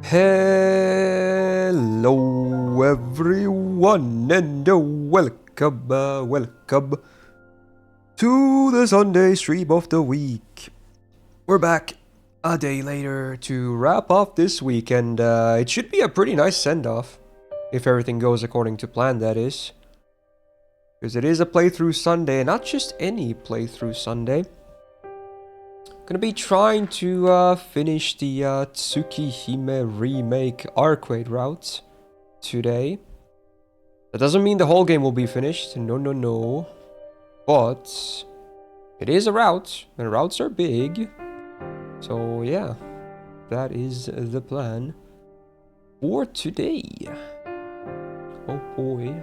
Hello everyone and welcome to the Sunday stream of the week. We're back a day later to wrap up this week, and it should be a pretty nice send-off if everything goes according to plan, that is. Because it is a playthrough Sunday, and not just any playthrough Sunday. Gonna be trying to finish the Tsukihime Remake Arcueid route today. That doesn't mean the whole game will be finished, no. But it is a route, and routes are big. So yeah, that is the plan for today. Oh boy.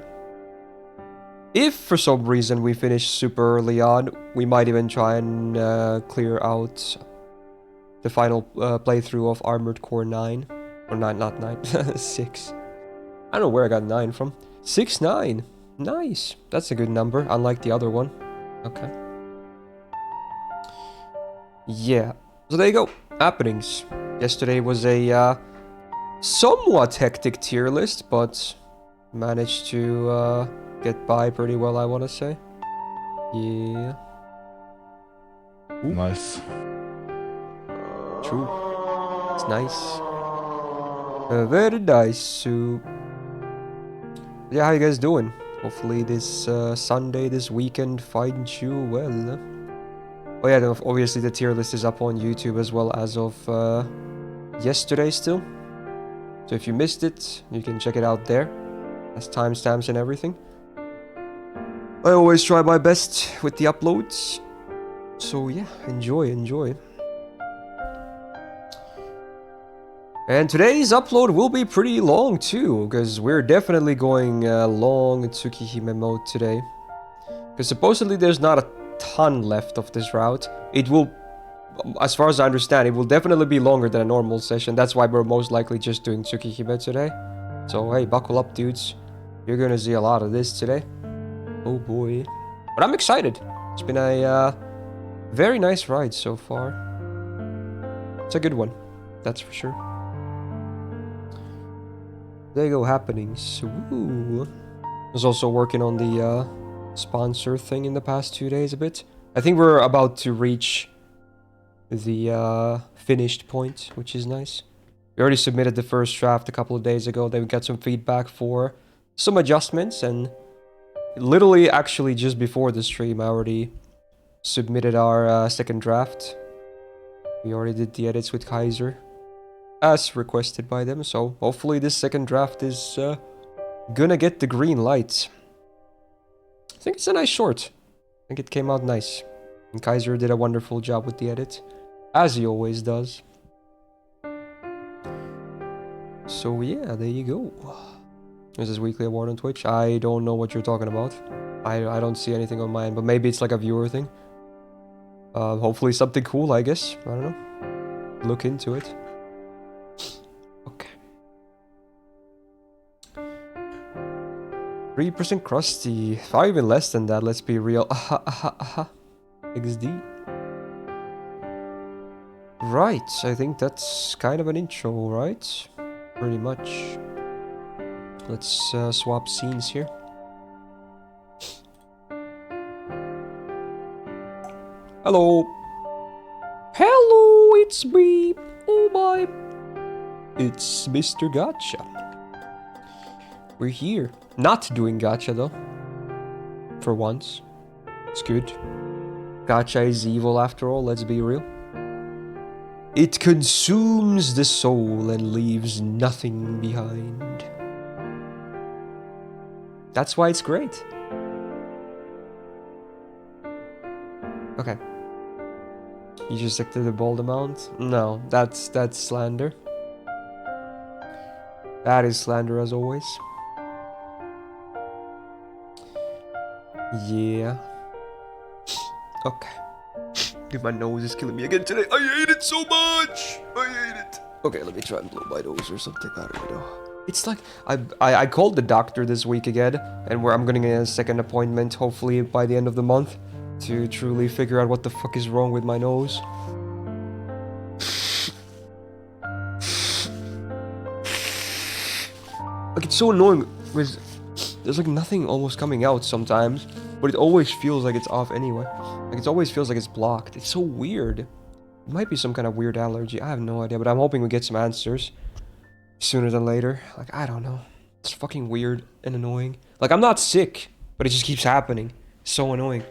If for some reason we finish super early on, we might even try and clear out the final playthrough of Armored Core 9. Or 9, not 9, 6. I don't know where I got 9 from. 6-9. Nice. That's a good number, unlike the other one. Okay. Yeah. So there you go. Happenings. Yesterday was a somewhat hectic tier list, but managed to get by pretty well, I want to say. Yeah. Ooh. Nice. True. It's nice. Very nice. So, yeah, how you guys doing? Hopefully this Sunday, this weekend finds you well. Oh yeah, obviously the tier list is up on YouTube as well as of yesterday still. So if you missed it, you can check it out there. Has timestamps and everything. I always try my best with the uploads. So yeah, enjoy. And today's upload will be pretty long too, because we're definitely going long Tsukihime mode today. Because supposedly there's not a ton left of this route. It will, as far as I understand, it will definitely be longer than a normal session. That's why we're most likely just doing Tsukihime today. So hey, buckle up dudes. You're gonna see a lot of this today. Oh boy. But I'm excited. It's been a very nice ride so far. It's a good one. That's for sure. There you go, happenings. Woo. I was also working on the sponsor thing in the past 2 days a bit. I think we're about to reach the finished point, which is nice. We already submitted the first draft a couple of days ago. Then we got some feedback for some adjustments, and literally, actually, just before the stream, I already submitted our second draft. We already did the edits with Kaiser, as requested by them, so hopefully this second draft is gonna get the green light. I think it's a nice short. I think it came out nice. And Kaiser did a wonderful job with the edit, as he always does. So yeah, there you go. This is weekly award on Twitch. I don't know what you're talking about. I don't see anything on mine, but maybe it's like a viewer thing. Hopefully something cool, I guess. I don't know. Look into it. Okay. 3% crusty. 5 even less than that, let's be real. XD. Right, I think that's kind of an intro, right? Pretty much. Let's swap scenes here. Hello. Hello, it's me. Oh my. It's Mr. Gacha. We're here. Not doing gacha though. For once. It's good. Gacha is evil after all, let's be real. It consumes the soul and leaves nothing behind. That's why it's great. Okay. You just stick to the bold amount? No, that's slander. That is slander as always. Yeah. Okay. Dude, my nose is killing me again today. I hate it so much. I hate it. Okay, let me try and blow my nose or something. I don't know. It's like, I called the doctor this week again, and I'm gonna get a second appointment, hopefully by the end of the month, to truly figure out what the fuck is wrong with my nose. It's so annoying with... There's like nothing almost coming out sometimes, but it always feels like it's off anyway. Like it always feels like it's blocked. It's so weird. It might be some kind of weird allergy. I have no idea, but I'm hoping we get some answers sooner than later. Like, I don't know. It's fucking weird and annoying. Like, I'm not sick, but it just keeps happening. It's so annoying.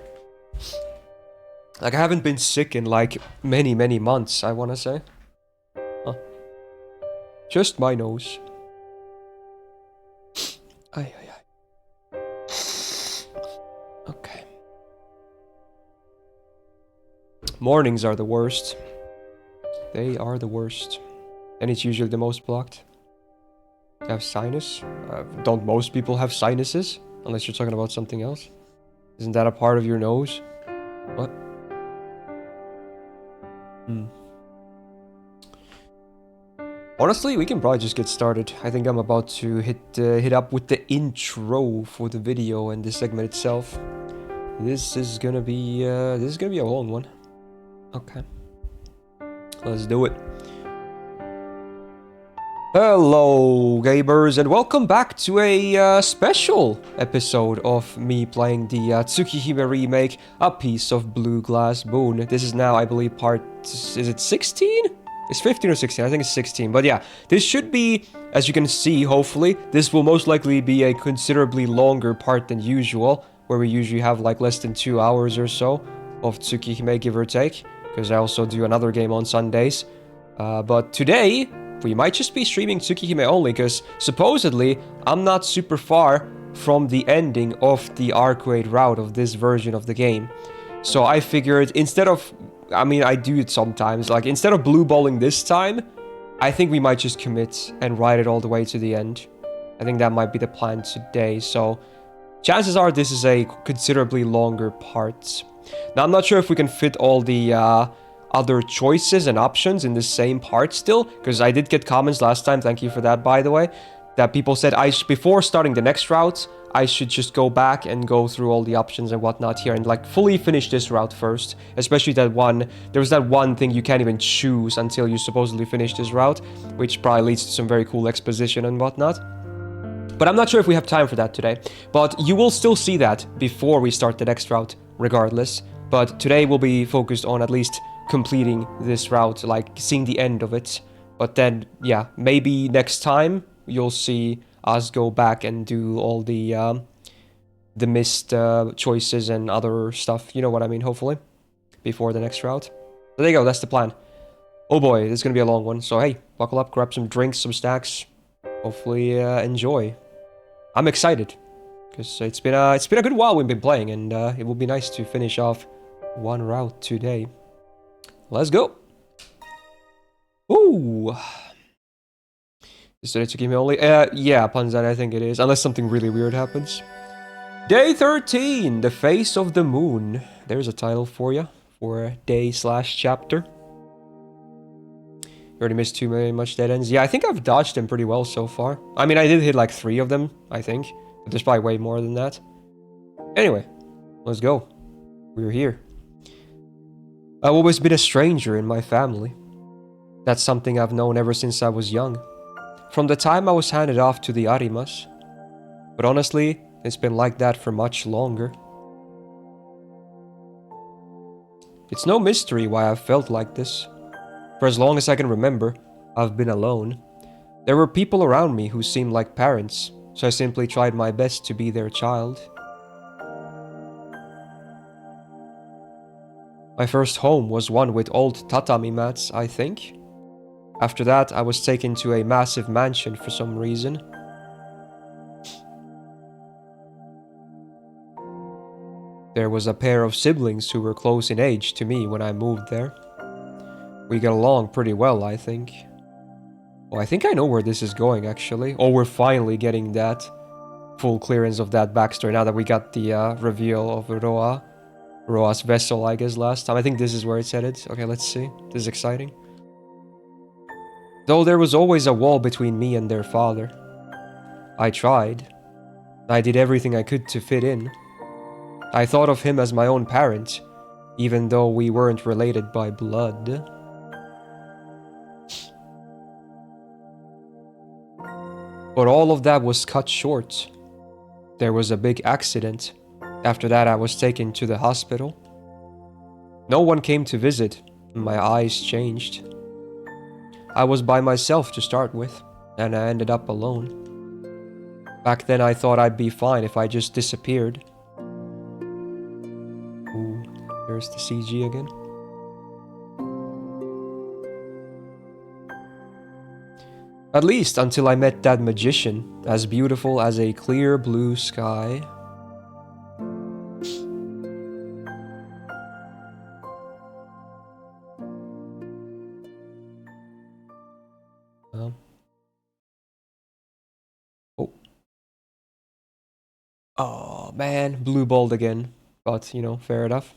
Like, I haven't been sick in like many, many months, I want to say. Huh. Just my nose. Ay, ay, ay. Okay. Mornings are the worst. They are the worst. And it's usually the most blocked. I have sinus? Don't most people have sinuses? Unless you're talking about something else. Isn't that a part of your nose? What? Honestly, we can probably just get started. I think I'm about to hit up with the intro for the video and the segment itself. This is gonna be a long one. Okay. Let's do it. Hello, gamers, and welcome back to a special episode of me playing the Tsukihime remake, A Piece of Blue Glass Moon. This is now, I believe, part... is it 16? It's 15 or 16, I think it's 16. But yeah, this should be, as you can see, hopefully, this will most likely be a considerably longer part than usual, where we usually have like less than 2 hours or so of Tsukihime, give or take, because I also do another game on Sundays. But today, we might just be streaming Tsukihime only, because supposedly, I'm not super far from the ending of the Arcueid route of this version of the game. So I figured, instead of... I mean, I do it sometimes. Like, instead of blue balling this time, I think we might just commit and ride it all the way to the end. I think that might be the plan today. So, chances are this is a considerably longer part. Now, I'm not sure if we can fit all the other choices and options in the same part still, because I did get comments last time, thank you for that, by the way, that people said before starting the next route, I should just go back and go through all the options and whatnot here and like fully finish this route first. Especially that one, there was that one thing you can't even choose until you supposedly finish this route, which probably leads to some very cool exposition and whatnot. But I'm not sure if we have time for that today. But you will still see that before we start the next route, regardless. But today we'll be focused on at least completing this route, like seeing the end of it. But then, yeah, maybe next time you'll see us go back and do all the Myst choices and other stuff. You know what I mean, hopefully. Before the next route. So there you go, that's the plan. Oh boy, this is gonna be a long one. So hey, buckle up, grab some drinks, some snacks. Hopefully enjoy. I'm excited. Because it's been a good while we've been playing, and it will be nice to finish off one route today. Let's go. Ooh. Is it Tsukihime only? Yeah, Panzan, I think it is. Unless something really weird happens. Day 13, The Face of the Moon. There's a title for you. For day/chapter. You already missed too much dead ends. Yeah, I think I've dodged them pretty well so far. I mean, I did hit like 3 of them, I think. But there's probably way more than that. Anyway, let's go. We're here. I've always been a stranger in my family. That's something I've known ever since I was young. From the time I was handed off to the Arimas. But honestly, it's been like that for much longer. It's no mystery why I've felt like this. For as long as I can remember, I've been alone. There were people around me who seemed like parents, so I simply tried my best to be their child. My first home was one with old tatami mats, I think. After that, I was taken to a massive mansion for some reason. There was a pair of siblings who were close in age to me when I moved there. We got along pretty well, I think. Well, I think I know where this is going, actually. Oh, we're finally getting that full clearance of that backstory now that we got the reveal of Roa's vessel, I guess, last time. I think this is where it's headed. Okay, let's see. This is exciting. Though there was always a wall between me and their father. I tried. I did everything I could to fit in. I thought of him as my own parent, even though we weren't related by blood. But all of that was cut short. There was a big accident. After that, I was taken to the hospital. No one came to visit, and my eyes changed. I was by myself to start with, and I ended up alone. Back then I thought I'd be fine if I just disappeared. Ooh, there's the CG again. At least until I met that magician, as beautiful as a clear blue sky. Oh man, blue balled again. But, you know, fair enough.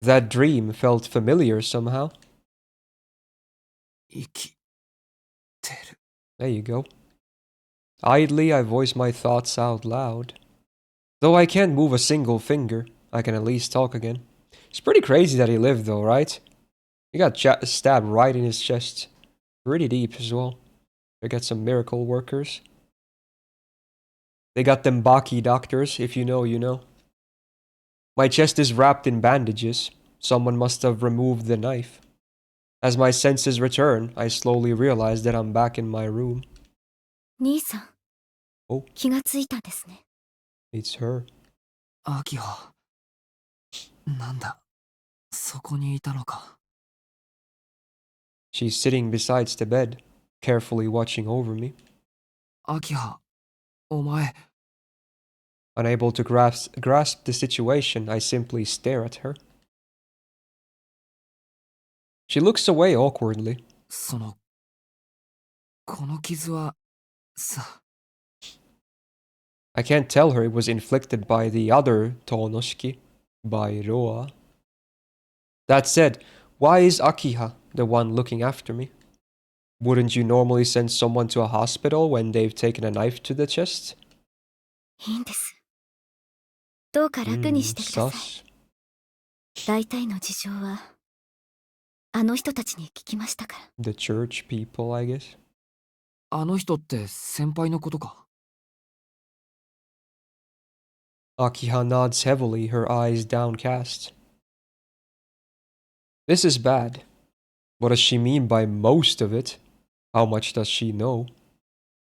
That dream felt familiar somehow. There you go. Idly, I voice my thoughts out loud. Though I can't move a single finger, I can at least talk again. It's pretty crazy that he lived though, right? He got stabbed right in his chest. Pretty deep as well. They got some miracle workers. They got them Baki doctors, if you know, you know. My chest is wrapped in bandages. Someone must have removed the knife. As my senses return, I slowly realize that I'm back in my room. 兄さん、 Oh, 気がついたんですね。 it's her. アキハ、なんだ、そこにいたのか。She's sitting beside the bed, carefully watching over me. アキハ、お前。 Unable to grasp the situation, I simply stare at her. She looks away awkwardly. この傷は、さ。 I can't tell her it was inflicted by the other Tonoshiki, by Roa. That said, why is Akiha the one looking after me? Wouldn't you normally send someone to a hospital when they've taken a knife to the chest? いいんです。どうか楽にしてください。大体の事情は、あの人たちに聞きましたから。The church people, I guess. あの人って先輩のことか。 Akiha nods heavily, her eyes downcast. This is bad. What does she mean by most of it? How much does she know?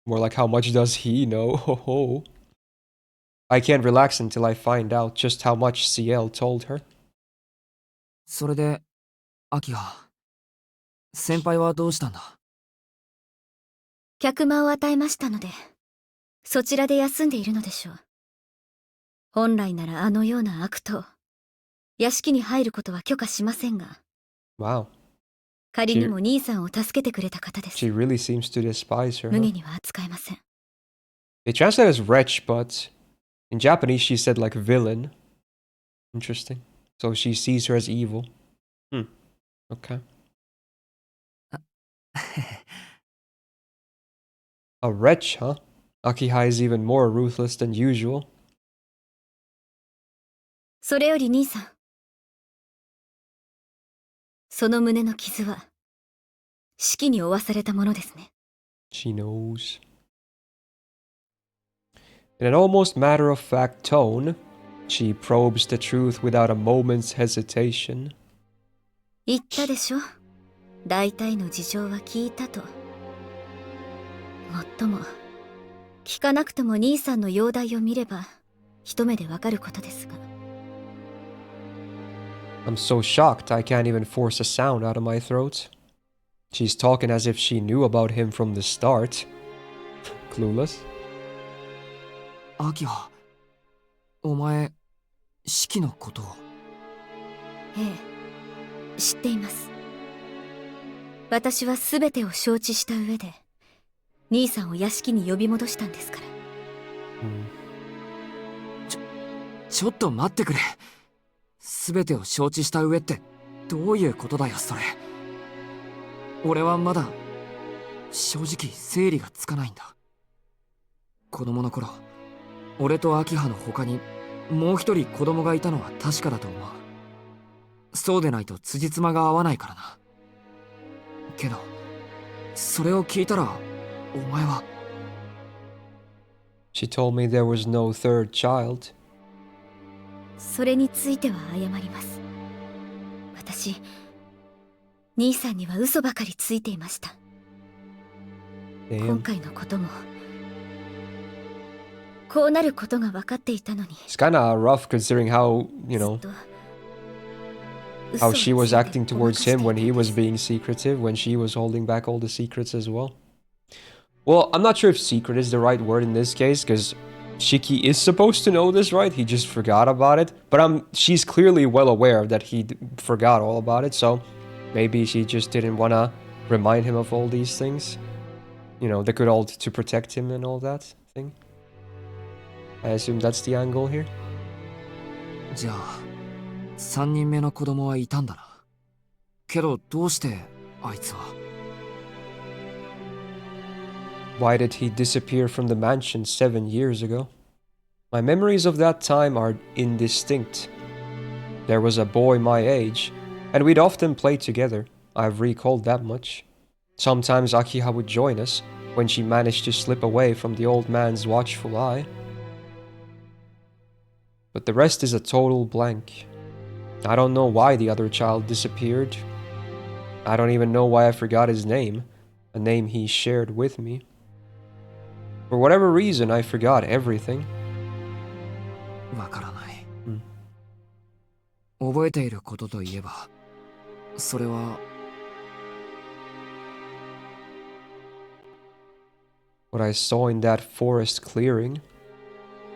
More like how much does he know? Ho ho. I can't relax until I find out just how much CL told her. それで、アキハ、先輩はどうしたんだ。客間を与えましたので、そちらで休んでいるのでしょう。本来ならあのような悪党、屋敷に入ることは許可しませんが。Wow. 仮にも兄さんを助けてくれた方です。 She really seems to despise her. 無下には扱えません。 They translate as wretch, but in Japanese she said like villain. Interesting. So she sees her as evil. Okay. A wretch, huh? Akiha is even more ruthless than usual. それより兄さん、その胸の傷は式に負わされたものですね。 She knows. In an almost matter-of-fact tone, she probes the truth without a moment's hesitation. 言ったでしょ。大体の事情は聞いたと。もっとも、聞かなくても兄さんの容体を見れば一目でわかることですが。 I'm so shocked I can't even force a sound out of my throat. She's talking as if she knew about him from the start. Clueless. アキハ、お前、式のことを。ええ、知っています。私は全てを承知した上で、兄さんを屋敷に呼び戻したんですから。ちょっと待ってくれ。全てを承知した上ってどういうことだよそれ。俺はまだ正直整理がつかないんだ。子供の頃、俺とアキハの他にもう一人子供がいたのは確かだと思う。そうでないと辻褄が合わないからな。けどそれを聞いたらお前は。She told me there was no third child. それについては謝ります。私、兄さんには嘘ばかりついていました。今 Damn. 回のことも、こうなることが分かっていたのに。 It's kinda rough considering how, you ずっ know, と how 嘘を she つ was いて acting ごま towards かして him い when た he んで was す。 being secretive, when she was holding back all the secrets as well. Well, I'm not sure if secret is the right word in this case, because Shiki is supposed to know this, right? He just forgot about it. But she's clearly well aware that he forgot all about it, so maybe she just didn't want to remind him of all these things. You know, the good old to protect him and all that thing. I assume that's the angle here. じゃあ3人目の子供はいたんだな。けどどうしてあいつは。 Why did he disappear from the mansion 7 years ago? My memories of that time are indistinct. There was a boy my age, and we'd often play together. I've recalled that much. Sometimes Akiha would join us, when she managed to slip away from the old man's watchful eye. But the rest is a total blank. I don't know why the other child disappeared. I don't even know why I forgot his name, a name he shared with me. For whatever reason, I forgot everything. わからない、うん、覚えていることといえば、それは What I saw in that forest clearing,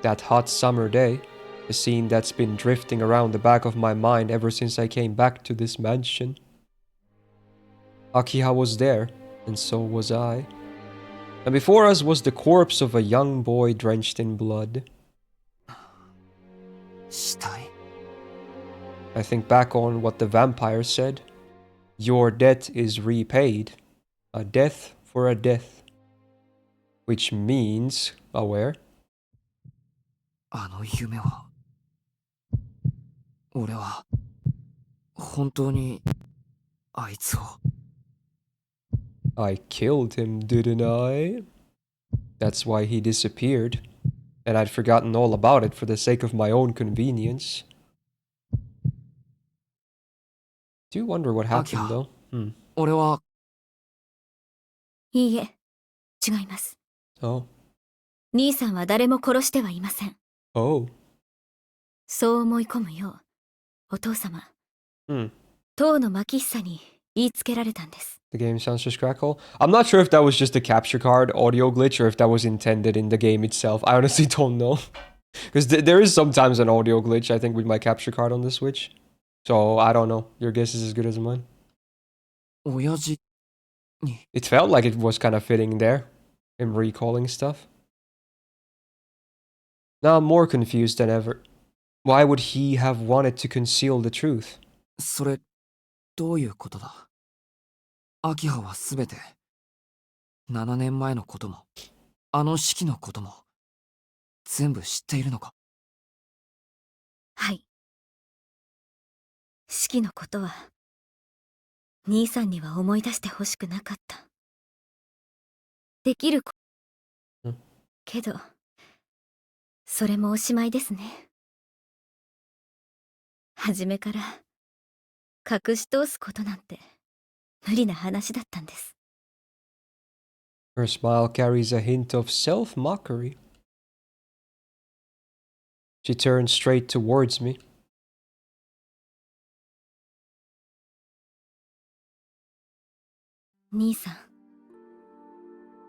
that hot summer day, a scene that's been drifting around the back of my mind ever since I came back to this mansion. Akiha was there, and so was I. And before us was the corpse of a young boy drenched in blood. 死体。 I think back on what the vampire said. Your debt is repaid. A death for a death. Which means, aware? あの夢は、俺は本当にあいつを。 I killed him, didn't I? That's why he disappeared. And I'd forgotten all about it for the sake of my own convenience. Do you wonder what happened, though? 俺は。いいえ、違います。 Oh. 兄さんは誰も殺してはいません。 Oh. そう思い込むよう、お父様、当の牧久に言いつけられたんです。 The game sounds just crackle. I'm not sure if that was just a capture card audio glitch or if that was intended in the game itself. I honestly don't know. Because there is sometimes an audio glitch, I think, with my capture card on the Switch. So, I don't know. Your guess is as good as mine. 親父に。 It felt like it was kind of fitting there. In recalling stuff. Now I'm more confused than ever. Why would he have wanted to conceal the truth? それどういうことだ。秋葉はすべて7年前のこともあの式のことも全部知っているのか。はい。式のことは兄さんには思い出してほしくなかった。できるけどそれもおしまいですね。初めから隠し通すことなんて無理な話だったんです。 Her smile carries a hint of self-mockery. She turns straight towards me. 兄さん、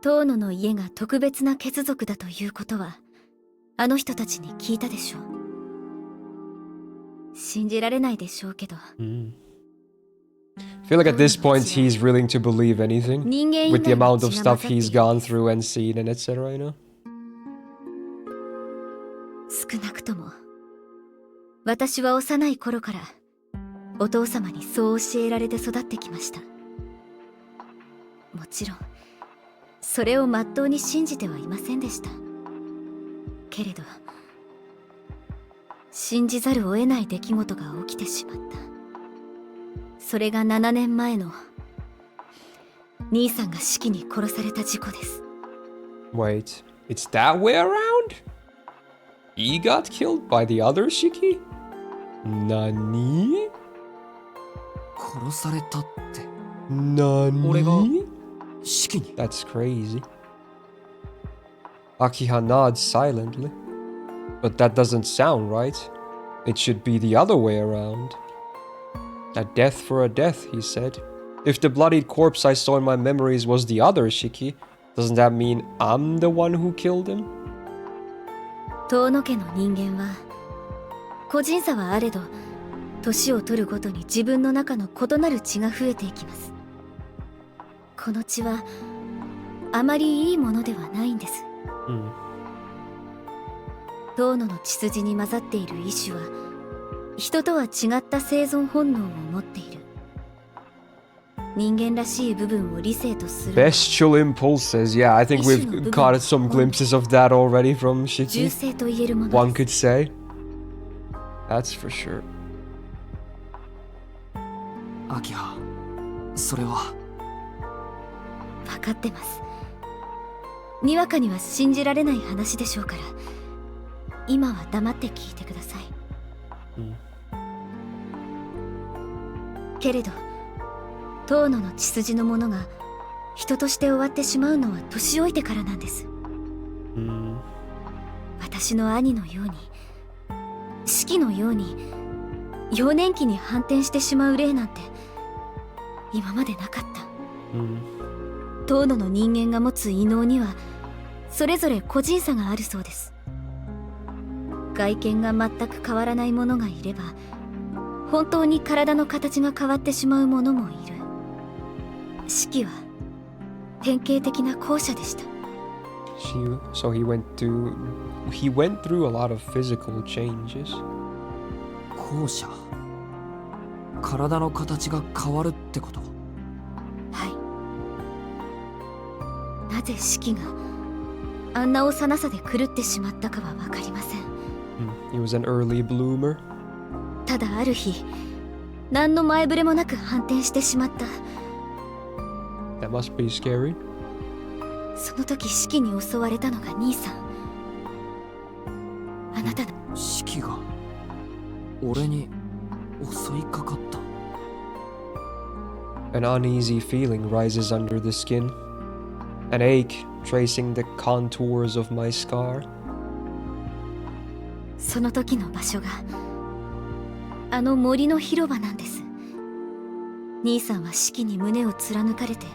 遠野の家が特別な血族だということはあの人たちに聞いたでしょう。信じられないでしょうけど。 I feel like at this point he's willing to believe anything with the amount of stuff he's gone through and seen and etc., you know? 少なくとも私は幼い頃からお父様にそう教えられて育ってきました。もちろんそれをまっとうに信じてはいませんでしたけれど、信じざるを得ない出来事が起きてしまった。それが7年前の兄さんが式に殺された事故です。 Wait, It's that way around? He got killed by the other Shiki? Nani? 殺されたって Nani? シキに That's crazy. Akiha nods silently. But that doesn't sound right. It should be the other way around. A death for a death, he said. If the bloodied corpse I saw in my memories was the other Shiki, doesn't that mean I'm the one who killed him? 遠野家の人間は個人差はあれど年を取るごとに自分の中の異なる血が増えていきます。この血はあまりいいものではないんです。遠野の血筋に混ざっている意志は人とは違った生存本能を持っている。人間らしい部分を理性とする。Bestial impulses. Yeah, I think we've caught some glimpses of that already from Shiki. 銃声と言えるものです。 One could say. That's for sure. アキハ、それは分かってます。にわかには信じられない話でしょうから今は黙って聞いてください。けれど遠野の血筋のものが人として終わってしまうのは年老いてからなんです。私の兄のように四季のように幼年期に反転してしまう例なんて今までなかった。遠野の人間が持つ異能にはそれぞれ個人差があるそうです。外見が全く変わらない者がいれば本当に体の形が変わってしまう者もいる。四季は典型的な後者でした。So he went through a lot of physical changes. 後者、体の形が変わるってこと？はい。なぜ四季があんな幼さで狂ってしまったかは分かりません。He was an early bloomer. ただある日何の前触れもなく反転してしまった。 That must be scary. その時四季に襲われたのが兄さん。あなたの四季が俺に襲いかかった。 An uneasy feeling rises under the skin. An ache tracing the contours of my scar. その時の場所があの森の広場なんです。兄さんは四季に胸を貫かれて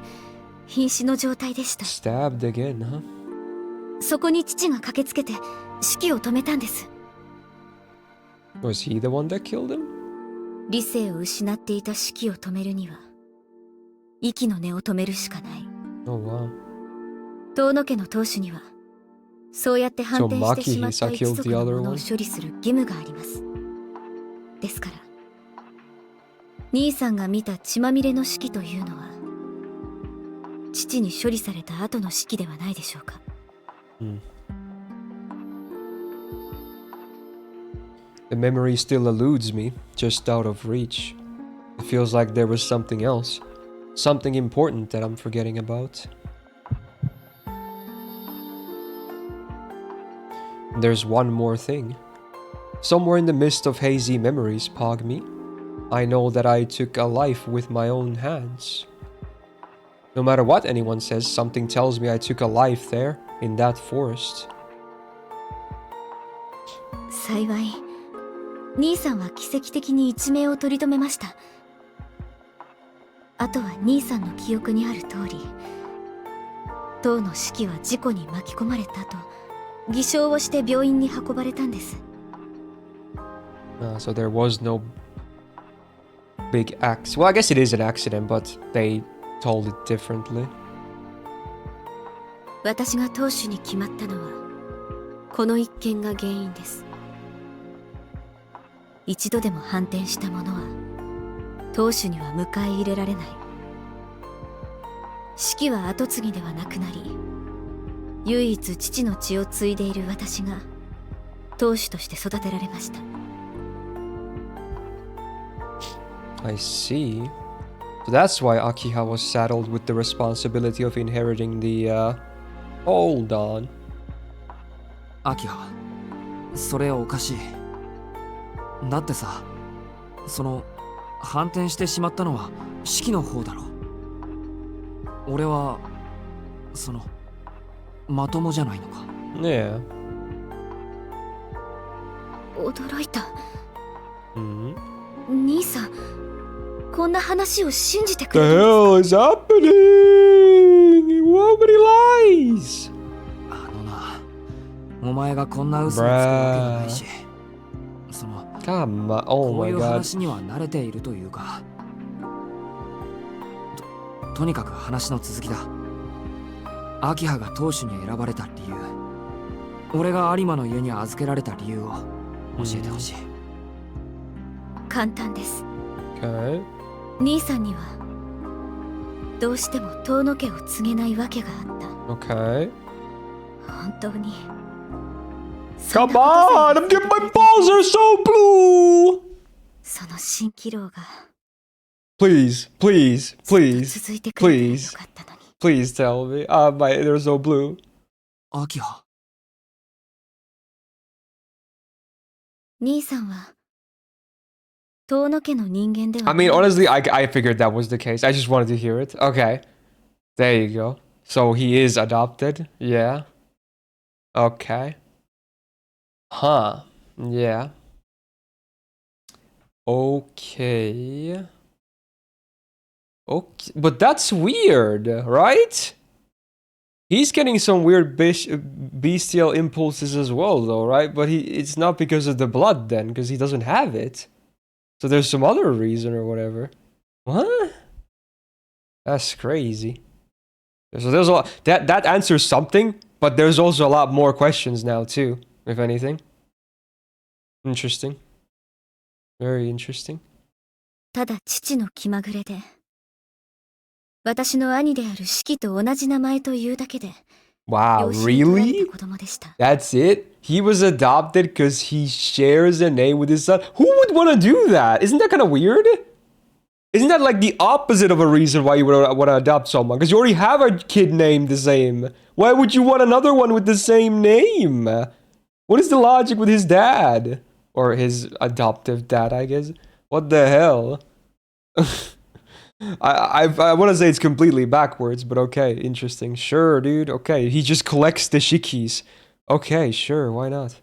瀕死の状態でした。 Stabbed again, huh? そこに父が駆けつけて四季を止めたんです。 Was he the one that killed him? 理性を失っていた四季を止めるには息の根を止めるしかない。 Oh wow. 遠野家の当主にはそうやって反転してしまった一族のものを処理する義務があります。ですから兄さんが見た血まみれの式というのは父に処理された後の式ではないでしょうか。The memory still eludes me, just out of reach. It feels like there was something else, something important that I'm forgetting about. There's one more thing. Somewhere in the mist of hazy memories, Pogme, I know that I took a life with my own hands. No matter what anyone says, something tells me I took a life there, in that forest. 幸い兄さんは奇跡的に一命を取り留めました。あとは兄さんの記憶にある通り当の四季は事故に巻き込まれたと偽証をして病院に運ばれたんです。So there was no big accident. Well, I guess it is an accident, but they told it differently. 私が当主に決まったのはこの一件が原因です。一度でも反転した者は当主には迎え入れられない。四季は跡継ぎではなくなり唯一父の血を継いでいる私が当主として育てられました。 I see. So that's why Akiha was saddled with the responsibility of inheriting the, hold on. アキハ、それおかしい。だってさ、反転してしまったのはシキの方だろ。俺はまともじゃないのか。Yeah. 驚いた。 Hmm. 兄さん、こんな話を信じてく The れるん hell is happening? Nobody lies. な、お前がこんな嘘をつくわけがないし、Come on. Oh こう my いう god. 話には慣れているというか。とにかく話の続きだ。アキハが当主に選ばれた理由、俺が有馬の家に預けられた理由を教えてほしい。簡単です。 Okay. 兄さんにはどうしても遠野家を告げないわけがあった。 Okay. 本当に Come on! I'm getting my balls are so blue! その蜃気楼が Please, please, ずっと please, 続いてくれたらよ please, かったのに。 please tell me. They're so blue. アキハ、兄さんは遠野家の人間では I ない。 mean, honestly, I figured that was the case. I just wanted to hear it. Okay. There you go. So he is adopted? Yeah. Okay. Huh. Yeah. Okay. Okay. But that's weird, right? He's getting some weird bestial impulses as well, though, right? But it's not because of the blood, then, because he doesn't have it. So there's some other reason or whatever. What? That's crazy. So there's a lot, that answers something, but there's also a lot more questions now too, if anything. Interesting. Very interesting. ただ父の気まぐれで、私の兄である四季と同じ名前というだけで、 Wow, 養子に取られ really? た子供でした。 That's it? He was adopted because he shares a name with his son? Who would want to do that? Isn't that kind of weird? Isn't that like the opposite of a reason why you would want to adopt someone? Because you already have a kid named the same. Why would you want another one with the same name? What is the logic with his dad? Or his adoptive dad, I guess. What the hell? I want to say it's completely backwards, but okay, interesting. Sure, dude. Okay, he just collects the shikis. Okay, sure, why not?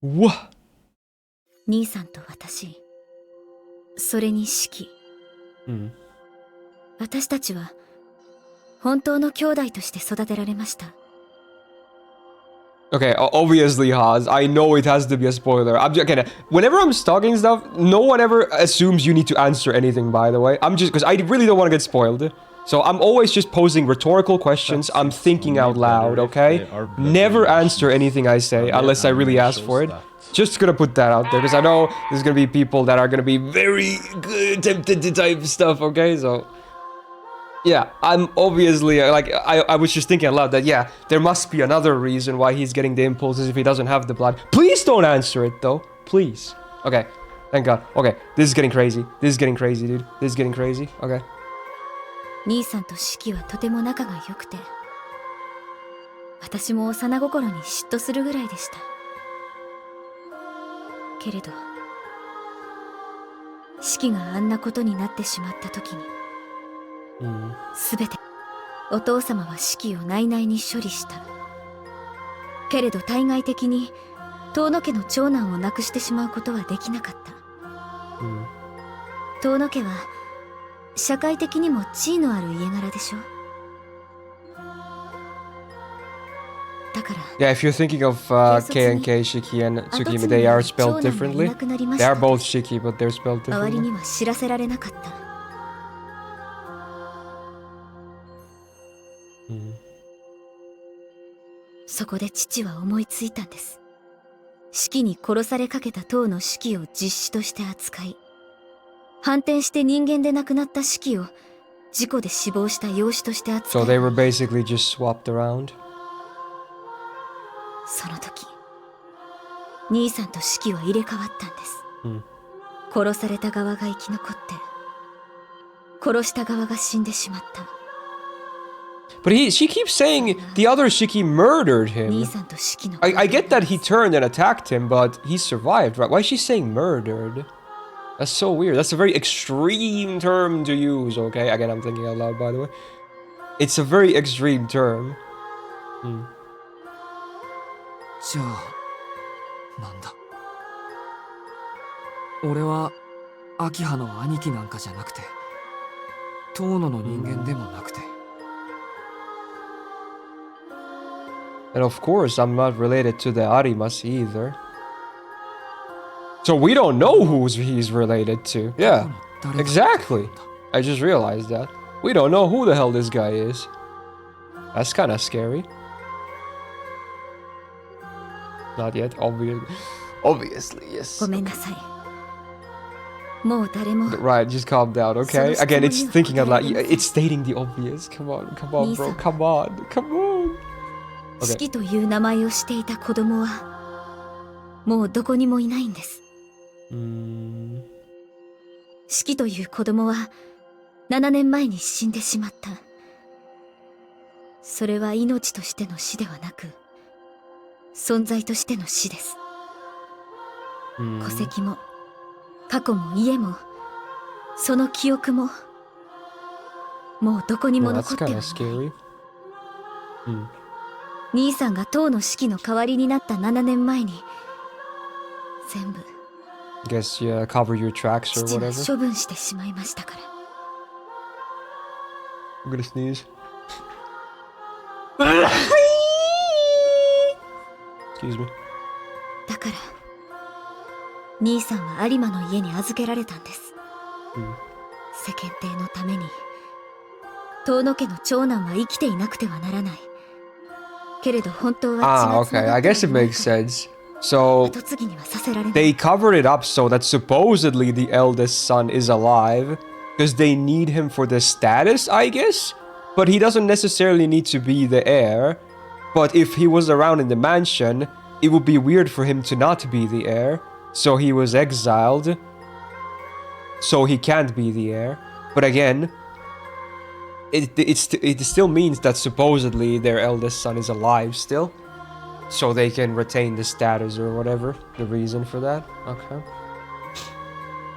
What? 兄さんと私、それに四季、 私たちは本当の兄弟として育てられました。 Okay, obviously, Haas. I know it has to be a spoiler. Okay, whenever I'm stalking stuff, no one ever assumes you need to answer anything, by the way. I'm just... Because I really don't want to get spoiled. So I'm always just posing rhetorical questions. I'm thinking out loud, okay? Never answer anything I say unless I really ask for it. Just gonna put that out there, because I know there's gonna be people that are gonna be very good, tempted to type stuff, okay? So... Yeah, I'm obviously, like, I was just thinking aloud that, yeah, there must be another reason why he's getting the impulses if he doesn't have the blood. Please don't answer it, though. Please. Okay, thank God. Okay, this is getting crazy. This is getting crazy, dude. This is getting crazy. Okay. 兄さんと四季はとても仲が良くて、私も幼心に嫉妬するぐらいでした。けれど、四季があんなことになってしまった時に、すべてお父様は四季を内々に処理した。けれど対外的に遠野家の長男を亡くしてしまうことはできなかった。遠野家は社会的にも地位のある家柄でしょ。だから Yeah, if you're thinking of K&K, Shiki, and Tsukihime, they are spelled differently. They are both Shiki, but they're spelled 周り differently. には知らせられなかった。そこで父は思いついたんです。四季に殺されかけた当の四季を実子として扱い、反転して人間で亡くなった四季を事故で死亡した養子として扱 So い、 they were basically just swapped around. その時、兄さんと四季は入れ替わったんです。殺された側が生き残って、殺した側が死んでしまった。But she keeps saying the other Shiki murdered 兄 him. さんと四季の I get that he turned and attacked him, but he survived, right? Why is she saying murdered? That's so weird. That's a very extreme term to use, okay? Again, I'm thinking out loud, by the way. It's a very extreme term. じゃあなんだ。俺は秋葉の兄貴なんかじゃなくて遠野の人間でもなくて。And of course, I'm not related to the Arimas either. So we don't know who he's related to. Yeah, exactly. I just realized that. We don't know who the hell this guy is. That's kind of scary. Not yet, obviously, yes. ごめんなさい。もう誰も Right, just calm down, okay? Again, it's thinking out loud. It's stating the obvious. Come on, bro. Come on. 四季という名前をしていた子供はもうどこにもいないんです。四季という子供は7年前に死んでしまった。それは命としての死ではなく存在としての死です。戸籍も過去も家もその記憶ももうどこにも残ってはない。兄さんが当の式の代わりになった7年前に全部 Guess yeah, cover your tracks or 父が whatever. 処分してしまいましたから。 I'm gonna sneeze. Excuse me. だから兄さんは有馬の家に預けられたんです。世間体のために遠野家の長男は生きていなくてはならない。けれど本当は okay. I guess it makes sense. So 後継ぎにはさせられない。 they covered it up so that supposedly the eldest son is alive because they need him for the status, I guess. But he doesn't necessarily need to be the heir. But if he was around in the mansion, it would be weird for him to not be the heir. So he was exiled. So he can't be the heir. But again, it still means that supposedly their eldest son is alive still. So they can retain the status or whatever. The reason for that. Okay.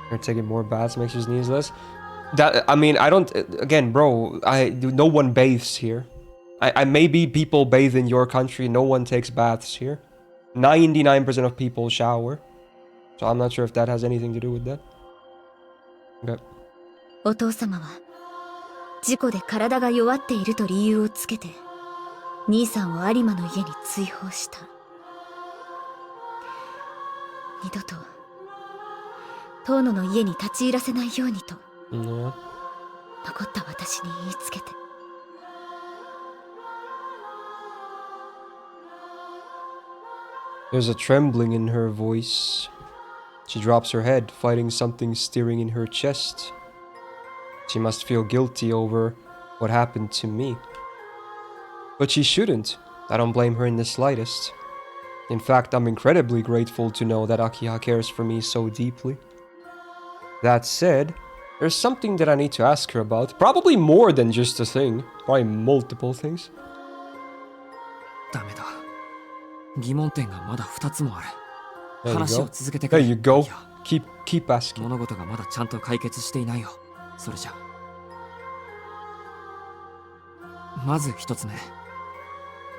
You're taking more baths makes you sneeze less. That, I mean, I don't... Again, bro, no one bathes here. Maybe people bathe in your country. No one takes baths here. 99% of people shower. So I'm not sure if that has anything to do with that. Okay. お父様は事故で体が弱っていると理由をつけて兄さんを有馬の家に追放した。二度と遠野の家に立ち入らせないようにと残った私に言いつけて。There's a trembling in her voice. She drops her head, fighting something stirring in her chest. She must feel guilty over what happened to me. But she shouldn't. I don't blame her in the slightest. In fact, I'm incredibly grateful to know that Akiha cares for me so deeply. That said, there's something that I need to ask her about. Probably more than just a thing. Probably multiple things. ダメだ。疑問点がまだ2つもある。 There you 話を go. 続けてく There れ。 you go. いや Keep asking. 物事がまだちゃんと解決していないよ。それじゃ。まず一つ目。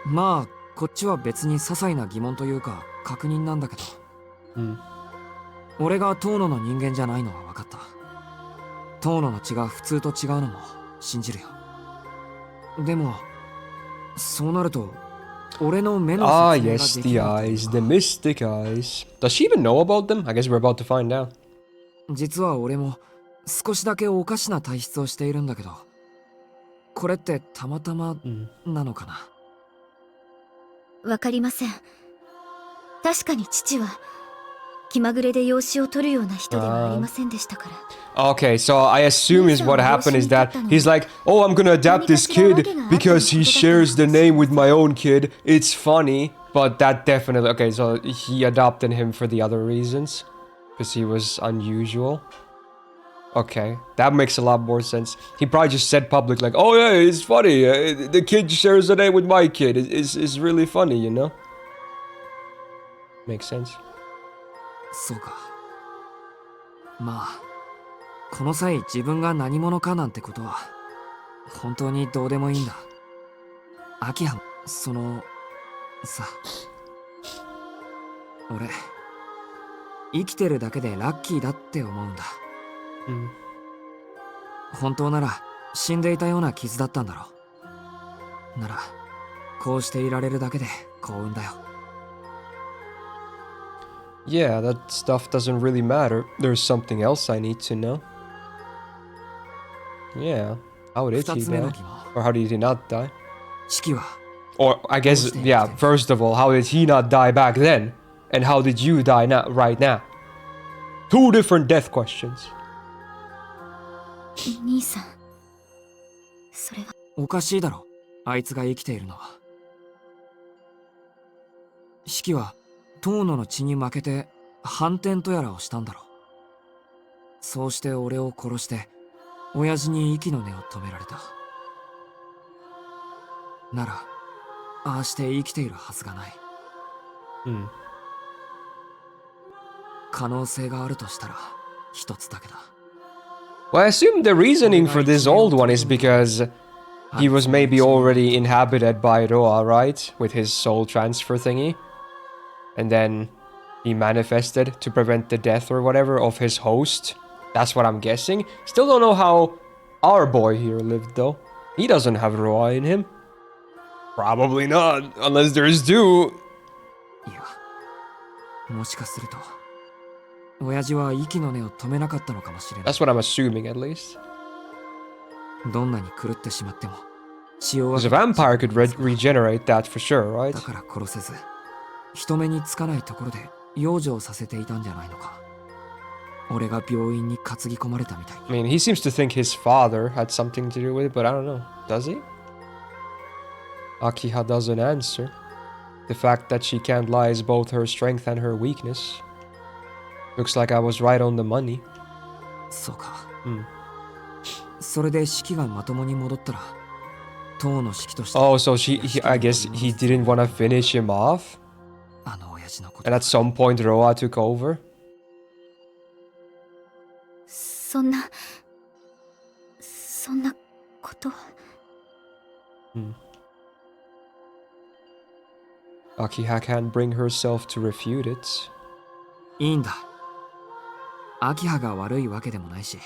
まあこっちは別に些細な疑問というか確認なんだけど、俺が遠野の人間じゃないのは分かった。遠野の血が普通と違うのも信じるよ。でもそうなると俺の目の yes, the eyes, the mystic eyes. Does she even know about them? I guess we're about to find out. 実は俺も少しだけおかしな体質をしているんだけど、これってたまたまなのかな。わかりません。確かに父は気まぐれで養子を取るような人ではありませんでしたから。Okay, so I assume is what happened is that he's like, oh, I'm gonna adopt this kid because he shares the name with my own kid. It's funny, but that definitely... Okay, so he adopted him for the other reasons. Because he was unusual. Okay, that makes a lot more sense. He probably just said public like, "Oh yeah, it's funny. The kid shares a name with my kid. It's really funny, you know." Makes sense. そうか。まあ、この際自分が何者かなんてことは本当にどうでもいいんだ。秋葉、さ、俺生きてるだけでラッキーだって思うんだ。本当なら死んでいたような傷だったんだろう。ならこうしていられるだけで幸運だよ。Yeah, that stuff doesn't really matter. There's something else I need to know. Yeah, how did he die? Or how did he not die? 式は Or I guess, yeah, first of all, how did he not die back then? And how did you die now, right now? Two different death questions. 兄さん、それは。おかしいだろ、あいつが生きているのは。式は遠野の血に負けて反転とやらをしたんだろう。そうして俺を殺して親父に息の根を止められた。ならああして生きているはずがない。可能性があるとしたら一つだけだ。Well, I assume the reasoning for this old one is because he was maybe already inhabited by Roa, right? With his soul transfer thingy. And then he manifested to prevent the death or whatever of his host. That's what I'm guessing. Still don't know how our boy here lived though. He doesn't have Roa in him. Probably not, unless there's two. いや、もしかすると親父は息の根を止めなかったのかもしれない。 That's what I'm assuming at least. どんなに狂ってしまっても血を Because a vampire could regenerate that for sure, right? だから殺せず人目につかないところで養生させていたんじゃないのか。俺が病院に担ぎ込まれたみたいに。 I mean, he seems to think his father had something to do with it, but I don't know. Does he? Akiha doesn't answer. The fact that she can't lie is both her strength and her weakness. Looks like I was right on the money. そうか。それで式がまともに戻ったら党の式として。 Oh, so I guess he didn't want to finish him off? あの親父のこと。 And at some point Roa took over? そんなことは。Akiha can't bring herself to refute it. いいんだ。秋葉が悪いわけでもないし、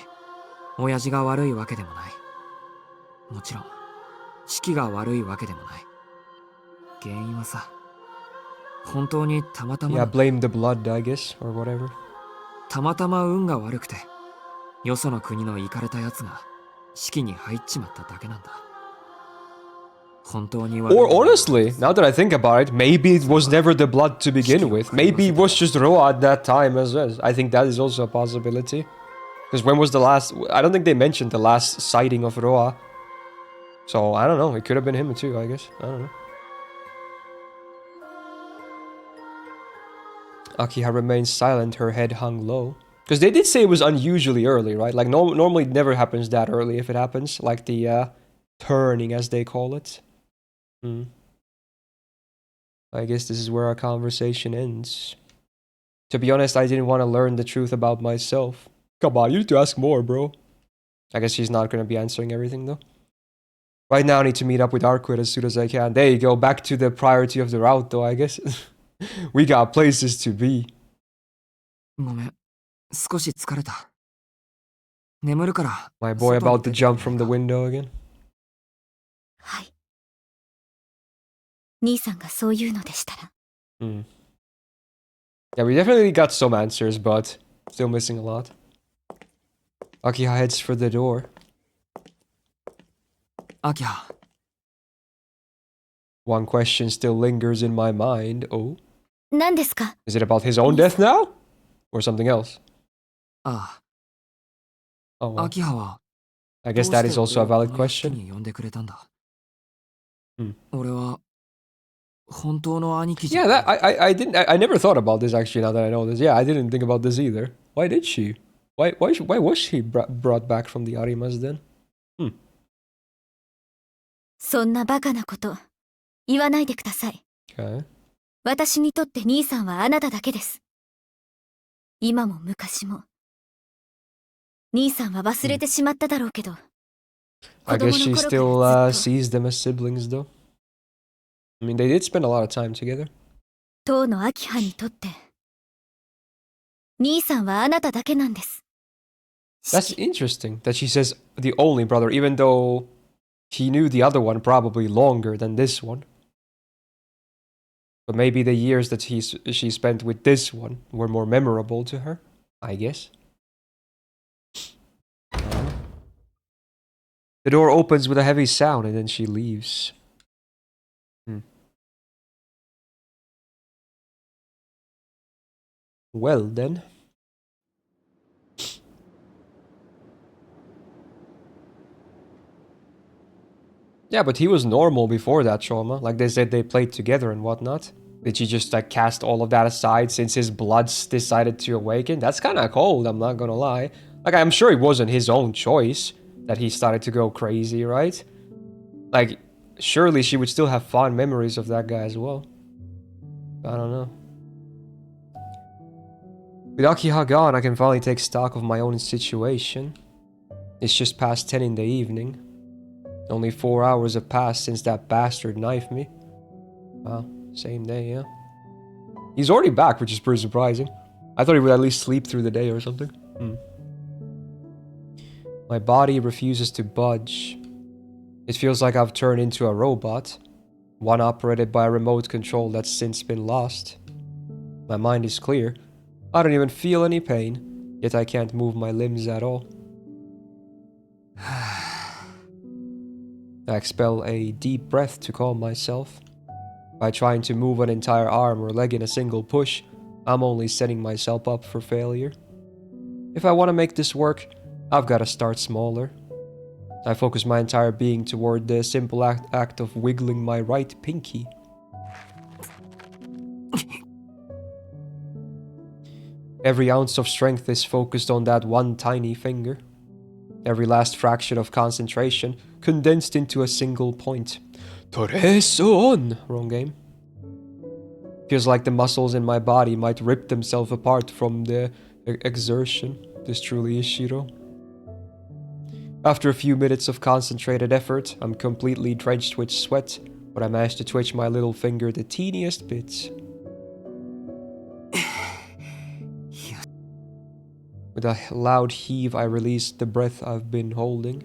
親父が悪いわけでもない。もちろん、式が悪いわけでもない。原因はさ、本当にたまたま。Yeah, blame the blood, I guess, or whatever. たまたま運が悪くて、よその国のイカれたやつが式に入っちまっただけなんだ。Or honestly, now that I think about it, maybe it was never the blood to begin with. Maybe it was just Roa at that time as well. I think that is also a possibility. Because when was the last... I don't think they mentioned the last sighting of Roa. So, I don't know. It could have been him too, I guess. I don't know. Akiha remains silent, her head hung low. Because they did say it was unusually early, right? Like, normally it never happens that early if it happens. Like the turning, as they call it. I guess this is where our conversation ends. To be honest, I didn't want to learn the truth about myself. Come on, you need to ask more, bro. I guess she's not going to be answering everything, though. Right now, I need to meet up with Arcueid as soon as I can. There you go, back to the priority of the route, though, I guess. We got places to be. ごめん、少し疲れた。眠るから。 My boy about to jump from the window again. はい。兄さんがそう言うのでしたら。Yeah, we definitely got some answers, but still missing a lot. Akiha heads for the door. Akiha. One question still lingers in my mind. Oh. 何ですか? Is it about his own death now? Or something else? Ah. Oh, well. Akiha は I guess that is also a valid question. 俺は本当の兄貴じゃ Yeah, that I never thought about this actually now that I know this. Yeah, I didn't think about this either. Why did she? Why was she brought back from the Arimas then? そんなバカなこと言わないでください。 Okay. 私にとって兄さんはあなただけです。今も昔も。兄さんは忘れてしまっただろうけど。 I guess she still sees them as siblings though. I mean, they did spend a lot of time together. 当の秋葉にとって、兄さんはあなただけなんです。 That's interesting that she says the only brother, even though he knew the other one probably longer than this one. But maybe the years that she spent with this one were more memorable to her, I guess. The door opens with a heavy sound and then she leaves. Well then. Yeah, but he was normal before that trauma. Like they said, they played together and whatnot. Did she just like cast all of that aside since his bloods decided to awaken? That's kind of cold, I'm not gonna lie. Like, I'm sure it wasn't his own choice that he started to go crazy, right? Like, surely she would still have fond memories of that guy as well. I don't know. With Akiha gone, I can finally take stock of my own situation. It's just past 10 in the evening. Only 4 hours have passed since that bastard knifed me. Wow, same day, yeah. He's already back, which is pretty surprising. I thought he would at least sleep through the day or something. My body refuses to budge. It feels like I've turned into a robot, one operated by a remote control that's since been lost. My mind is clear. I don't even feel any pain, yet I can't move my limbs at all. I expel a deep breath to calm myself. By trying to move an entire arm or leg in a single push, I'm only setting myself up for failure. If I want to make this work, I've got to start smaller. I focus my entire being toward the simple act of wiggling my right pinky. Every ounce of strength is focused on that one tiny finger. Every last fraction of concentration condensed into a single point. Toreson! Wrong game. Feels like the muscles in my body might rip themselves apart from the exertion. This truly is Shiro. After a few minutes of concentrated effort, I'm completely drenched with sweat, but I managed to twitch my little finger the teeniest bit. With a loud heave, I released the breath I've been holding.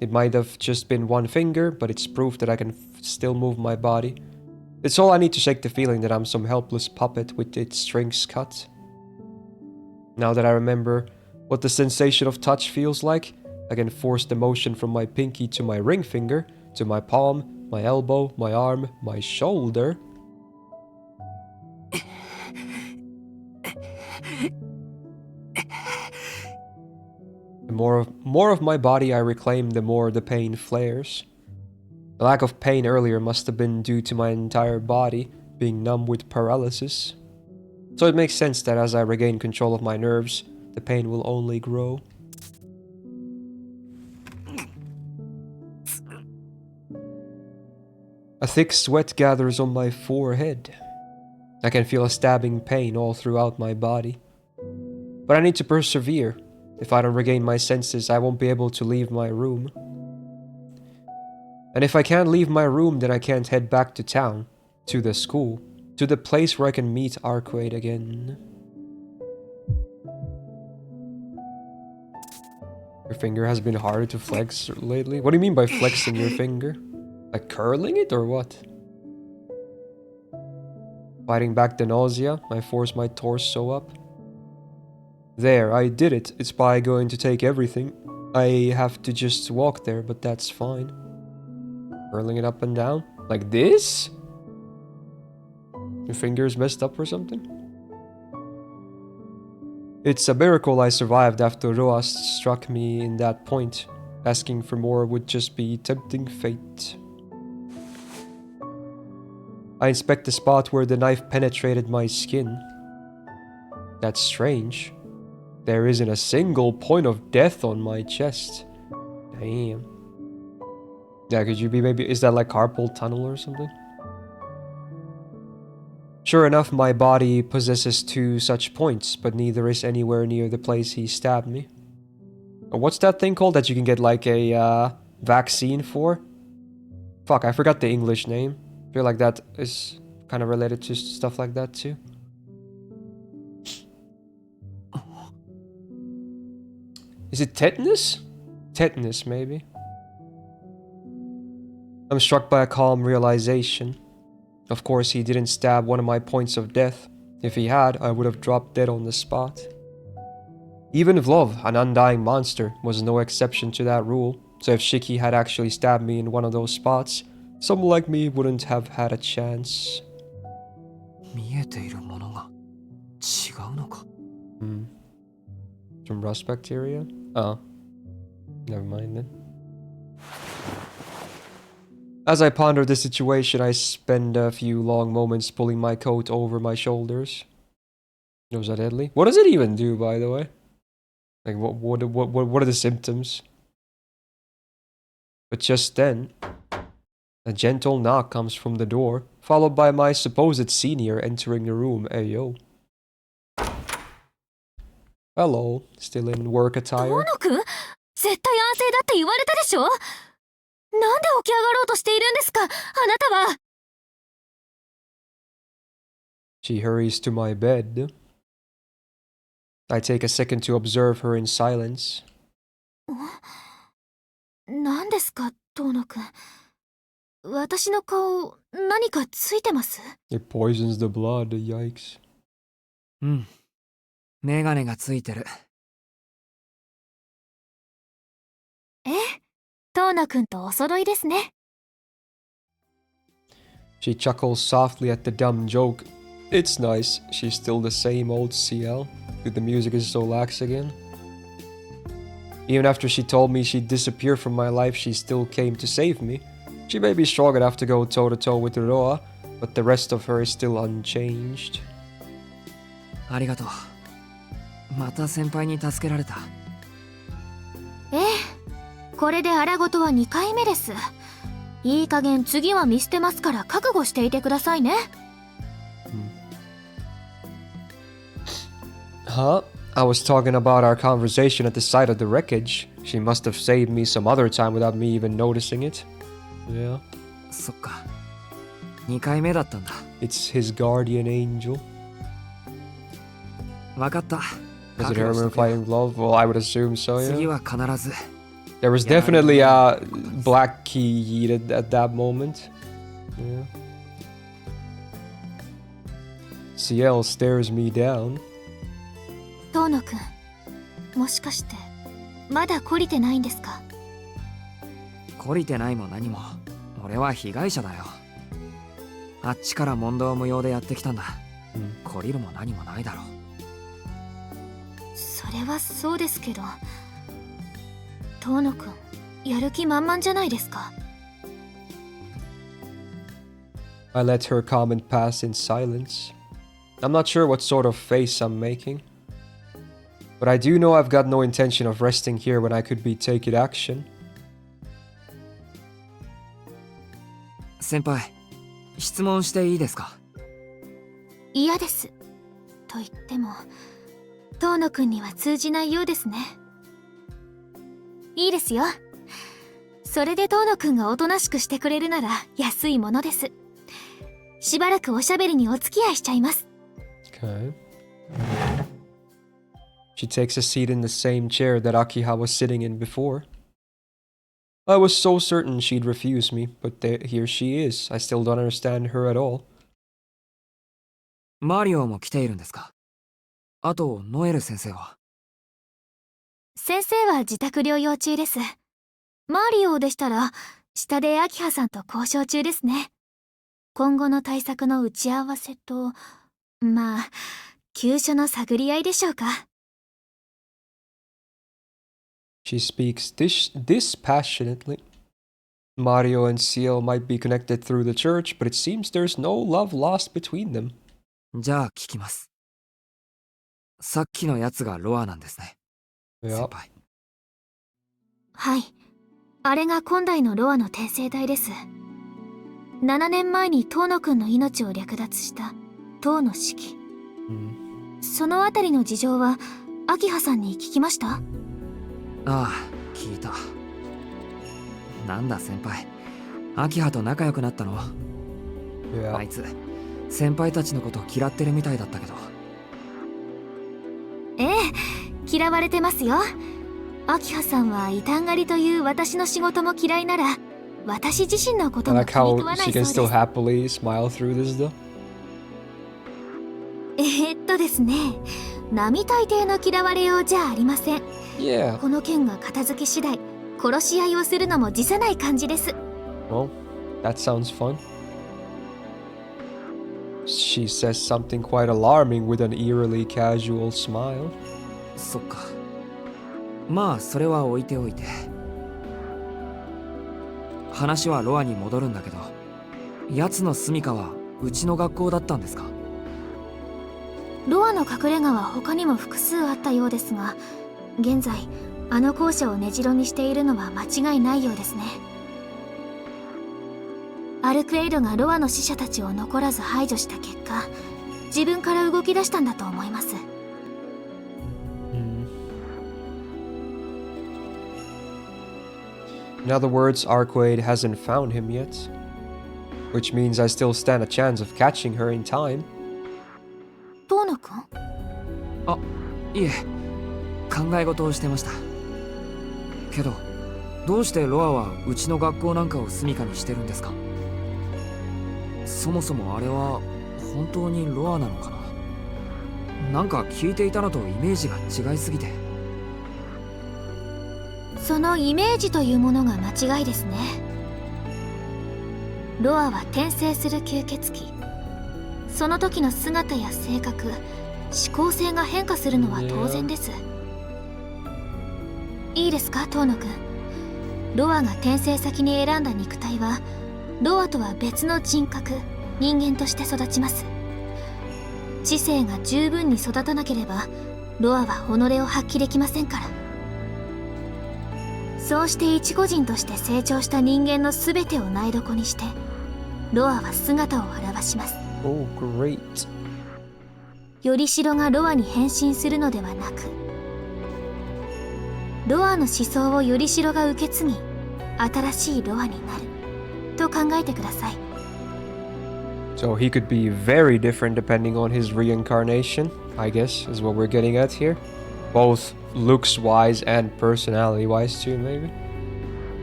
It might have just been one finger, but it's proof that I can still move my body. It's all I need to shake the feeling that I'm some helpless puppet with its strings cut. Now that I remember what the sensation of touch feels like, I can force the motion from my pinky to my ring finger, to my palm, my elbow, my arm, my shoulder. The more of my body I reclaim, the more the pain flares. The lack of pain earlier must have been due to my entire body being numb with paralysis. So it makes sense that as I regain control of my nerves, the pain will only grow. A thick sweat gathers on my forehead. I can feel a stabbing pain all throughout my body. But I need to persevere. If I don't regain my senses, I won't be able to leave my room. And if I can't leave my room, then I can't head back to town, to the school, to the place where I can meet Arcueid again. Your finger has been harder to flex lately? What do you mean by flexing your finger? Like curling it or what? Fighting back the nausea, I force my torso up. There, I did it. It's by going to take everything. I have to just walk there, but that's fine. Curling it up and down? Like this? Your finger's messed up or something? It's a miracle I survived after Roas struck me in that point. Asking for more would just be tempting fate. I inspect the spot where the knife penetrated my skin. That's strange. There isn't a single point of death on my chest. Damn. Yeah, could you be maybe... Is that like carpal tunnel or something? Sure enough, my body possesses 2 such points, but neither is anywhere near the place he stabbed me. What's that thing called that you can get like a vaccine for? Fuck, I forgot the English name. I feel like that is kind of related to stuff like that too. Is it tetanus? Tetanus, maybe. I'm struck by a calm realization. Of course, he didn't stab one of my points of death. If he had, I would have dropped dead on the spot. Even Vlov, an undying monster, was no exception to that rule, so if Shiki had actually stabbed me in one of those spots, someone like me wouldn't have had a chance. Some rust bacteria? Oh. Never mind then. As I ponder the situation, I spend a few long moments pulling my coat over my shoulders. Was that deadly? What does it even do, by the way? Like, what are the symptoms? But just then, a gentle knock comes from the door, followed by my supposed senior entering the room. Ayo. Hello, still in work attire? 絶対安静だって言われたでしょ。なんで起き上がろうとしているんですか、あなたは。She hurries to my bed. I take a second to observe her in silence. 何ですか、遠野くん。私の顔、何かついてます？ It poisons the blood, yikes. メガネがついてる。遠野くんとお揃いですね。She chuckles softly at the dumb joke. It's nice, she's still the same old CL. The music is so lax again. Even after she told me she'd disappear from my life, she still came to save me. She may be strong enough to go toe-to-toe with Roa, but the rest of her is still unchanged. ありがとう。また先輩に助けられた。これで荒事は2回目です。いい加減次は見捨てますから覚悟していてくださいね。Huh? I was talking about our conversation at the site of the wreckage. She must have saved me some other time without me even noticing it. Yeah. そっか。2回目だったんだ。It's his guardian angel. わかった。Is it Herman fighting Love? Well, I would assume so, yeah. 次は必ず。There was definitely a black key at that moment. Yeah. CL stares me down. 遠野くん、もしかしてまだ懲りてないんですか？懲りてないも何も、俺は被害者だよ。あっちから問答無用でやってきたんだ。懲りるも何もないだろう。それはそうですけど、遠野くん、やる気満々じゃないですか。I let her comment pass in silence. I'm not sure what sort of face I'm making. But I do know I've got no intention of resting here when I could be taking action. 先輩、質問していいですか？嫌です。と言っても、遠野くんには通じないようですね。いいですよ。それで遠野くんがおとなしくしてくれるなら安いものです。しばらくおしゃべりにお付き合いしちゃいます。Okay. She takes a seat in the same chair that Akiha was sitting in before. I was so certain she'd refuse me, but here she is. I still don't understand her at all. マリオも来ているんですか？あと、ノエル先生は？先生は自宅療養中です。マリオでしたら、下で明葉さんと交渉中ですね。今後の対策の打ち合わせと、まあ、急所の探り合いでしょうか。She speaks dispassionately. Mario and Ciel might be connected through the church, but it seems there's no love lost between them. じゃあ聞きます。さっきのやつがロアなんですね。先 Yeah. 輩。はい。あれが今代のロアの転生体です。7年前に遠野くんの命を略奪した遠野四季。そのあたりの事情は明葉さんに聞きました？ああ、聞いた。なんだ先輩、明葉と仲良くなったの？あ Yeah. いつ先輩たちのこと嫌ってるみたいだったけど。ええ、嫌われてますよ。明葉さんは異端狩りという私の仕事も嫌いなら、私自身のこと I も like 気に how 食わな she いそう can です。 still happily smile through this though. ですね、並大抵の嫌われようじゃありません。 Yeah. この件が片付け次第、殺し合いをするのも辞さない感じです。 Well, that sounds fun. She says something quite alarming with an eerily casual smile. そっか。まあそれは置いておいて、話はロアに戻るんだけど、奴の住処はうちの学校だったんですか？ロアの隠れ家は他にも複数あったようですが、現在あの校舎を根城にしているのは間違いないようですね。アルクエイドがロアの死者たちを残らず排除した結果、自分から動き出したんだと思います。 In other words, Arcueid hasn't found him yet. Which means I still stand a chance of catching her in time. 遠野くん？あ、いえ、考え事をしてました。けど、どうしてロアはうちの学校なんかを住処にしてるんですか？そもそもあれは本当にロアなのかな？なんか聞いていたのとイメージが違いすぎて。そのイメージというものが間違いですね。ロアは転生する吸血鬼。その時の姿や性格、思考性が変化するのは当然です。いいですか、遠野くん。ロアが転生先に選んだ肉体はロアとは別の人格、人間として育ちます。知性が十分に育たなければロアは己を発揮できませんから。そうして一個人として成長した人間の全てを苗床にしてロアは姿を現します。 Oh, great. よりしろがロアに変身するのではなく、ロアの思想をよりしろが受け継ぎ新しいロアになると考えてください。 So he could be very different depending on his reincarnation, I guess, is what we're getting at here. Both looks-wise and personality-wise too, maybe?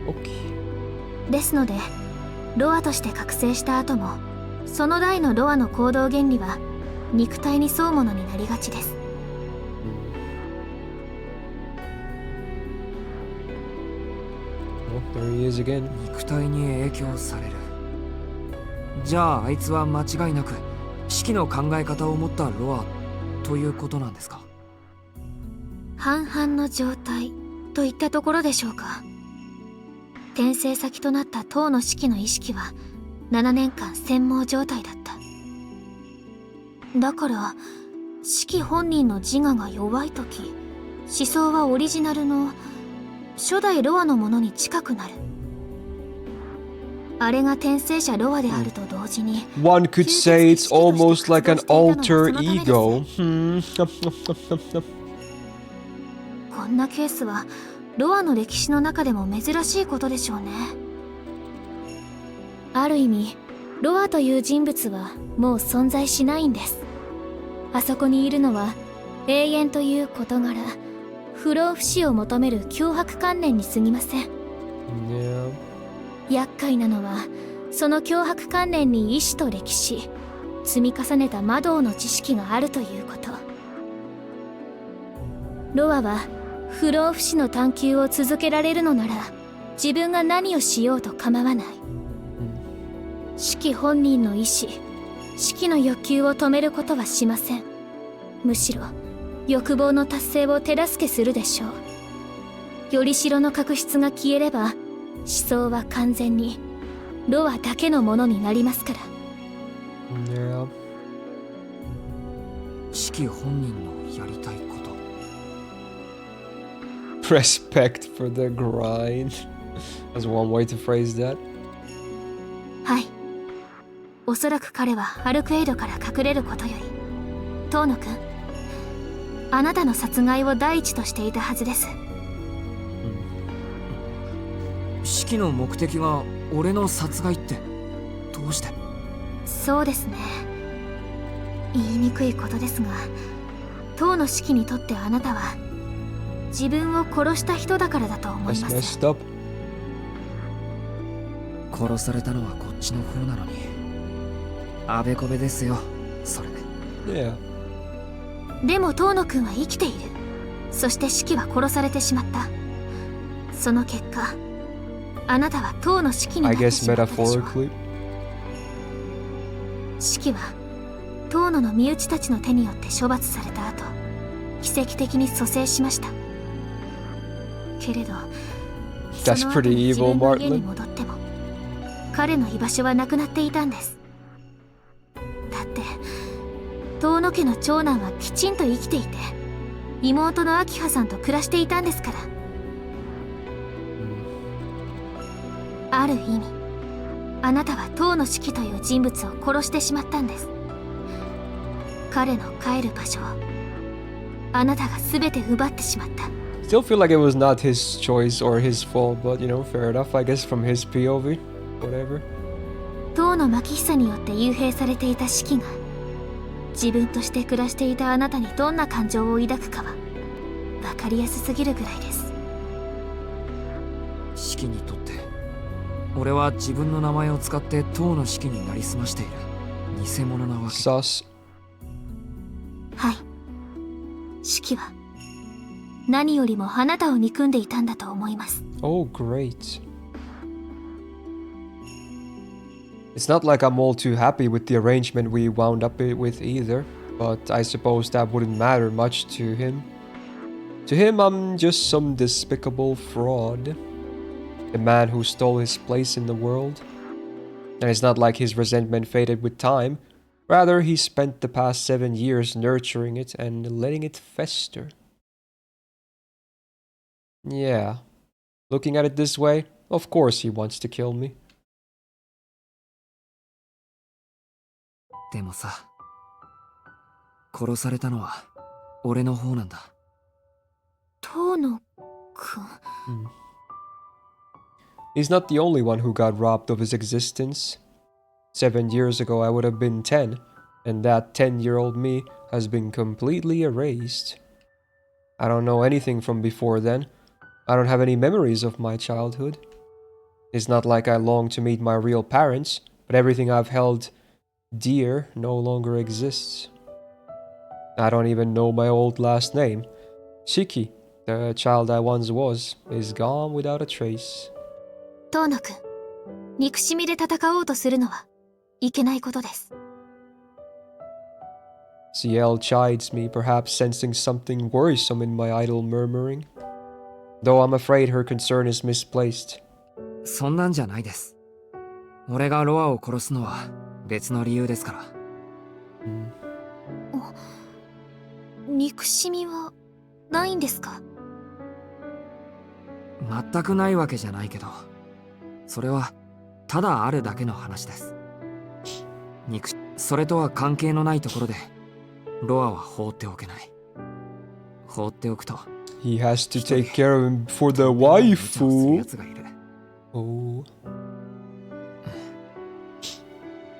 Okay. ですのでロアとして覚醒した後もその代のロアの行動原理は肉体に沿うものになりがちです。 Well, there he is again. 肉体に影響される。じゃああいつは間違いなく四季の考え方を持ったロアということなんですか？半々の状態といったところでしょうか。転生先となった遠野四季の意識は7年間専盲状態だった。だから四季本人の自我が弱い時、思想はオリジナルの初代ロアのものに近くなる。あれが転生者ロアであると同時に One could say it's almost like an alter ego. こんなケースはロアの歴史の中でも珍しいことでしょうね。ある意味ロアという人物はもう存在しないんです。あそこにいるのは永遠という事柄、不老不死を求める脅迫観念に過ぎません。 Yeah. 厄介なのはその脅迫観念に意志と歴史、積み重ねた魔道の知識があるということ。ロアは不老不死の探求を続けられるのなら自分が何をしようと構わない。四季本人の意志、四季の欲求を止めることはしません。むしろ欲望の達成を手助けするでしょう。よりしろの確執が消えれば思想は完全にロアだけのものになりますから。 Yeah. 四季本人のやりたいこと。 Respect for the grind. That's one way to phrase that. はい。おそらく彼はアルクエイドから隠れることより、遠野くん、あなたの殺害を第一としていたはずです。四季の目的が俺の殺害ってどうして？そうですね。言いにくいことですが、遠野四季にとってあなたは自分を殺した人だからだと思い That's ます。 messed up. 殺されたのはこっちの方なのに。あべこべですよ、それで。Yeah. でも遠野くんは生きている。そして四季は殺されてしまった。その結果、あなたは遠野四季にな I って guess しまったでしょう。 metaphorically. 四季は遠野の身内たちの手によって処罰された後、奇跡的に蘇生しました。けれど、 That's その後 pretty に自 evil, 分の家に Martlin. 戻っても彼の居場所はなくなっていたんです。だって遠野家の長男はきちんと生きていて、妹の明葉さんと暮らしていたんですから。ある意味、あなたは遠野四季という人物を殺してしまったんです。彼の帰る場所をあなたが全て奪ってしまった。 Still feel like it was not his choice or his fault, but fair enough, I guess, from his POV. Whatever. 遠野牧久によって幽閉されていた四季が自分として暮らしていたあなたにどんな感情を抱くかは分かりやすすぎるぐらいです。四季にとって俺は自分の名前を使って遠野四季になりすましている偽物なわけ。 Sus. はい。四季は何よりもあなたを憎んでいたんだと思います。 Oh, great. It's not like I'm all too happy with the arrangement we wound up with either, but I suppose that wouldn't matter much to him. To him, I'm just some despicable fraud. The man who stole his place in the world. And it's not like his resentment faded with time. Rather, he spent the past 7 years nurturing it and letting it fester. Yeah. Looking at it this way, of course he wants to kill me. でもさ、殺されたのは俺の方なんだ。遠野くん。He's not the only one who got robbed of his existence. 7 years ago I would have been 10, and that 10-year-old me has been completely erased. I don't know anything from before then. I don't have any memories of my childhood. It's not like I long to meet my real parents, but everything I've held dear no longer exists. I don't even know my old last name. Shiki, the child I once was, is gone without a trace. 遠野くん、憎しみで戦おうとするのはいけないことです。 CL chides me, perhaps sensing something worrisome in my idle murmuring. Though I'm afraid her concern is misplaced. そんなんじゃないです。俺がロアを殺すのは別の理由ですから。憎しみはないんですか？全くないわけじゃないけど、それはただあるだけの話です。それとは関係のないところでロアは放っておけない。放っておくと He has to take care of him for the waifu. Oh.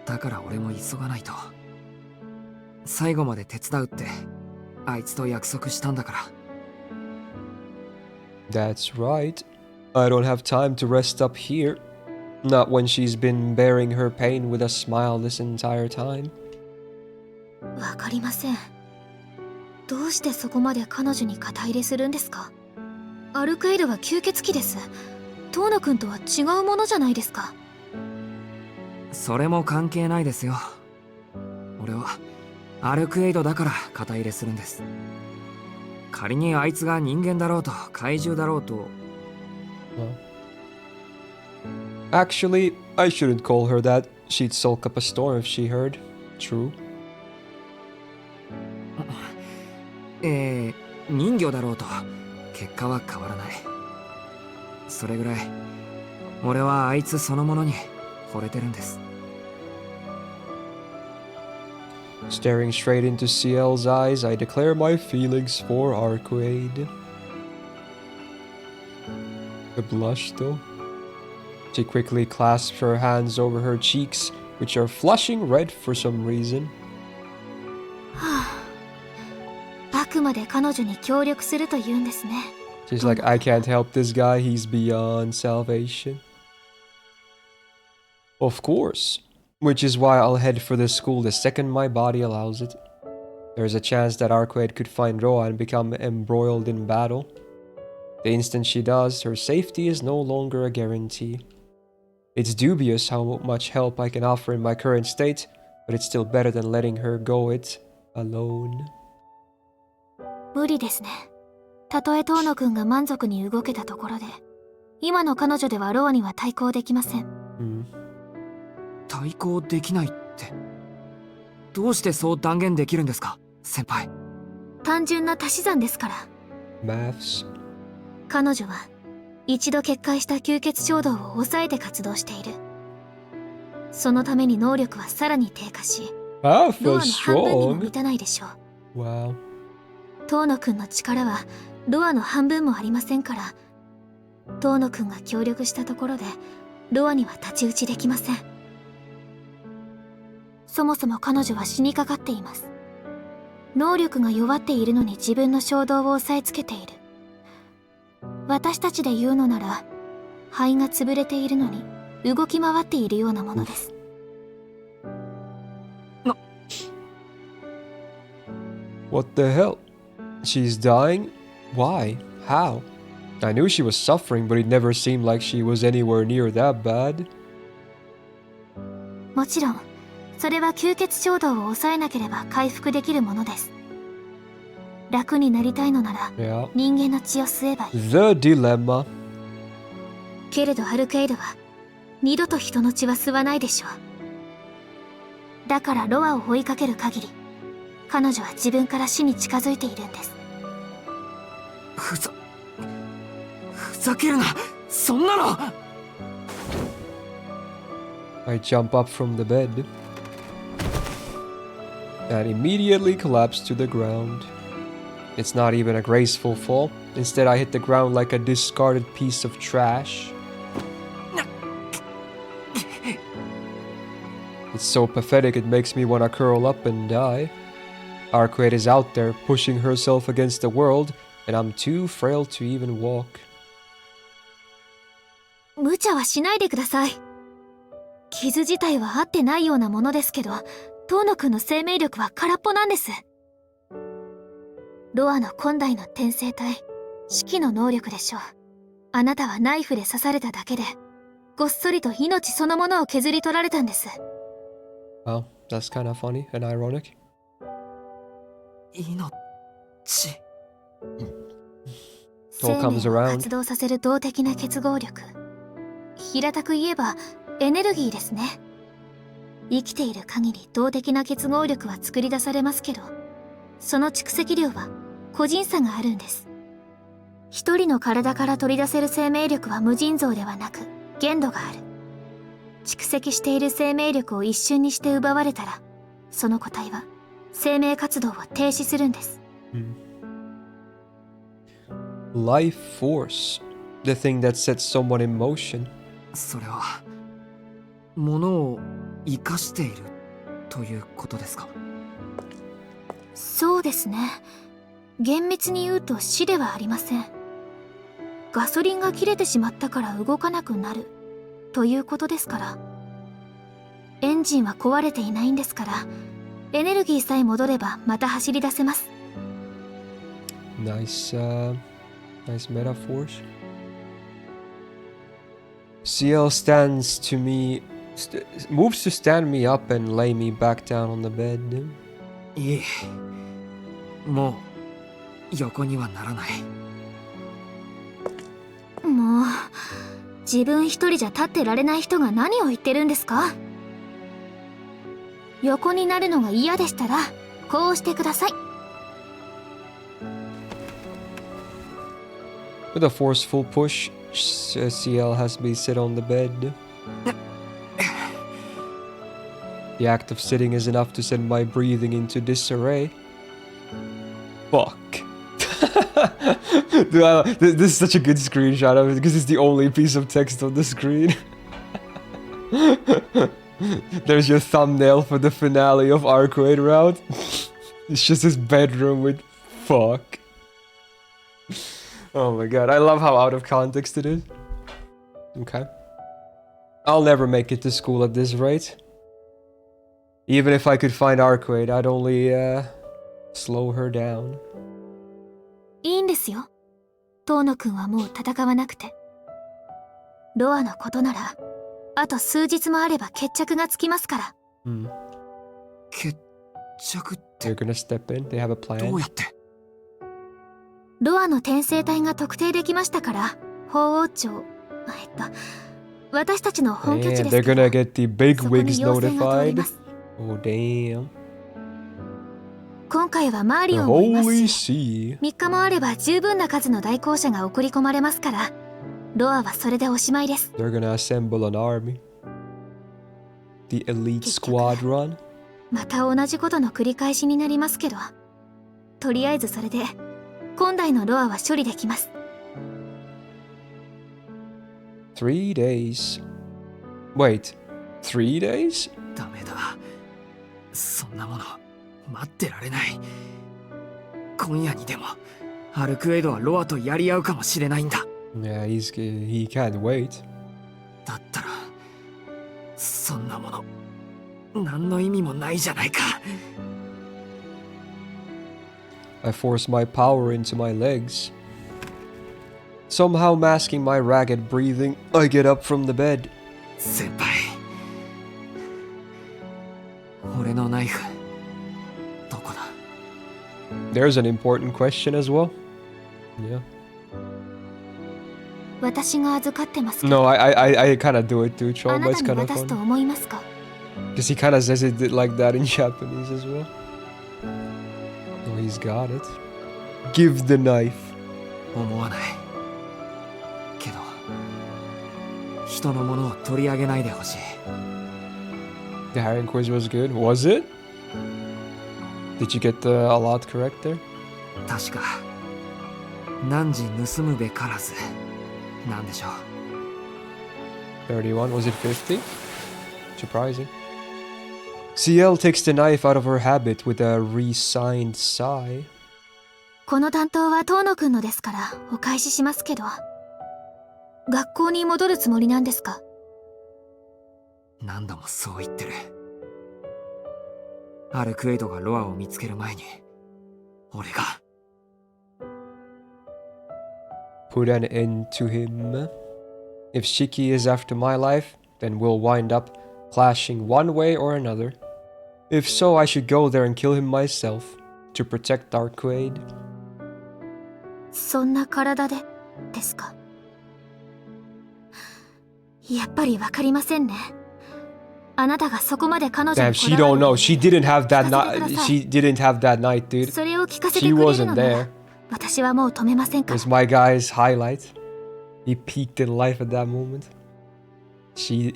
だから俺も急がないと。最後まで手伝うってあいつと約束したんだから。 That's right. I don't have time to rest up here. Not when she's been bearing her pain with a smile this entire time. わかりません。どうしてそこまで彼女に肩入れするんですか？アルクエイドは吸血鬼です。遠野くんとは違うものじゃないですか。それも関係ないですよ。俺はアルクエイドだから肩入れするんです。仮にあいつが人間だろうと怪獣だろうと。Actually, I shouldn't call her that. She'd sulk up a storm if she heard. True. 人魚だろうと結果は変わらない。それぐらい俺はあいつそのものに惚れてるんです。 Staring straight into CL's eyes, I declare my feelings for Arcueid. The blush, though. She quickly clasps her hands over her cheeks, which are flushing red for some reason. あくまで彼女に協力すると言うんですね。 She's like, I can't help this guy, he's beyond salvation. Of course. Which is why I'll head for the school the second my body allows it. There's a chance that Arcueid could find Roa and become embroiled in battle. The instant she does, her safety is no longer a guarantee. It's dubious how much help I can offer in my current state, but it's still better than letting her go it alone. 無理ですね。たとえ遠野くんが満足に動けたところで、今の彼女ではロアには対抗できません。対抗できないって、どうしてそう断言できるんですか、先輩。単純な足し算ですから。 Maths. 彼女は一度決壊した吸血衝動を抑えて活動している。そのために能力はさらに低下し、ロアの半分にも満たないでしょう。 Wow. 遠野くんの力はロアの半分もありませんから、遠野くんが協力したところでロアには太刀打ちできません。そもそも彼女は死にかかっています。能力が弱っているのに自分の衝動を押さえつけている。私たちで言うのなら、肺が潰れているのに動き回っているようなものです。What the hell? She's dying? Why? How? I knew she was suffering, but it never seemed like she was anywhere near that bad. もちろん、それは吸血衝動を抑えなければ回復できるものです。楽になりたいのなら、Yeah. 人間の血を吸えばいい。 The dilemma. けれどアルケイドは二度と人の血は吸わないでしょう。だからロアを追いかける限り、彼女は自分から死に近づいているんです。ふざけるな、そんなの。 I jump up from the bed and immediately collapse to the ground. It's not even a graceful fall. Instead, I hit the ground like a discarded piece of trash. It's so pathetic it makes me want to curl up and die. Arcueid is out there pushing herself against the world, and I'm too frail to even walk. 無茶はしないでください。傷自体は合ってないようなものですけど、遠野くんの生命力は空っぽなんです。ロアの今代の転生体、四季の能力でしょう。あなたはナイフで刺されただけで、ごっそりと命そのものを削り取られたんです。Well, that's kind of funny and ironic. 命。生命を活動させる動的な結合力。平たく言えばエネルギーですね。生きている限り動的な結合力は作り出されますけど、その蓄積量は個人差があるんです。一人の体から取り出せる生命力は無尽蔵ではなく限度がある。蓄積している生命力を一瞬にして奪われたら、その個体は生命活動を停止するんです。Life force, the thing that sets someone in motion. それは物を生かしているということですか。そうですね。厳密に言うと死ではありません。ガソリンが切れてしまったから動かなくなるということですから。エンジンは壊れていないんですから、エネルギーさえ戻ればまた走り出せます。Nice metaphors. CL stands to me, moves to stand me up and lay me back down on the bed. いえ、もう横にはならない。もう、自分一人じゃ立ってられない人が何を言ってるんですか？横になるのが嫌でしたら、こうしてください。With a forceful push, CL has me sit on the bed. The act of sitting is enough to send my breathing into disarray. Fuck. Dude, this is such a good screenshot of it because it's the only piece of text on the screen. There's your thumbnail for the finale of Arcueid route. It's just his bedroom with fuck. Oh my god, I love how out of context it is. Okay. I'll never make it to school at this rate. Even if I could find Arcueid, I'd only slow her down. いいんですよ。遠野くんはもう戦わなくて。ロアのことなら、あと数日もあれば決着がつきますから。決着って They're gonna step in, they have a ど plan. うやって？ロアの転生体が特定できましたから、法王朝、私たちの本拠地 Man, です they're けど、 gonna get the big そこに wigs 要請が通り notified. ます。 Oh damn. 今回はマー The リオンもいま Holy すし、 Sea. 3日もあれば十分な数の代行者が送り込まれますから、ロアはそれでおしまいです。 They're gonna assemble an army. The elite squadron. また同じことの繰り返しになりますけど、とりあえずそれで今代のロアは処理できます。 3 days. Wait, 3 days? ダメだ。そんなもの待ってられない。今夜にでもアルクエイドはロアとやり合うかもしれないんだ。Yeah, he can't wait. だったらそんなもの何の意味もないじゃないか。 I force my power into my legs. Somehow masking my ragged breathing, I get up from the bed. 先輩、俺のナイフどこだ？ There's an important question as well. Yeah. 私が預かってますけど、 No, I kind of do it too, あ Chom, な but た it's に kind of 渡すと fun. 思いますか？ Because he kind of says it like that in Japanese as well. Oh, he's got it. Give the knife. 思わないけど人のものを取り上げないでほしい。 The Harry quiz was good. Was it? Did you get a lot correct there? 確か汝盗むべからずなんでしょう。 31. Was it 50? Surprising. CL takes the knife out of her habit with a resigned sigh. この担当は遠野くんのですからお返ししますけど、学校に戻るつもりなんですか？何度もそう言ってる。アルクエイドがロアを見つける前に俺が Put an end to him. If Shiki is after my life, then we'll wind up clashing one way or another. If so, I should go there and kill him myself to protect Arcueid. そんな体でですか？やっぱりわかりませんね。あなたがそこまで彼女 Damn, に she こだわ don't る know. She didn't have that 聞かせてください。 night. She didn't have that night, dude. それを聞かせて She くれる wasn't のな there. ら私はもう止めません It から。 was my guy's highlight. He peaked in life at that moment. She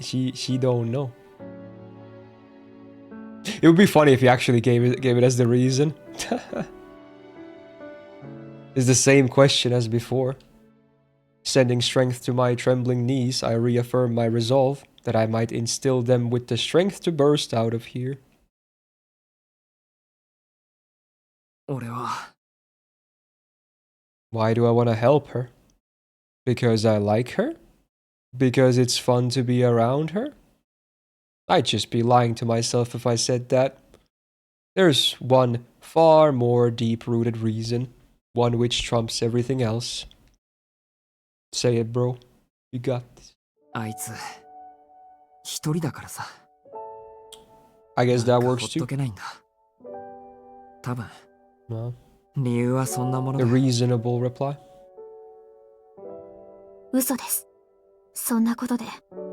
don't know. It would be funny if he actually gave it as the reason. It's the same question as before. Sending strength to my trembling knees, I reaffirm my resolve that I might instill them with the strength to burst out of here. 俺は Why do I want to help her? Because I like her? Because it's fun to be around her? I'd just be lying to myself if I said that. There's one far more deep-rooted reason, one which trumps everything else. Say it, bro. You got this. あいつ一人だからさ。 I guess な that んか works ほっ too. とけないんだ。多分 No. 理由はそんなもの A だ。 reasonable reply. 嘘です。そんなことで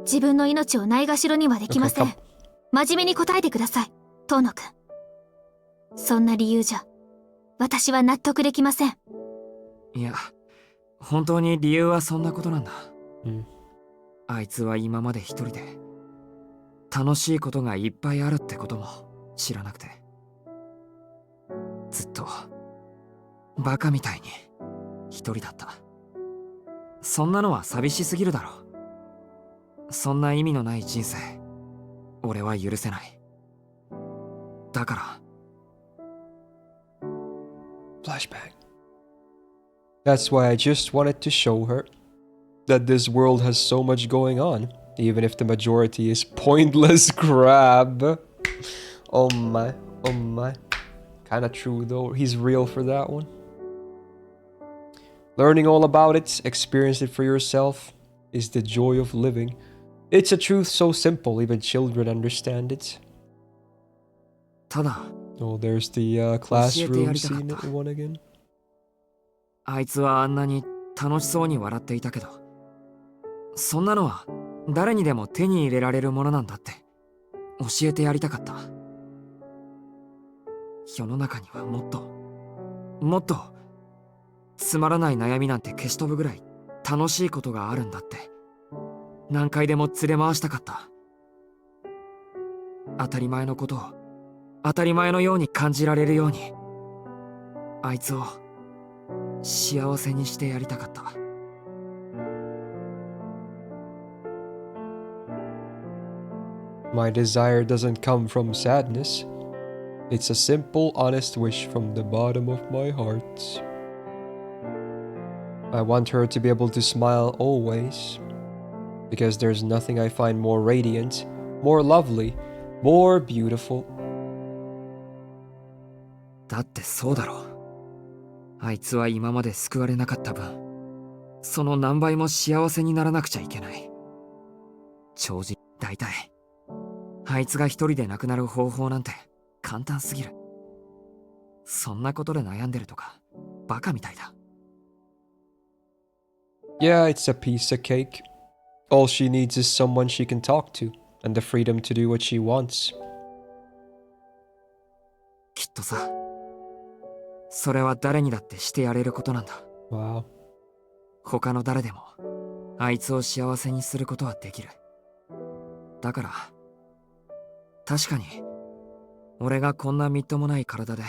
自分の命をないがしろにはできません。 Okay, 真面目に答えてください、遠野くん。そんな理由じゃ私は納得できません。いや本当に理由はそんなことなんだ。Mm. あいつは今まで一人で楽しいことがいっぱいあるってことも知らなくて、ずっとバカみたいに一人だった。そんなのは寂しすぎるだろ。そんな意味のない人生、俺は許せない。だから。 Flashback. That's why I just wanted to show her that this world has so much going on, even if the majority is pointless crap. Oh my, oh my. Kinda true though, he's real for that one. Learning all about it, experience it for yourself, is the joy of living. It's a truth so simple, even children understand it. ただ Oh, there's the classroom scene one again. あいつはあんなに楽しそうに笑っていたけど、そんなのは誰にでも手に入れられるものなんだって教えてやりたかった。世の中にはもっともっとつまらない悩みなんて消し飛ぶぐらい楽しいことがあるんだって何回でも連れ回したかった。当たり前のことを当たり前のように感じられるように、あいつを幸せにしてやりたかった。My desire doesn't come from sadness. It's a simple, honest wish from the bottom of my heart. I want her to be able to smile always, because there's nothing I find more radiant, more lovely, more beautiful. だってそうだろう。あいつは今まで救われなかった分、その何倍も幸せにならなくちゃいけない。正直、大体あいつが一人で亡くなる方法なんて簡単すぎる。そんなことで悩んでるとかバカみたいだ。 Yeah, it's a piece of cake. All she needs is someone she can talk to, and the freedom to do what she wants. きっとさ、それは誰にだってしてやれることなんだ。 Wow. 他の誰でもあいつを幸せにすることはできる。だから確かに俺がこんなみっともない体で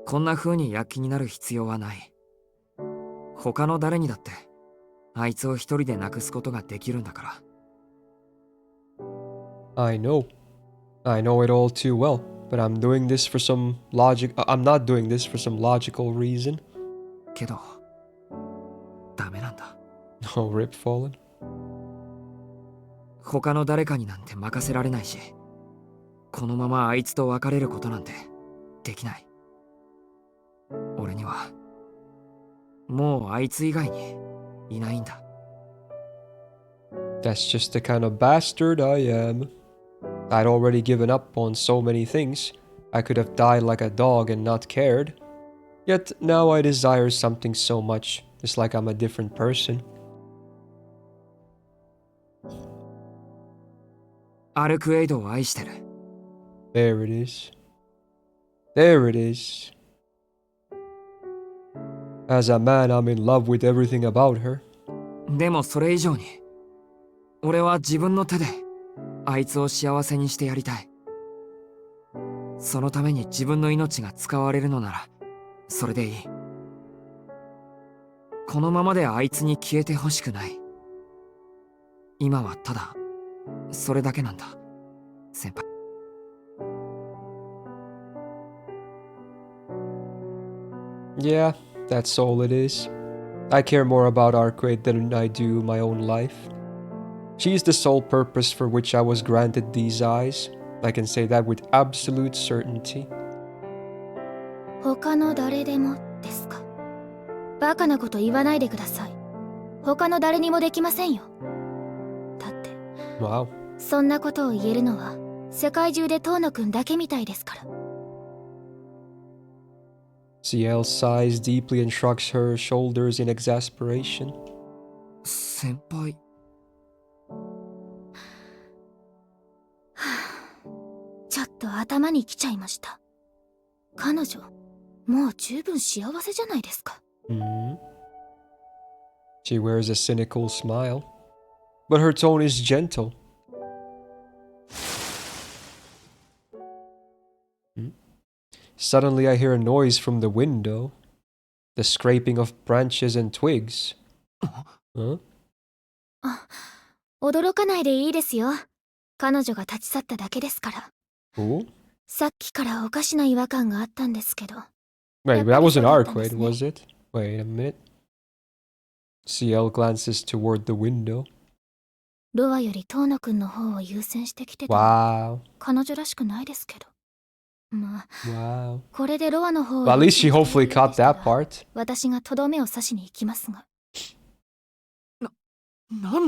こんな風に躍起になる必要はない。他の誰にだってあいつを一人でなくすことができるんだから。 I know it all too well, but I'm doing this for some I'm not doing this for some logical reason. けどダメなんだ。 Oh, rip fallen. 他の誰かになんて任せられないし、このままあいつと別れることなんてできない。俺にはもうあいつ以外にいないんだ。 That's just the kind of bastard I am. I'd already given up on so many things. I could have died like a dog and not cared. Yet now I desire something so much. It's like I'm a different person. アルクエイドを愛してる。 There it is. There it is. As a man, I'm in love with everything about her. でもそれ以上に俺は自分の手であいつを幸せにしてやりたい。そのために自分の命が使われるのならそれでいい。このままであいつに消えてほしくない。今はただそれだけなんだ、先輩。 Yeah, that's all it is. I care more about Arcueid than I do my own life. She's the sole purpose for which I was granted these eyes. I can say that with absolute certainty. 他の誰でもですか。バカなこと言わないでください。他の誰にもできませんよ。だって Wow. そんなことを言えるのは世界中で遠野くんだけみたいですから。 CL sighs deeply and shrugs her shoulders in exasperation. 先輩。ちょっと頭にきちゃいました。彼女もう十分幸せじゃないですか。Hmm. She wears a cynical smile, but her tone is gentle. Suddenly I hear a noise from the window. The scraping of branches and twigs. Huh? 驚かないでいいですよ。彼女が立ち去っただけですから。 Ooh? さっきからおかしな違和感があったんですけど。 Wait, that wasn't Arcueid, was it? Wait a minute. CL glances toward the window. ロアよりトーノくんの方を優先してきてた。 Wow. 彼女らしくないですけど。まあ、 Wow. これでロアの方を Well, at least she hopefully caught that part. 私がとどめを刺しに行きますが。な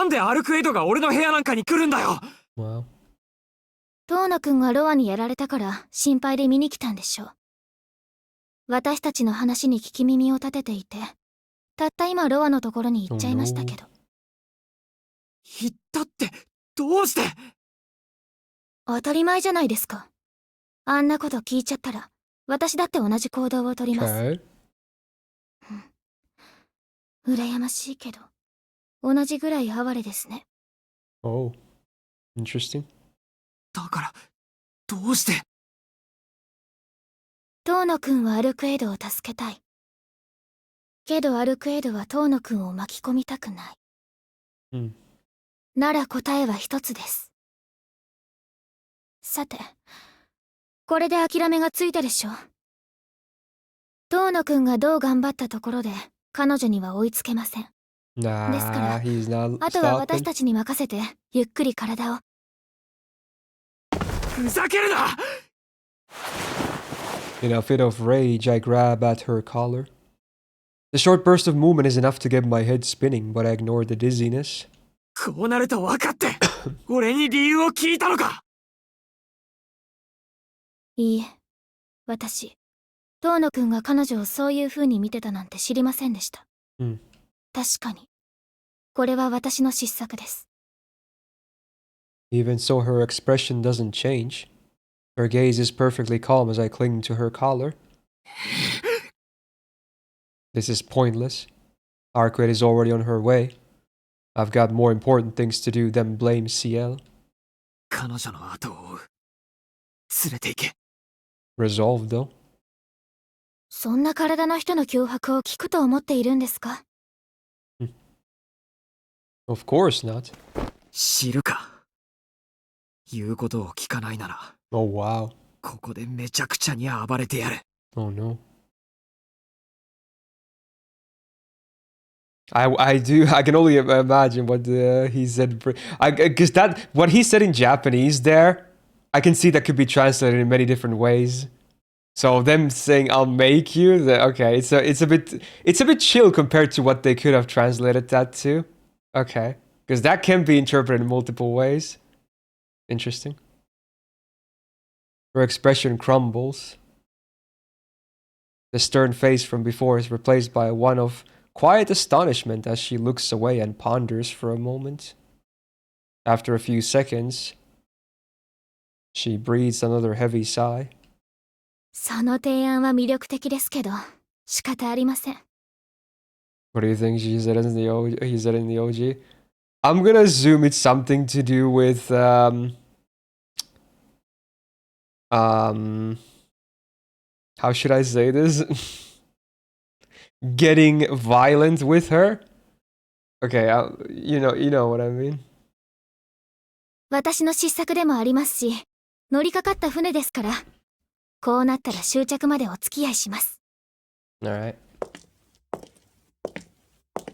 んでアルクエイドが俺の部屋なんかに来るんだよ。 Wow. トーノくんがロアにやられたから心配で見に来たんでしょう。私たちの話に聞き耳を立てていて、たった今ロアのところに行っちゃいましたけど。行ったってどうして？当たり前じゃないですか。あんなこと聞いちゃったら、私だって同じ行動をとります。 Okay. 羨ましいけど、同じぐらい哀れですね。 Oh. Interesting. だからどうして？トーノくんはアルクエイドを助けたい。けどアルクエイドはトーノくんを巻き込みたくない。なら答えは一つです。さて、これで諦めがついたでしょ。トーノくんがどう頑張ったところで彼女には追いつけません。 Nah, ですから、 he's not あとは stopping. 私たちに任せてゆっくり体を。ふざけるな！ In a fit of rage, I grab at her collar. The short burst of movement is enough to get my head spinning, but I ignore the dizziness. こうなると分かって俺に理由を聞いたのか？いいえ、私、トーノくんが彼女をそういう風に見てたなんて知りませんでした。確かに、これは私の失策です。 Even so, her expression doesn't change. Her gaze is perfectly calm as I cling to her collar. This is pointless. Arcueid is already on her way. I've got more important things to do than blame CL. 彼女の後を追う。連れて行け。 Resolved, though. そんな体の人の脅迫を聞くと思っているんですか？ Of course not. 知るか。言うことを聞かないなら。 Oh, wow. ここでめちゃくちゃに暴れてやる。 Oh, no. I can only imagine what he said. Because what he said in Japanese there, I can see that could be translated in many different ways. So them saying "I'll make you," okay, so it's a bit chill compared to what they could have translated that to. Okay, because that can be interpreted in multiple ways. Interesting. Her expression crumbles. The stern face from before is replaced by one of quiet astonishment as she looks away and ponders for a moment. After a few seconds, she breathes another heavy sigh. その提案は魅力的ですけど、仕方ありません。 What do you think he said in the OG? I'm gonna assume it's something to do with how should I say this? Getting violent with her? Okay, you know what I mean. 私の失策でもありますし、乗りかかった船ですから、こうなったら終着までお付き合いします。 Alright.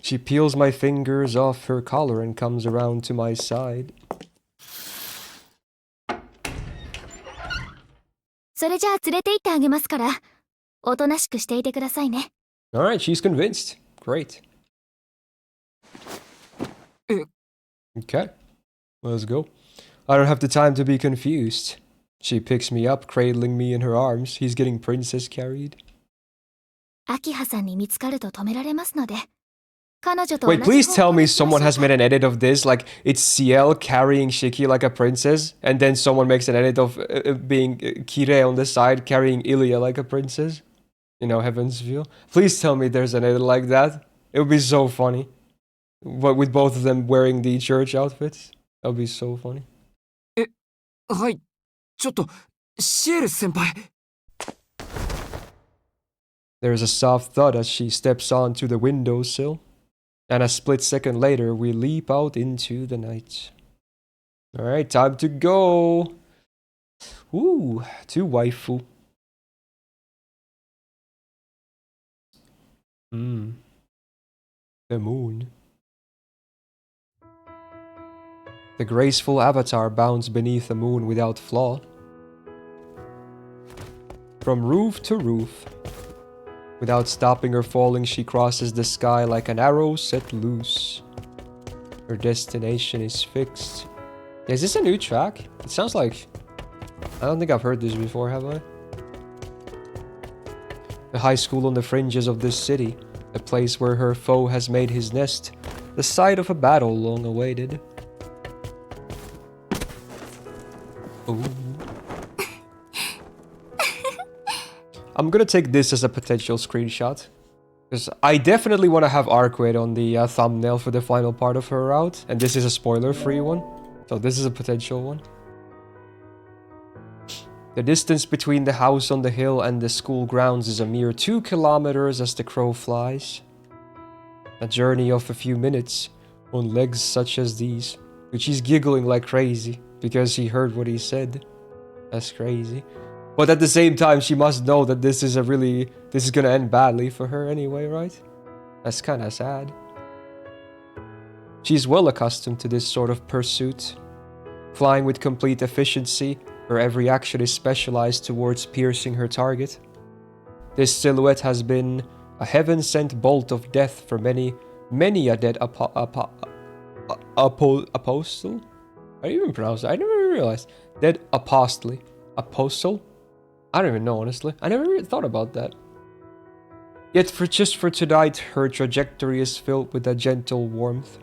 She peels my fingers off her collar and comes around to my side. それじゃあ連れて行ってあげますから、おとなしくしていてくださいね。 Alright, she's convinced. Great. Okay, let's go. I don't have the time to be confused. She picks me up, cradling me in her arms. He's getting princess carried. アキハさんに見つかると止められますので。彼女と Wait, please tell me someone has made an edit of this. Like, it's CL carrying Shiki like a princess, and then someone makes an edit of being Kire on the side carrying Ilya like a princess. You know, Heaven's View. Please tell me there's an edit like that. It would be so funny. But with both of them wearing the church outfits. That would be so funny. はい、ちょっと、シエル先輩。There's a soft thud as she steps onto the windowsill. And a split second later, we leap out into the night. Alright, time to go. Ooh, to waifu. The moon. The graceful avatar bounds beneath the moon without flaw. From roof to roof. Without stopping or falling, she crosses the sky like an arrow set loose. Her destination is fixed. Is this a new track? It sounds like... I don't think I've heard this before, have I? The high school on the fringes of this city. The place where her foe has made his nest. The site of a battle long awaited. Ooh. I'm gonna take this as a potential screenshot. Because I definitely want to have Arcueid on the thumbnail for the final part of her route. And this is a spoiler-free one. So this is a potential one. The distance between the house on the hill and the school grounds is a mere 2 kilometers as the crow flies. A journey of a few minutes on legs such as these. Which he's giggling like crazy because he heard what he said. That's crazy. But at the same time, she must know that this is gonna end badly for her anyway, right? That's kinda sad. She's well accustomed to this sort of pursuit. Flying with complete efficiency, her every action is specialized towards piercing her target. This silhouette has been a heaven-sent bolt of death for many a dead apostle? How do you even pronounce it? I never realized. Dead apostle? Apostle? I don't even know, honestly. I never really thought about that. Yet just for tonight, her trajectory is filled with a gentle warmth.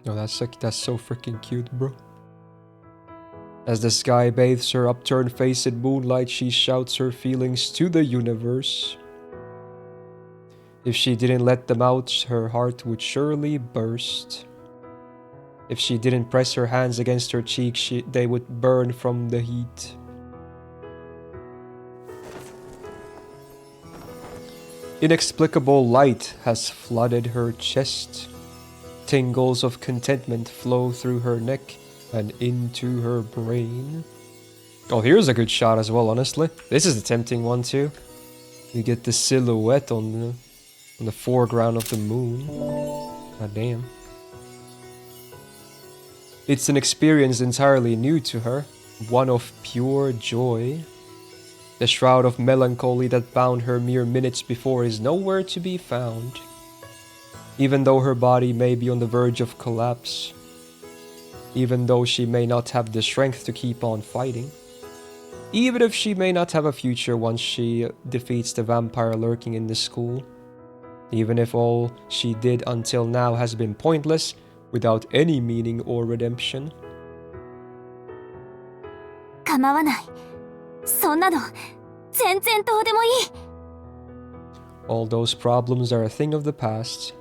Oh, that's so freaking cute, bro. As the sky bathes her upturned face in moonlight, she shouts her feelings to the universe. If she didn't let them out, her heart would surely burst. If she didn't press her hands against her cheeks, they would burn from the heat. Inexplicable light has flooded her chest. Tingles of contentment flow through her neck and into her brain. Oh, here's a good shot as well, honestly. This is a tempting one too. You get the silhouette on the foreground of the moon. God damn. It's an experience entirely new to her, one of pure joy. The shroud of melancholy that bound her mere minutes before is nowhere to be found. Even though her body may be on the verge of collapse. Even though she may not have the strength to keep on fighting. Even if she may not have a future once she defeats the vampire lurking in the school. Even if all she did until now has been pointless, without any meaning or redemption. All those problems are a thing of the past.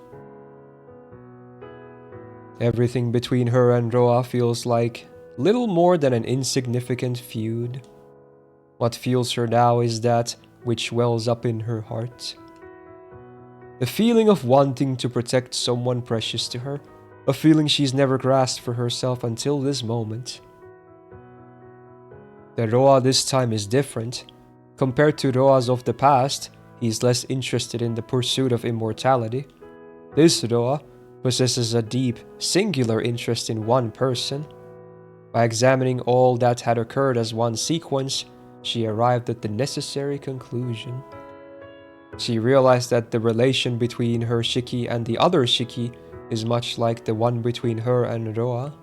Everything between her and Roa feels like little more than an insignificant feud. What fuels her now is that which wells up in her heart. The feeling of wanting to protect someone precious to her, a feeling she's never grasped for herself until this moment. The Roa this time is different. Compared to Roas of the past, he's less interested in the pursuit of immortality. This Roa possesses a deep, singular interest in one person. By examining all that had occurred as one sequence, she arrived at the necessary conclusion. She realized that the relation between her Shiki and the other Shiki is much like the one between her and Roa.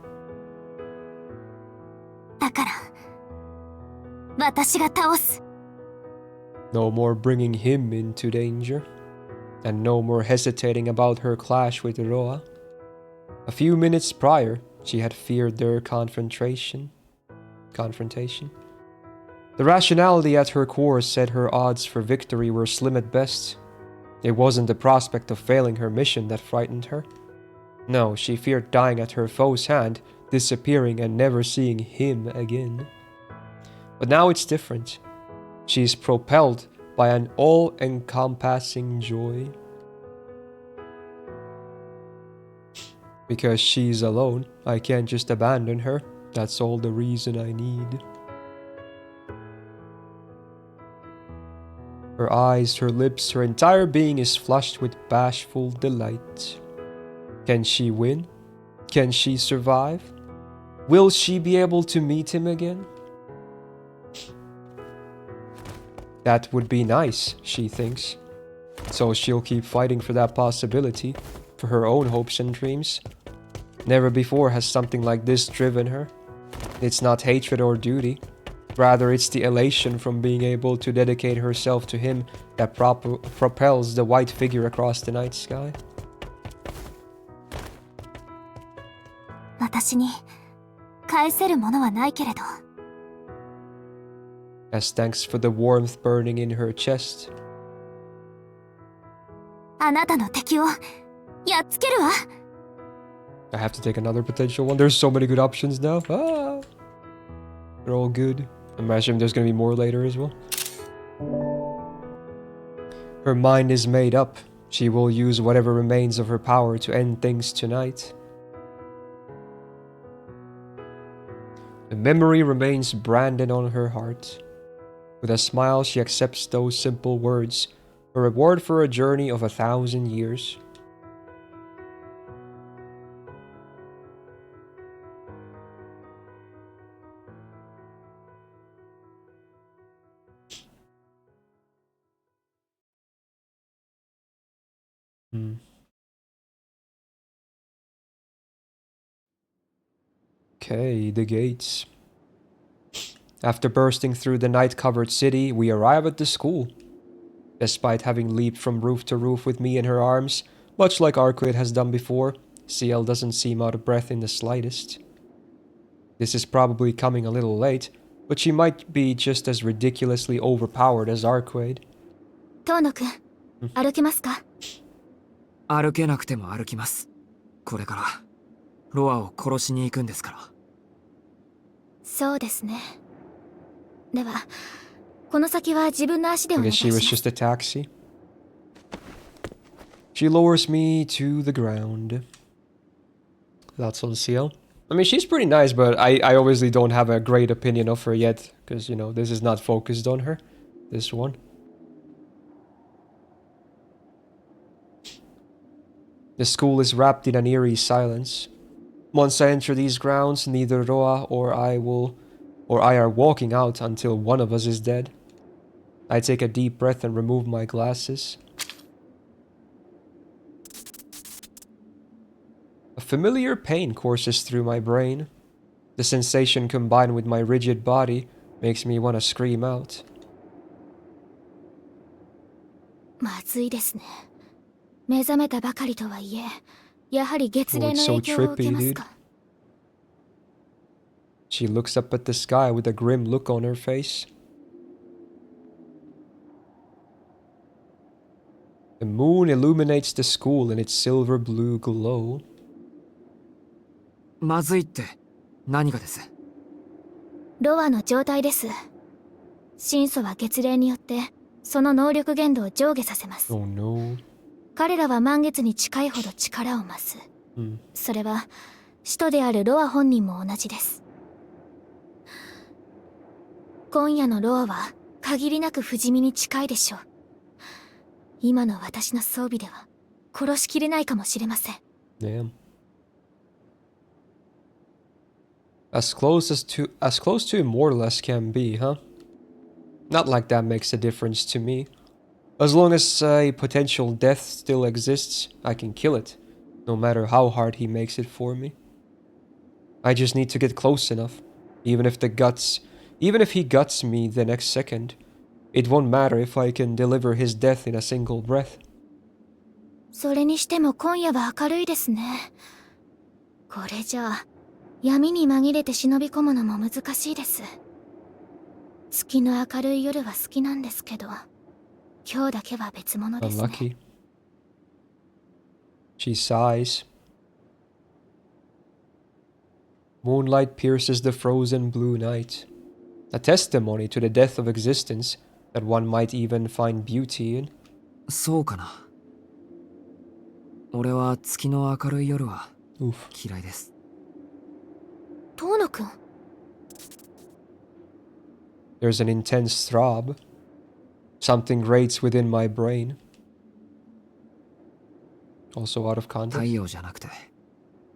No more bringing him into danger, and no more hesitating about her clash with Roa. A few minutes prior, she had feared their confrontation. confrontation. The rationality at her core said her odds for victory were slim at best. It wasn't the prospect of failing her mission that frightened her. No, she feared dying at her foe's hand, disappearing and never seeing him again. But now it's different. She is propelled by an all-encompassing joy. Because she's alone, I can't just abandon her. That's all the reason I need. Her eyes, her lips, her entire being is flushed with bashful delight. Can she win? Can she survive? Will she be able to meet him again? That would be nice, she thinks. So she'll keep fighting for that possibility, for her own hopes and dreams. Never before has something like this driven her. It's not hatred or duty. Rather, it's the elation from being able to dedicate herself to him that propels the white figure across the night sky. 私に返せるものはないけれど。As thanks for the warmth burning in her chest. あなたの敵をやっつけるわ。I have to take another potential one. There's so many good options now. Ah, they're all good. I imagine there's gonna be more later as well. Her mind is made up. She will use whatever remains of her power to end things tonight. The memory remains branded on her heart. With a smile, she accepts those simple words, a reward for a journey of 1,000 years. Okay, the gates. After bursting through the night-covered city, we arrive at the school. Despite having leaped from roof to roof with me in her arms, much like Arcueid has done before, CL doesn't seem out of breath in the slightest. This is probably coming a little late, but she might be just as ridiculously overpowered as Arcueid. 遠野くん、歩けますか？歩けなくても歩きます。これからロアを殺しに行くんですから。そうですね。では、この先は自分の足でお願い I guess し she ま was す。 just a taxi. She lowers me to the ground. That's on CL. I mean, she's pretty nice, but I obviously don't have a great opinion of her yet, because, you know, this is not focused on her. This one. The school is wrapped in an eerie silence. Once I enter these grounds, neither Roa or I are walking out until one of us is dead. I take a deep breath and remove my glasses. A familiar pain courses through my brain. The sensation combined with my rigid body makes me want to scream out. まずいですね。目覚めたばかりとはいえ、やはり月 Oh, 齢 it's の so 影響を受け trippy, ます dude. か。She looks up at the sky with a grim look on her face. The moon illuminates the school in its silver blue glow. まずいって何がです？ロアの状態です。神祖は月齢によってその能力限度を上下させます。 Oh no. 彼らは満月に近いほど力を増す。それは使徒であるロア本人も同じです。今夜のロアは限りなく不死身に近いでしょう。今の私の装備では殺しきれないかもしれません。 Damn. As close to immortal as can be, huh? Not like that makes a difference to me. As long as a potential death still exists, I can kill it, no matter how hard he makes it for me. I just need to get close enough, even if he guts me the next second. It won't matter if I can deliver his death in a single breath. それにしても今夜は明るいですね。これじゃあ闇に紛れて忍び込むのも難しいです。月の明るい夜は好きなんですけど、今日だけは別物ですね。 Unlucky. She sighs. Moonlight pierces the frozen blue night. A testimony to the death of existence that one might even find beauty in. そうかな。俺は月の明るい夜は Oof. 嫌いです。遠野くん。 There's an intense throb. Something grates within my brain. Also out of 太 context. 陽じゃなくて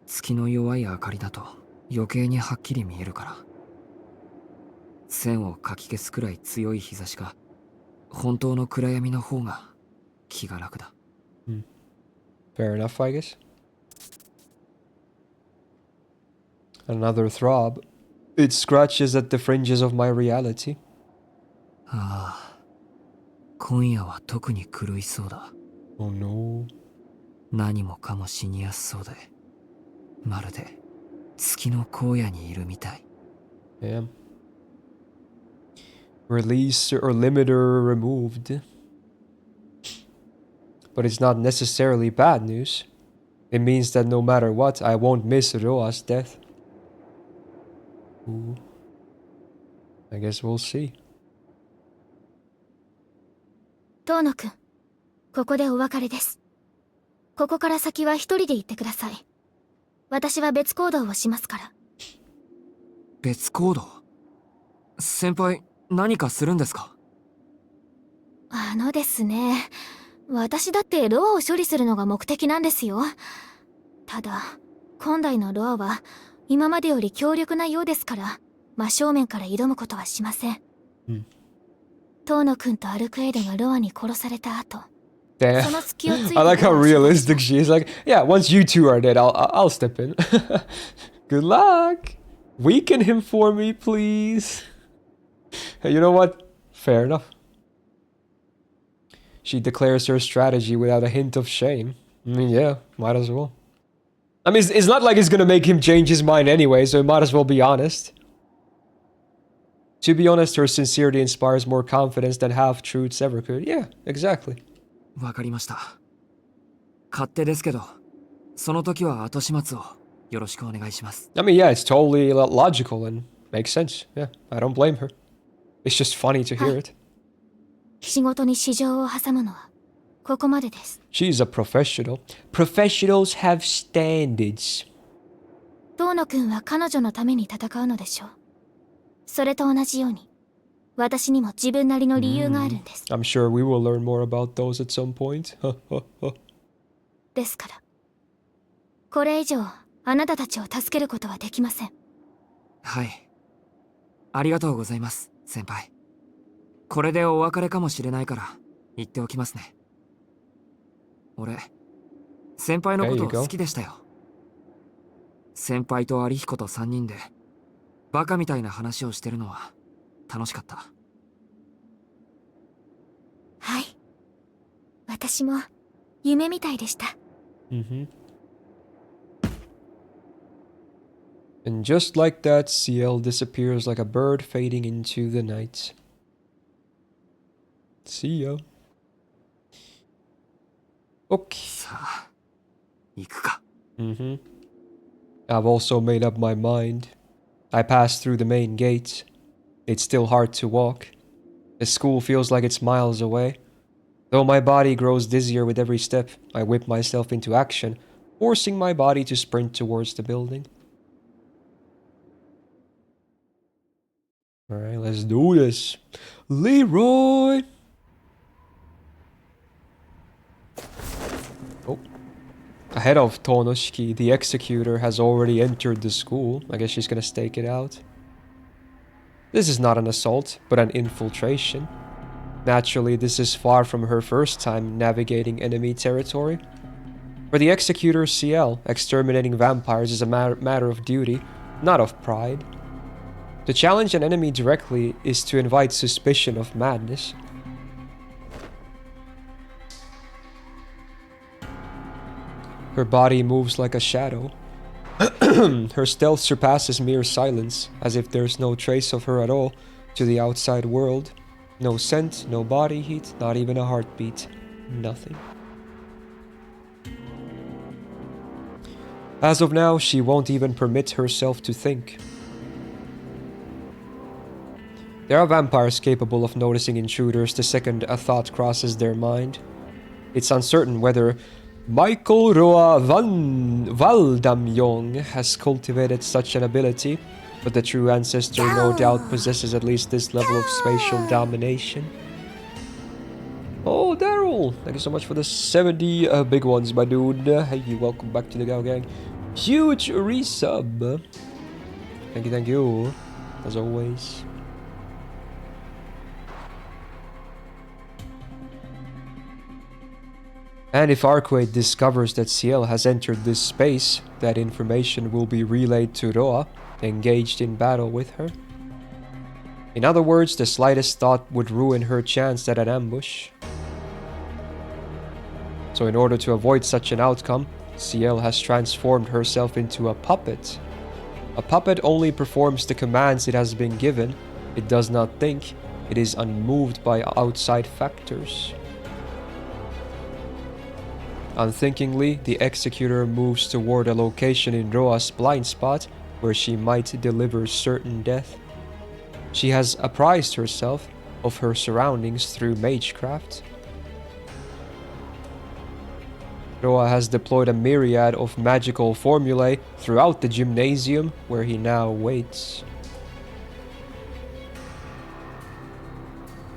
月の弱い明かりだと余計にはっきり見えるから。線をかき消すくらい強い日差しが本当の暗闇の方が気が楽だ。Fair enough, I guess. Another throb. It scratches at the fringes of my reality. ああ、今夜は特に狂いそうだ。 Oh no. 何もかも死にやすそうで、まるで月の荒野にいるみたい。 Yeah. Release or limiter removed. But it's not necessarily bad news. It means that no matter what, I won't miss Roa's death. Ooh. I guess we'll see. 遠野くん、ここでお別れです。ここから先は一人で行ってください。私は別行動をしますから。別行動？先輩、何かするんですか？ですね、私だってロアを処理するのが目的なんですよ。ただ、今代のロアは今までより強力なようですから、真正面から挑むことはしません。遠野くんとアルクエイドがロアに殺された後、 Damn. その隙をついて I like how ロアを処罰した realistic she is. Like, yeah, once you two are dead, I'll step in. Good luck. Weaken him for me, please. Hey, you know what? Fair enough. She declares her strategy without a hint of shame. I mean, yeah, might as well. I mean, it's not like it's gonna make him change his mind anyway, so it might as well be honest. To be honest, her sincerity inspires more confidence than half-truths ever could. Yeah, exactly. わかりました。勝手ですけど、その時は後始末をよろしくお願いします。I mean, yeah, it's totally logical and makes sense. Yeah, I don't blame her. It's just funny to hear it. 仕事に私情を挟むのはここまでです。 She's a professional. Professionals have standards. 遠野くんは彼女のために戦うのでしょう。それと同じように、私にも自分なりの理由があるんです。I'm sure we will learn more about those at some point. ですから、これ以上あなたたちを助けることはできません。はい。ありがとうございます、先輩。これでお別れかもしれないから言っておきますね。俺、先輩のこと好きでしたよ。先輩と有彦と3人でバカみたいな話をしてるのは楽しかった。はい。私も夢みたいでした。And just like that, CL disappears like a bird fading into the night. See ya. Okay. さあ、行くか。I've also made up my mind. I pass through the main gates. It's still hard to walk. The school feels like it's miles away. Though my body grows dizzier with every step, I whip myself into action, forcing my body to sprint towards the building. Alright, let's do this. Leroy! Oh. Ahead of Tonoshiki, the executor has already entered the school. I guess she's gonna stake it out. This is not an assault, but an infiltration. Naturally, this is far from her first time navigating enemy territory. For the executor CL, exterminating vampires is a matter of duty, not of pride. To challenge an enemy directly is to invite suspicion of madness. Her body moves like a shadow. Her stealth surpasses mere silence, as if there's no trace of her at all to the outside world. No scent, no body heat, not even a heartbeat. Nothing. As of now, she won't even permit herself to think. There are vampires capable of noticing intruders the second a thought crosses their mind. It's uncertain whether Michael Roa van Valdamjong has cultivated such an ability, but the true ancestor no doubt possesses at least this level of spatial domination. Oh, Daryl! Thank you so much for the 70 big ones, my dude. Hey, welcome back to the Gal Gang. Huge resub. Thank you, as always. And if Arcueid discovers that Ciel has entered this space, that information will be relayed to Roa, engaged in battle with her. In other words, the slightest thought would ruin her chance at an ambush. So in order to avoid such an outcome, Ciel has transformed herself into a puppet. A puppet only performs the commands it has been given. It does not think. It is unmoved by outside factors. Unthinkingly, the executor moves toward a location in Roa's blind spot where she might deliver certain death. She has apprised herself of her surroundings through magecraft. Roa has deployed a myriad of magical formulae throughout the gymnasium where he now waits.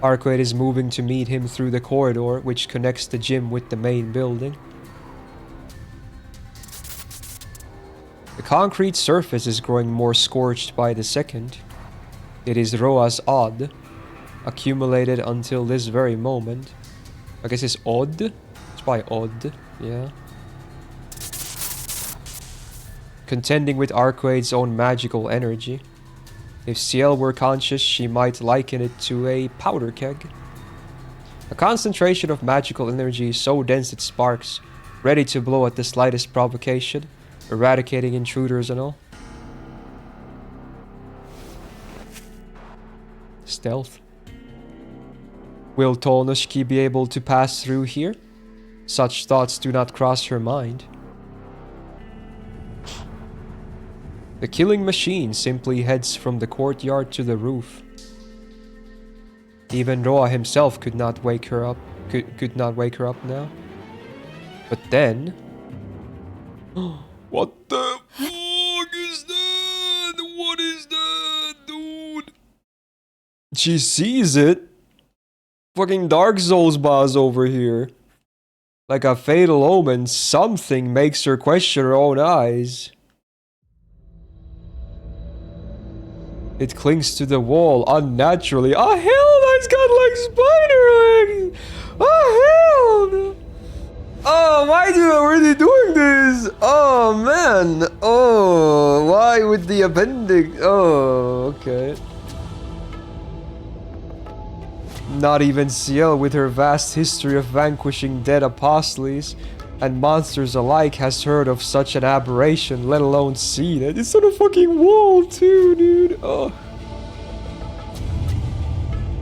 Arcueid is moving to meet him through the corridor which connects the gym with the main building. The concrete surface is growing more scorched by the second. It is Roa's odd, accumulated until this very moment. I guess it's odd? It's probably odd, yeah. Contending with Arcueid's own magical energy. If Ciel were conscious, she might liken it to a powder keg. A concentration of magical energy so dense it sparks, ready to blow at the slightest provocation, eradicating intruders and all. Stealth. Will Tolnoshki be able to pass through here? Such thoughts do not cross her mind. The killing machine simply heads from the courtyard to the roof. Even Roa himself could not wake her up. Could not wake her up now. But then, what the fuck is that? What is that, dude? She sees it. Fucking Dark Souls boss over here. Like a fatal omen, something makes her question her own eyes. It clings to the wall unnaturally. Oh hell, that's got like spider legs! Oh hell! Oh, why are they doing this? Oh man! Oh, why with the appendix? Oh, okay. Not even Ciel, with her vast history of vanquishing dead apostles and monsters alike, has heard of such an aberration, let alone seen it. It's on a fucking wall too, dude. Oh.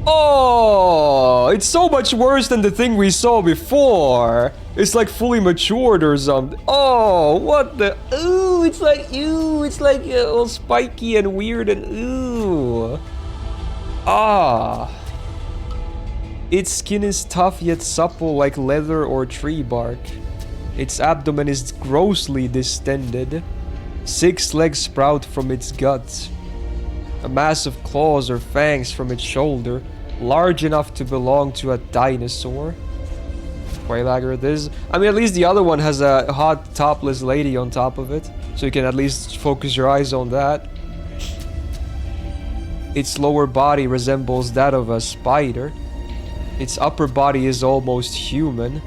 Oh, it's so much worse than the thing we saw before. It's like fully matured or something. Oh, what the? Ooh, it's like, ew, it's like all spiky and weird and ooh. Ah. Its skin is tough yet supple like leather or tree bark. Its abdomen is grossly distended. 6 legs sprout from its gut. A mass of claws or fangs from its shoulder, large enough to belong to a dinosaur. Waylagger, this. I mean, at least the other one has a hot topless lady on top of it, so you can at least focus your eyes on that. Its lower body resembles that of a spider. Its upper body is almost human.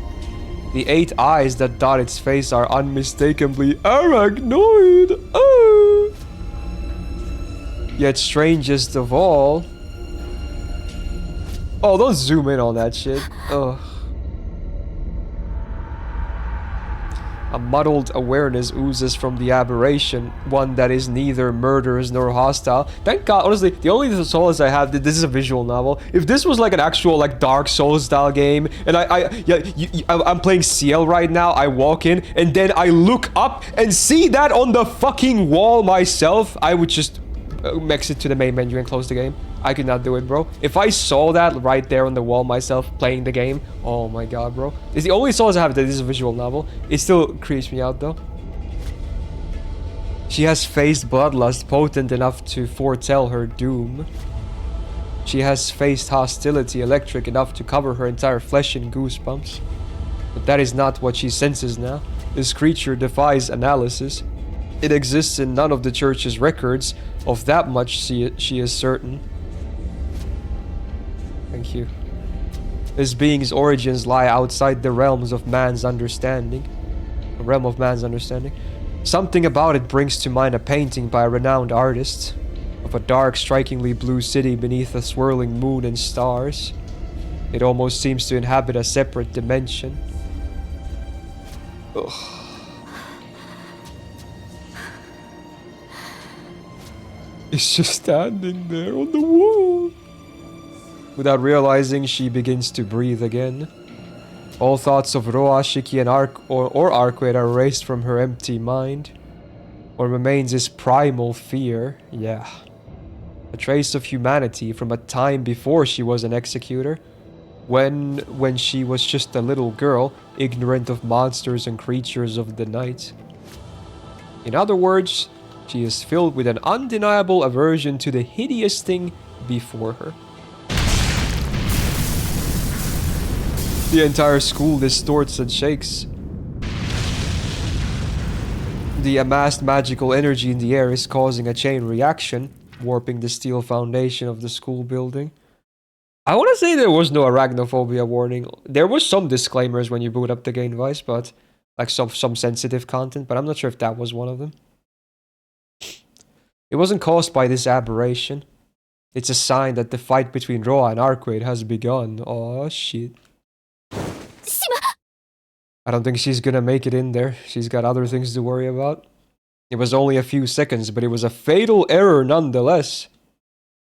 The 8 eyes that dot its face are unmistakably arachnoid. Oh. Yet strangest of all... Oh, don't zoom in on that shit. Ugh. A muddled awareness oozes from the aberration, one that is neither murderous nor hostile. Thank God, honestly, the only solace I have that this is a visual novel. If this was like an actual like Dark Souls style game, and I'm playing CL right now, I walk in, and then I look up and see that on the fucking wall myself, I would just exit to the main menu and close the game. I could not do it, bro. If I saw that right there on the wall myself playing the game, oh my god, bro. It's the only solace I have that this is a visual novel. It still creeps me out, though. She has faced bloodlust potent enough to foretell her doom. She has faced hostility electric enough to cover her entire flesh in goosebumps. But that is not what she senses now. This creature defies analysis. It exists in none of the church's records. Of that much she is certain. Thank you. This being's origins lie outside the realms of man's understanding. The realm of man's understanding. Something about it brings to mind a painting by a renowned artist of a dark, strikingly blue city beneath a swirling moon and stars. It almost seems to inhabit a separate dimension. Ugh. It's just standing there on the wall. Without realizing, she begins to breathe again. All thoughts of Roa, Shiki, and Arcueid are erased from her empty mind. What remains is primal fear, yeah. A trace of humanity from a time before she was an executor. When she was just a little girl, ignorant of monsters and creatures of the night. In other words, she is filled with an undeniable aversion to the hideous thing before her. The entire school distorts and shakes. The amassed magical energy in the air is causing a chain reaction, warping the steel foundation of the school building. I want to say there was no arachnophobia warning. There was some disclaimers when you boot up the game device, but like some sensitive content, but I'm not sure if that was one of them. It wasn't caused by this aberration. It's a sign that the fight between Roa and Arcueid has begun. Oh shit. I don't think she's gonna make it in there. She's got other things to worry about. It was only a few seconds, but it was a fatal error nonetheless.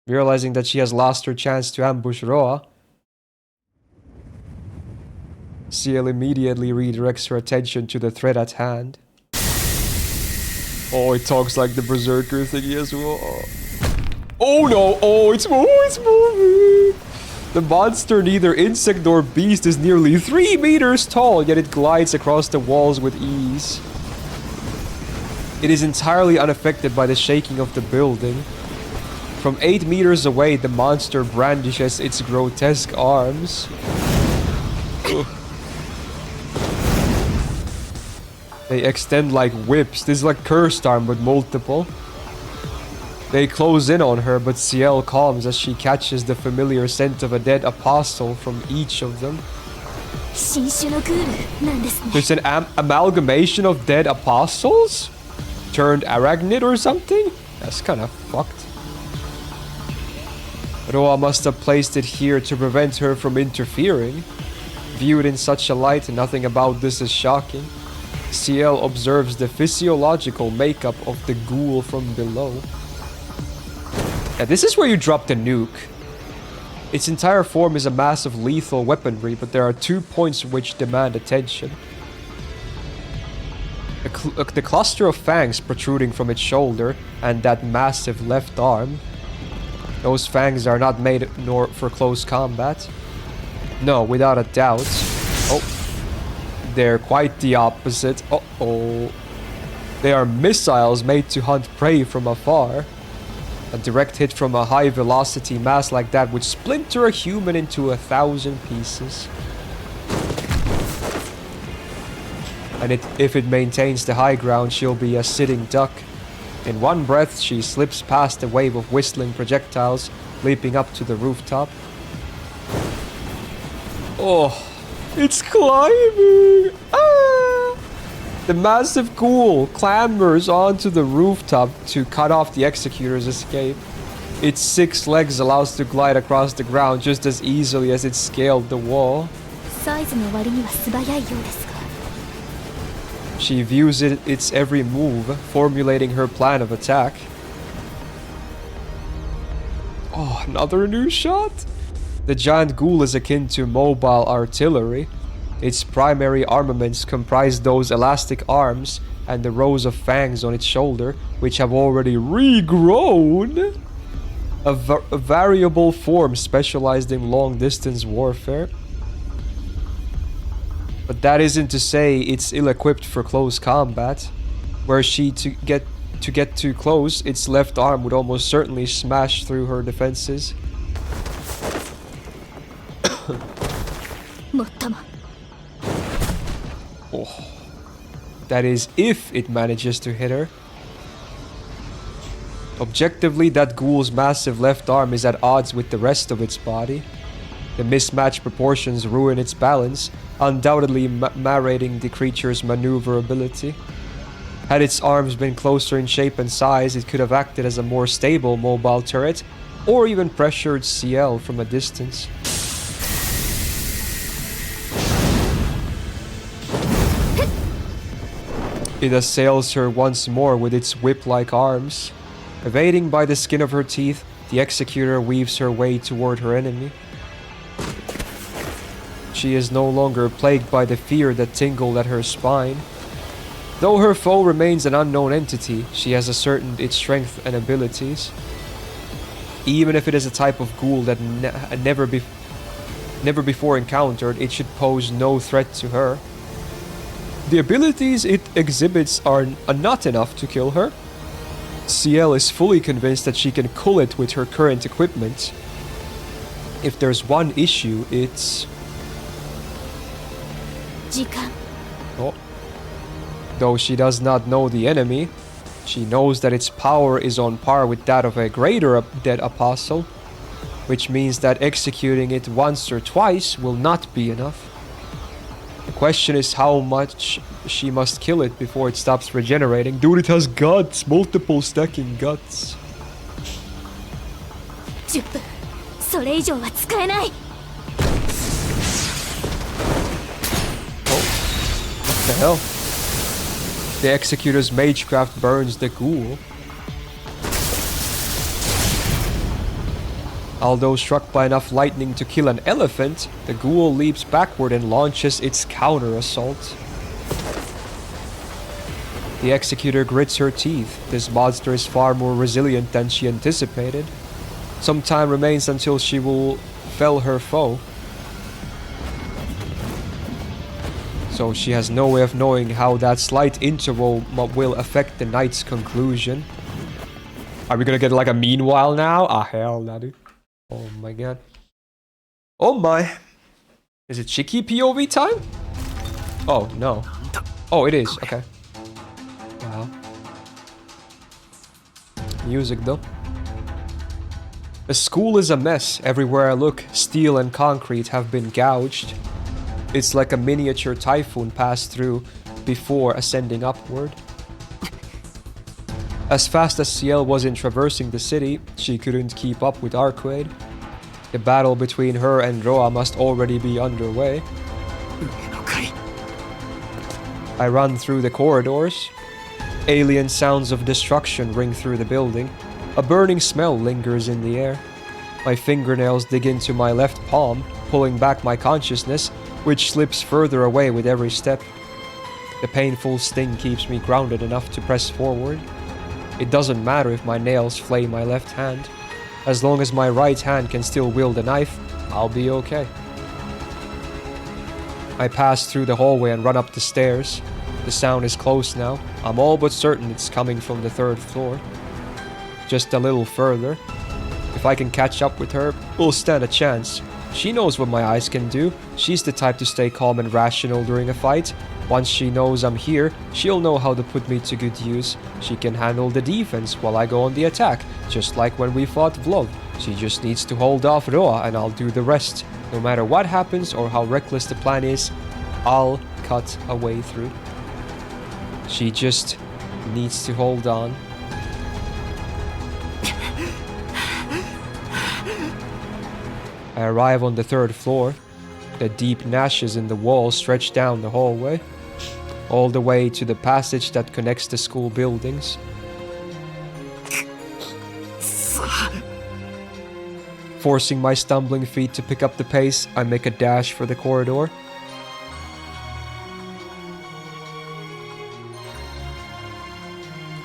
Realizing that she has lost her chance to ambush Roa, CL immediately redirects her attention to the threat at hand. Oh, it talks like the Berserker thingy as well. Oh no! Oh, it's moving! The monster, neither insect nor beast, is nearly 3 meters tall, yet it glides across the walls with ease. It is entirely unaffected by the shaking of the building. From 8 meters away, the monster brandishes its grotesque arms. Ugh. They extend like whips. This is like Cursed Arm, but multiple. They close in on her, but CL calms as she catches the familiar scent of a dead apostle from each of them. There's an amalgamation of dead apostles? Turned arachnid or something? That's kind of fucked. Roa must have placed it here to prevent her from interfering. Viewed in such a light, nothing about this is shocking. CL observes the physiological makeup of the ghoul from below. Now, this is where you drop the nuke. Its entire form is a mass of lethal weaponry, but there are 2 points which demand attention. The cluster of fangs protruding from its shoulder, and that massive left arm. Those fangs are not made nor for close combat. No, without a doubt. Oh. They're quite the opposite. Uh-oh. They are missiles made to hunt prey from afar. A direct hit from a high-velocity mass like that would splinter a human into 1,000 pieces. And if it maintains the high ground, she'll be a sitting duck. In one breath, she slips past a wave of whistling projectiles, leaping up to the rooftop. Oh, it's climbing! Ah! The massive ghoul clambers onto the rooftop to cut off the executor's escape. Its 6 legs allows to glide across the ground just as easily as it She views its every move, formulating her plan of attack. Oh, another new shot? The giant ghoul is akin to mobile artillery. Its primary armaments comprise those elastic arms and the rows of fangs on its shoulder, which have already regrown. A variable form specialized in long-distance warfare. But that isn't to say it's ill-equipped for close combat. Were she to get too close, its left arm would almost certainly smash through her defenses. Oh. That is, if it manages to hit her. Objectively, that ghoul's massive left arm is at odds with the rest of its body. The mismatched proportions ruin its balance, undoubtedly narrating the creature's maneuverability. Had its arms been closer in shape and size, it could have acted as a more stable mobile turret, or even pressured CL from a distance. It assails her once more with its whip-like arms. Evading by the skin of her teeth, the executor weaves her way toward her enemy. She is no longer plagued by the fear that tingled at her spine. Though her foe remains an unknown entity, she has ascertained its strength and abilities. Even if it is a type of ghoul that never before encountered, it should pose no threat to her. The abilities it exhibits are not enough to kill her. CL is fully convinced that she can kill it with her current equipment. If there's one issue, it's... Oh. Though she does not know the enemy, she knows that its power is on par with that of a greater dead apostle, which means that executing it once or twice will not be enough. The question is how much she must kill it before it stops regenerating. Dude, it has guts! Multiple stacking guts. Oh, what the hell? The Executor's Magecraft burns the ghoul. Although struck by enough lightning to kill an elephant, the ghoul leaps backward and launches its counter-assault. The Executor grits her teeth. This monster is far more resilient than she anticipated. Some time remains until she will fell her foe. So she has no way of knowing how that slight interval will affect the night's conclusion. Are we gonna get like a meanwhile now? Ah, hell no, dude. Oh my god. Oh my. Is it Shiki POV time? Oh, no. Oh, it is. Okay. Wow. Music, though. The school is a mess. Everywhere I look, steel and concrete have been gouged. It's like a miniature typhoon passed through before ascending upward. As fast as CL was in traversing the city, she couldn't keep up with Arcueid. The battle between her and Roa must already be underway. I run through the corridors. Alien sounds of destruction ring through the building. A burning smell lingers in the air. My fingernails dig into my left palm, pulling back my consciousness, which slips further away with every step. The painful sting keeps me grounded enough to press forward. It doesn't matter if my nails flay my left hand. As long as my right hand can still wield a knife, I'll be okay. I pass through the hallway and run up the stairs. The sound is close now. I'm all but certain it's coming from the 3rd floor. Just a little further. If I can catch up with her, we'll stand a chance. She knows what my eyes can do. She's the type to stay calm and rational during a fight. Once she knows I'm here, she'll know how to put me to good use. She can handle the defense while I go on the attack, just like when we fought Vlov. She just needs to hold off Roa and I'll do the rest. No matter what happens or how reckless the plan is, I'll cut a way through. She just needs to hold on. I arrive on the 3rd floor. The deep gashes in the wall stretch down the hallway. all the way to the passage that connects the school buildings. Forcing my stumbling feet to pick up the pace, I make a dash for the corridor.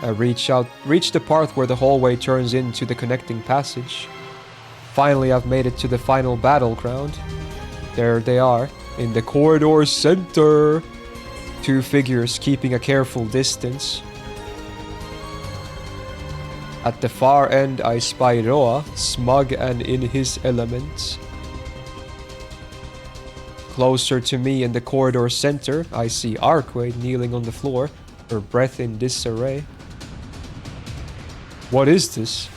I reach the part where the hallway turns into the connecting passage. Finally, I've made it to the final battleground. There they are, in the corridor center. Two figures keeping a careful distance. At the far end, I spy Roa, smug and in his element. Closer to me in the corridor center, I see Arcueid kneeling on the floor, her breath in disarray. What is this?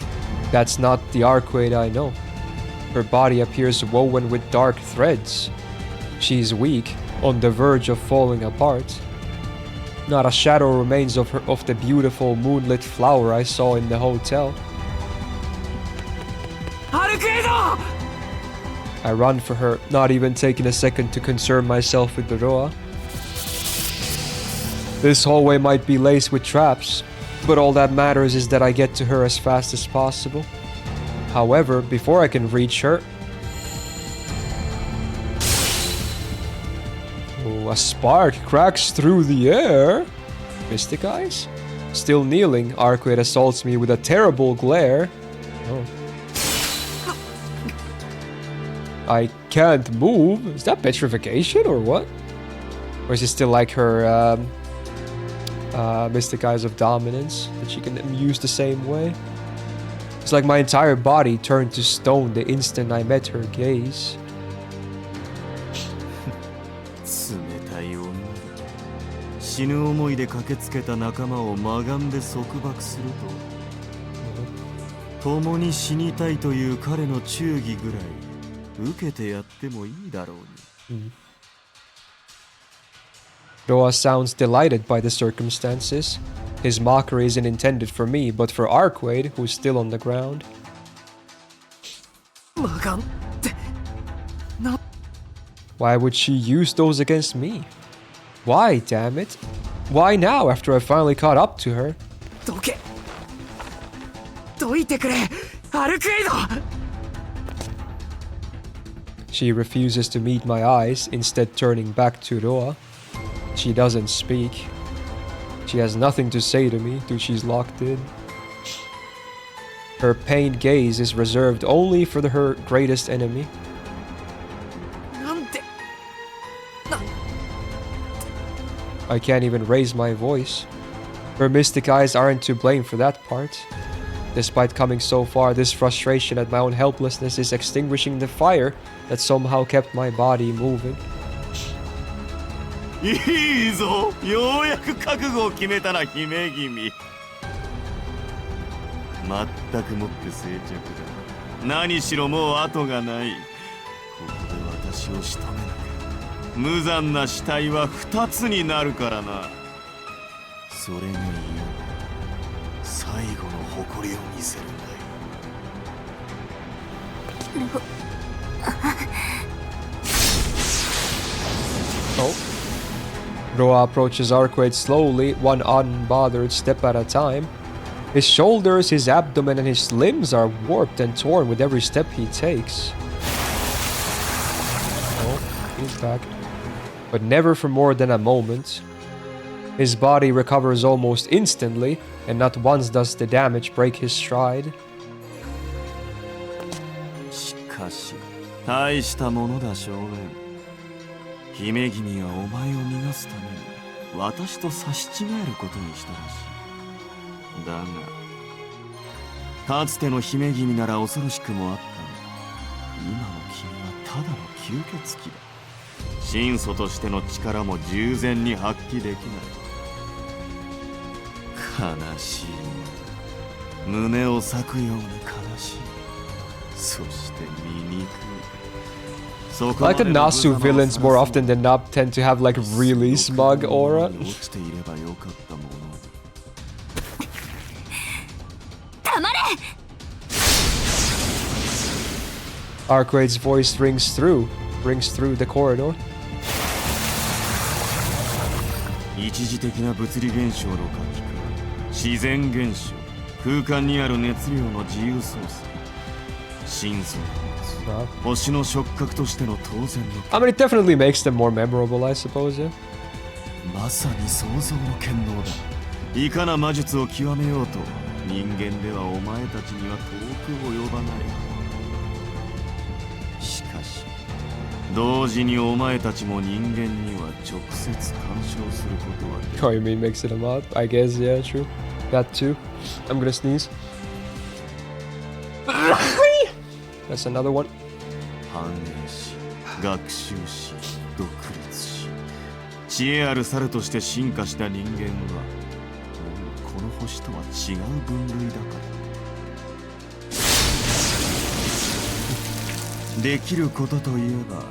That's not the Arcueid I know. Her body appears woven with dark threads. She's weak, on the verge of falling apart. Not a shadow remains of the beautiful moonlit flower I saw in the hotel. Arcueid! I run for her, not even taking a second to concern myself with the Roa. This hallway might be laced with traps, but all that matters is that I get to her as fast as possible. However, before I can reach her... Oh, a spark cracks through the air. Mystic eyes? Still kneeling, Arcueid assaults me with a terrible glare. Oh. I can't move. Is that petrification or what? Or is it still like her mystic eyes of dominance that she can use the same way? It's like my entire body turned to stone the instant I met her gaze. Roa sounds delighted by the circumstances. His mockery isn't intended for me, but for Arcueid, who's still on the ground. Why would she use those against me? Why, damn it? Why now, after I finally caught up to her? She refuses to meet my eyes, instead turning back to Roa. She doesn't speak. She has nothing to say to me till she's locked in. Her pained gaze is reserved only for her greatest enemy. I can't even raise my voice. Her mystic eyes aren't to blame for that part. Despite coming so far, this frustration at my own helplessness is extinguishing the fire that somehow kept my body moving. いいぞ、ようやく覚悟を決めたな、姫君。まったくもって静寂だ。何しろもう後がない。ここで私を仕留めなきゃ無残な死体は2つになるからな。それがいい。最後の誇りを見せるんだよ。Oh. Roa approaches Arcueid slowly, one unbothered step at a time. His shoulders, his abdomen, and his limbs are warped and torn with every step he takes. Oh, he's back. But never for more than a moment. His body recovers almost instantly, and not once does the damage break his stride. しかし、大したものだ少年。姫君はお前を逃がすために私と差し違えることにしたらしい。だが、かつての姫君なら恐ろしくもあったが、今の君はただの吸血鬼だ。神祖としての力も十全に発揮できない。悲しい。胸を裂くように悲しい。そして醜い。Like the Nasu villains more often than not tend to have like really smug aura. Arcueid's voice rings through the corridor. 一時的な物理現象の書き換え、自然現象、空間にある熱量の自由操作、心臓、星の触覚としての当然の。 I mean, it definitely makes them more memorable, I suppose, yeah? まさに創造の権能だ。いかな魔術を極めようと、人間ではお前たちには遠く及ばない。しかし同時にお前たちも人間には直接干渉することはでき Oh, you mean mix it up? I guess, yeah, true. That too. I'm gonna sneeze. That's another one. 繁栄し、学習し、独立し、知恵ある猿として進化した人間は、もうこの星とは違う分類だから。できることといえば、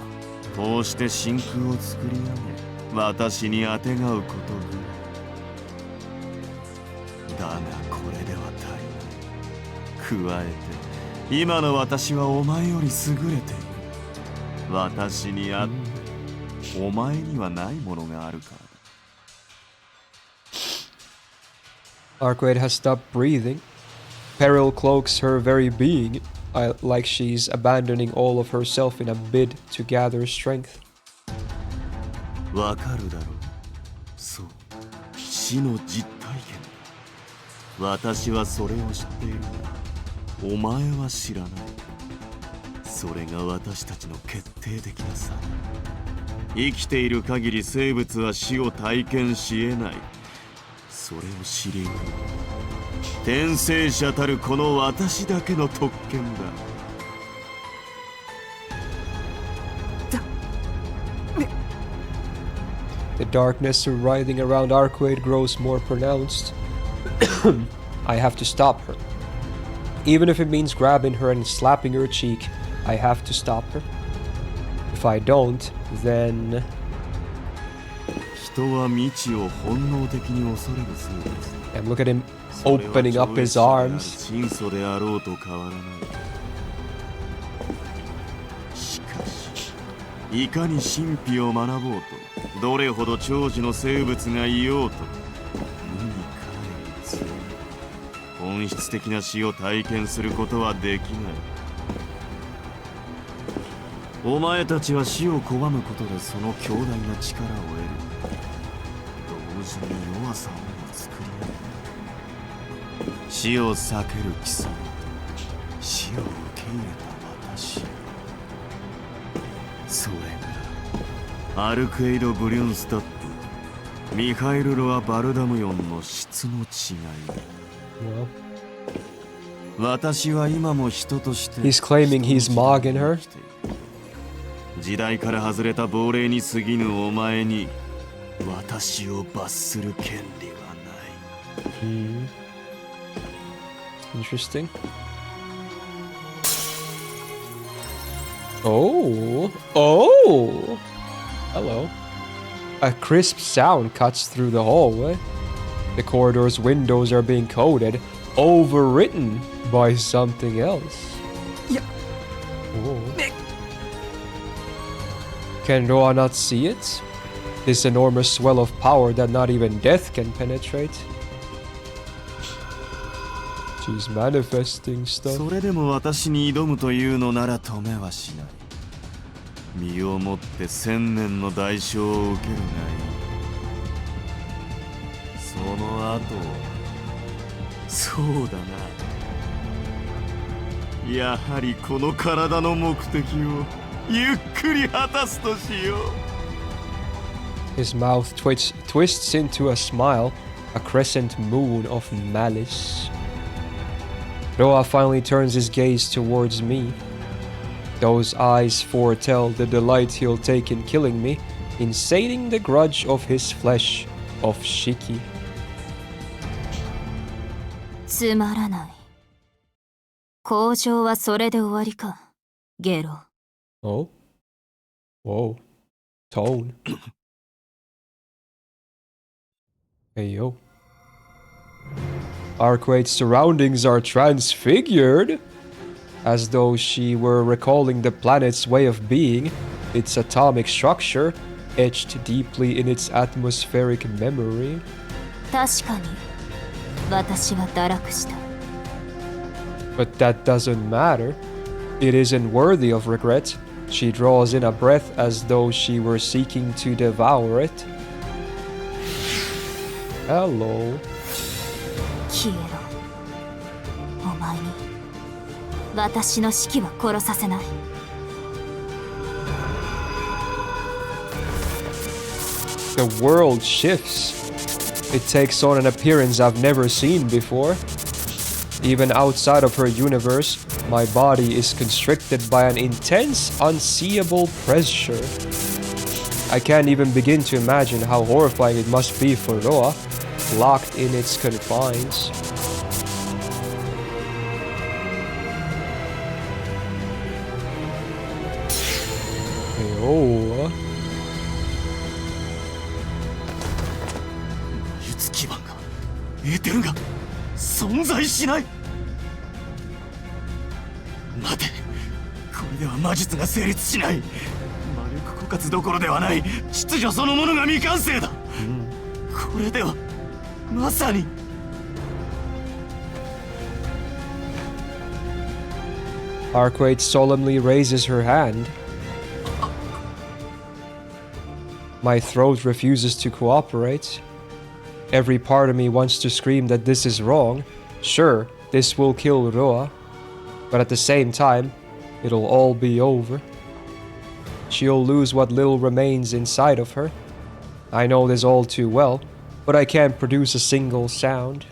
こうして真空を作り上げ、私にあてがうことぐらい。だがこれでは足りない。加えて、今の私はお前より優れている。私にあって、お前にはないものがあるからだ。Arcueid has stopped breathing. Peril cloaks her very being, like she's abandoning all of herself in a bid to gather strength. わかるだろう。そう、死の実体験だ。私はそれを知っているが、お前は知らない。それが私たちの決定的な差。生きている限り生物は死を体験し得ない。それを知り得る転生者たるこの私だけの特権だ。The darkness writhing around Arcueid grows more pronounced. I have to stop her. Even if it means grabbing her and slapping her cheek, I have to stop her. If I don't, then... 人は未知を本能的に恐れる生物。 And look at him opening up his arms. 真相であろうと変わらない。しかし、いかに神秘を学ぼうと、どれほど長寿の生物がいようと、無に帰り強い。本質的な死を体験することはできない。お前たちは死を拒むことでその強大な力を得る。同時に弱さをも作り上げる。死を避ける貴様と死を受け入れた私。それがアルクエイド・ブリュンスタッド、ミハイル・ロア・バルダムヨンの質の違いだ。Well, 私は今も人として he's claiming he's mogging her. 時代から外れた亡霊に過ぎぬお前に私を罰する権利はない。Interesting. Oh, oh, hello. A crisp sound cuts through the hallway. The corridor's windows are being coded, overwritten by something else. Yeah. Oh. Can Roa not see it? This enormous swell of power that not even death can penetrate. She's manifesting stuff. それでも私に挑むというのなら止めはしない。身をもって1000年の代償を受けるがいい。その後、そうだな。やはりこの体の目的をゆっくり果たすとしよう。His mouth twists into a smile, a crescent moon of malice. Roa finally turns his gaze towards me. Those eyes foretell the delight he'll take in killing me, in sating the grudge of his flesh, of Shiki. つまらない。交渉はそれで終わりか、ゲロ。Oh? Whoa. Tone. Hey, yo. Arcueid's surroundings are transfigured, as though she were recalling the planet's way of being, its atomic structure, etched deeply in its atmospheric memory. 確かに私は堕落した。 But that doesn't matter. It isn't worthy of regret. She draws in a breath as though she were seeking to devour it. Hello. 消えろ。お前に私の指揮は殺させない。 The world shifts. It takes on an appearance I've never seen before. Even outside of her universe, my body is constricted by an intense, unseeable pressure. I can't even begin to imagine how horrifying it must be for Roa, locked in its confines. Oh. 輸出基盤がエーテルが存在しない。待て、これでは魔術が成立しない。魔力枯渇どころではない、秩序そのものが未完成だ。これではまさに。 Arcueid solemnly raises her hand. My throat refuses to cooperate. Every part of me wants to scream that this is wrong. Sure, this will kill Roa. But at the same time, it'll all be over. She'll lose what little remains inside of her. I know this all too well, but I can't produce a single sound.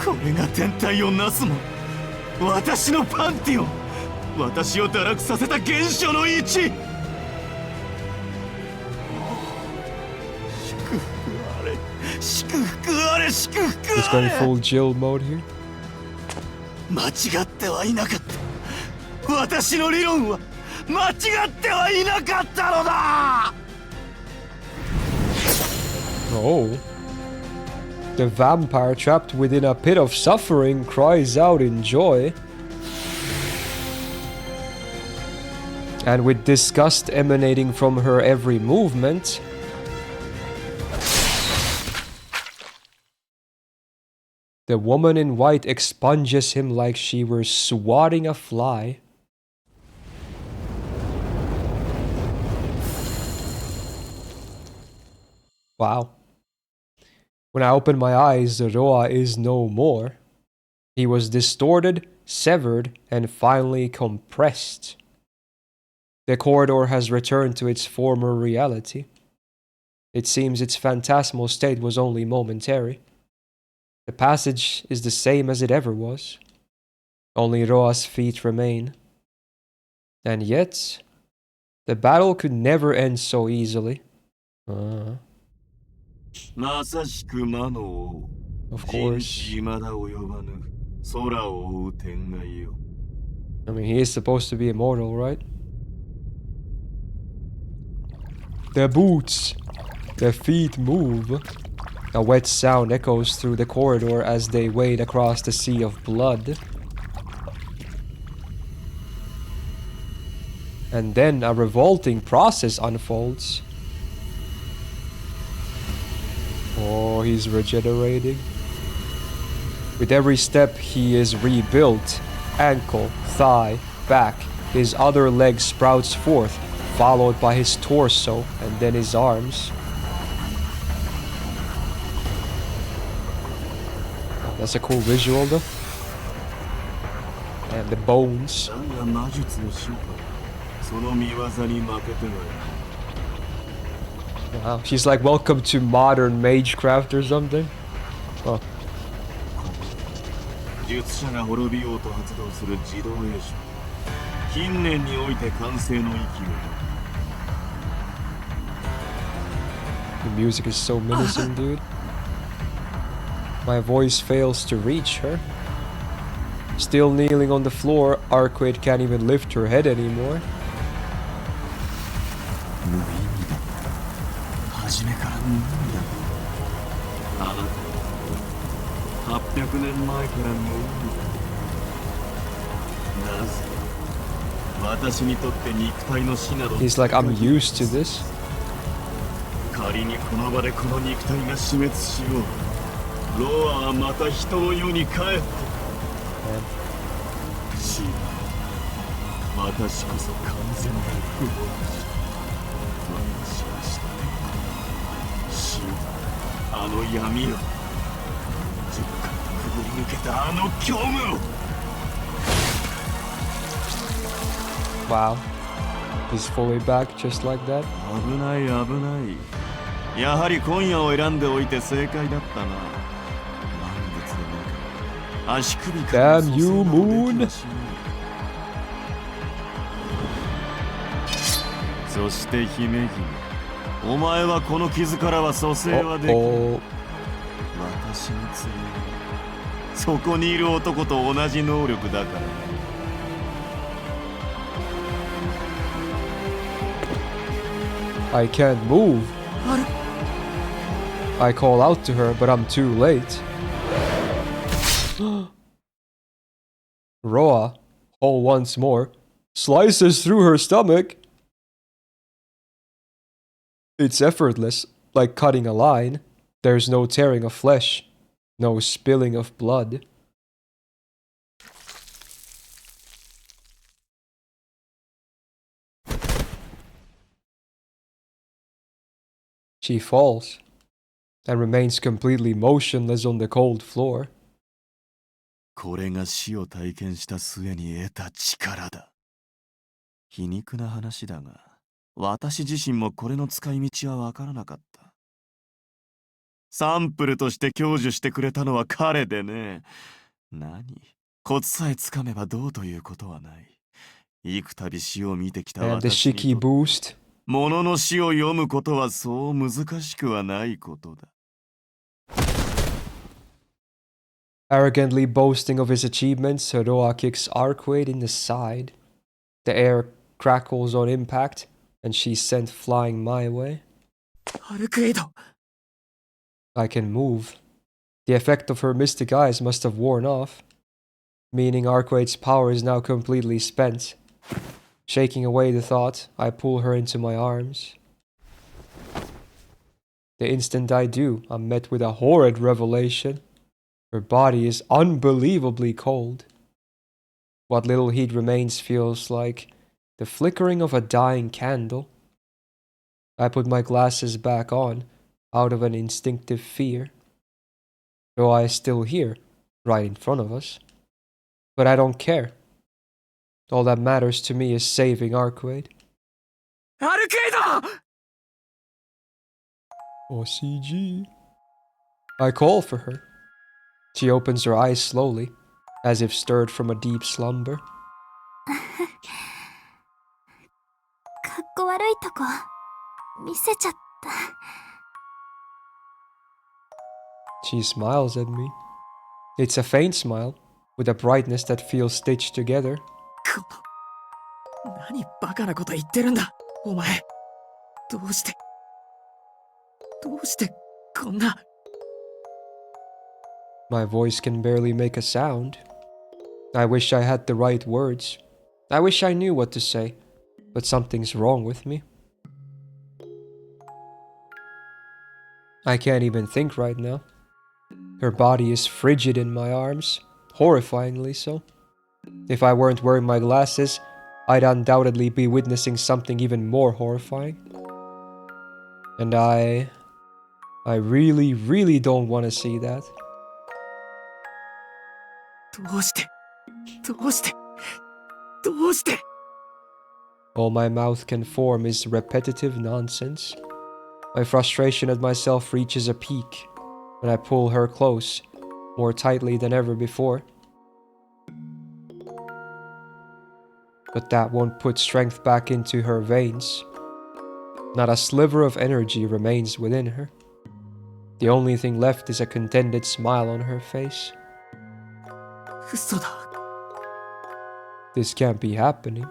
これが天体をなすもの、私のパンティオン、私を堕落させた原初の位置。祝福あれ、祝福あれ、祝福 It's あ going れ。 full Jill mode here. 間違ってはいなかった。私の理論は間違ってはいなかったのだ。 Oh. The vampire trapped within a pit of suffering cries out in joy. And with disgust emanating from her every movement, the woman in white expunges him like she were swatting a fly. Wow. When I open my eyes, Roa is no more. He was distorted, severed, and finally compressed. The corridor has returned to its former reality. It seems its phantasmal state was only momentary. The passage is the same as it ever was. Only Roa's feet remain. And yet, the battle could never end so easily. Of course. I mean, he is supposed to be immortal, right? The boots! The feet move. A wet sound echoes through the corridor as they wade across the sea of blood. And then a revolting process unfolds. Oh, he's regenerating. With every step, he is rebuilt. Ankle, thigh, back. His other leg sprouts forth, followed by his torso and then his arms. That's a cool visual though. And the bones. Wow, she's like, welcome to modern magecraft or something. Oh. The music is so menacing, dude. My voice fails to reach her. Still kneeling on the floor, Arcueid can't even lift her head anymore. 私にとって肉体の死など He's like, I'm used to this. 仮にこの場でこの肉体が死滅しよう。ロアはまた人の世に帰ってくる。死、私こそ完全なる不法だし、私は知っている。死よ、あの闇よ、十回くぐり抜けたあの虚無を。 Wow. He's fully back just like that. 危ない危ない。やはり今夜を選んでおいて正解だったな。満月でなく足首から Damn you, Moon. そして姫君、お前はこの傷からは蘇生はできる。私に告げる。そこにいる男と同じ能力だからね。 I can't move. I call out to her, but I'm too late. Roa, whole once more, slices through her stomach. It's effortless, like cutting a line. There's no tearing of flesh, no spilling of blood. She falls and remains completely motionless on the cold floor. これが死を体験した末に得た力だ。皮肉な話だが、私自身もこれの使い道はわからなかった。サンプルとして享受してくれたのは彼でね。何？コツさえつかめばどうということはない。幾度死を見てきた And the 私 Shiki にとって boost. 物の死を読むことはそう難しくはないことだ。 Arrogantly boasting of his achievements, Roa kicks Arcueid in the side. The air crackles on impact, and she's sent flying my way. アルクエイド。 I can move. The effect of her mystic eyes must have worn off, meaning Arcueid's power is now completely spent. Shaking away the thought, I pull her into my arms. The instant I do, I'm met with a horrid revelation. Her body is unbelievably cold. What little heat remains feels like the flickering of a dying candle. I put my glasses back on, out of an instinctive fear. Roa is still here, right in front of us. But I don't care. All that matters to me is saving Arcueid. アルクエイド Or CG. I call for her. She opens her eyes slowly, as if stirred from a deep slumber. かっこ悪いとこ見せちゃった。 She smiles at me. It's a faint smile, with a brightness that feels stitched together. 何バカなこと言ってるんだお前。どうしてこんな。 My voice can barely make a sound. I wish I had the right words. I wish I knew what to say, but something's wrong with me. I can't even think right now. Her body is frigid in my arms, horrifyingly so. If I weren't wearing my glasses, I'd undoubtedly be witnessing something even more horrifying. And I really, really don't want to see that. どうして。 All my mouth can form is repetitive nonsense. My frustration at myself reaches a peak when I pull her close, more tightly than ever before. But that won't put strength back into her veins. Not a sliver of energy remains within her. The only thing left is a contented smile on her face. 嘘だ。 This can't be happening.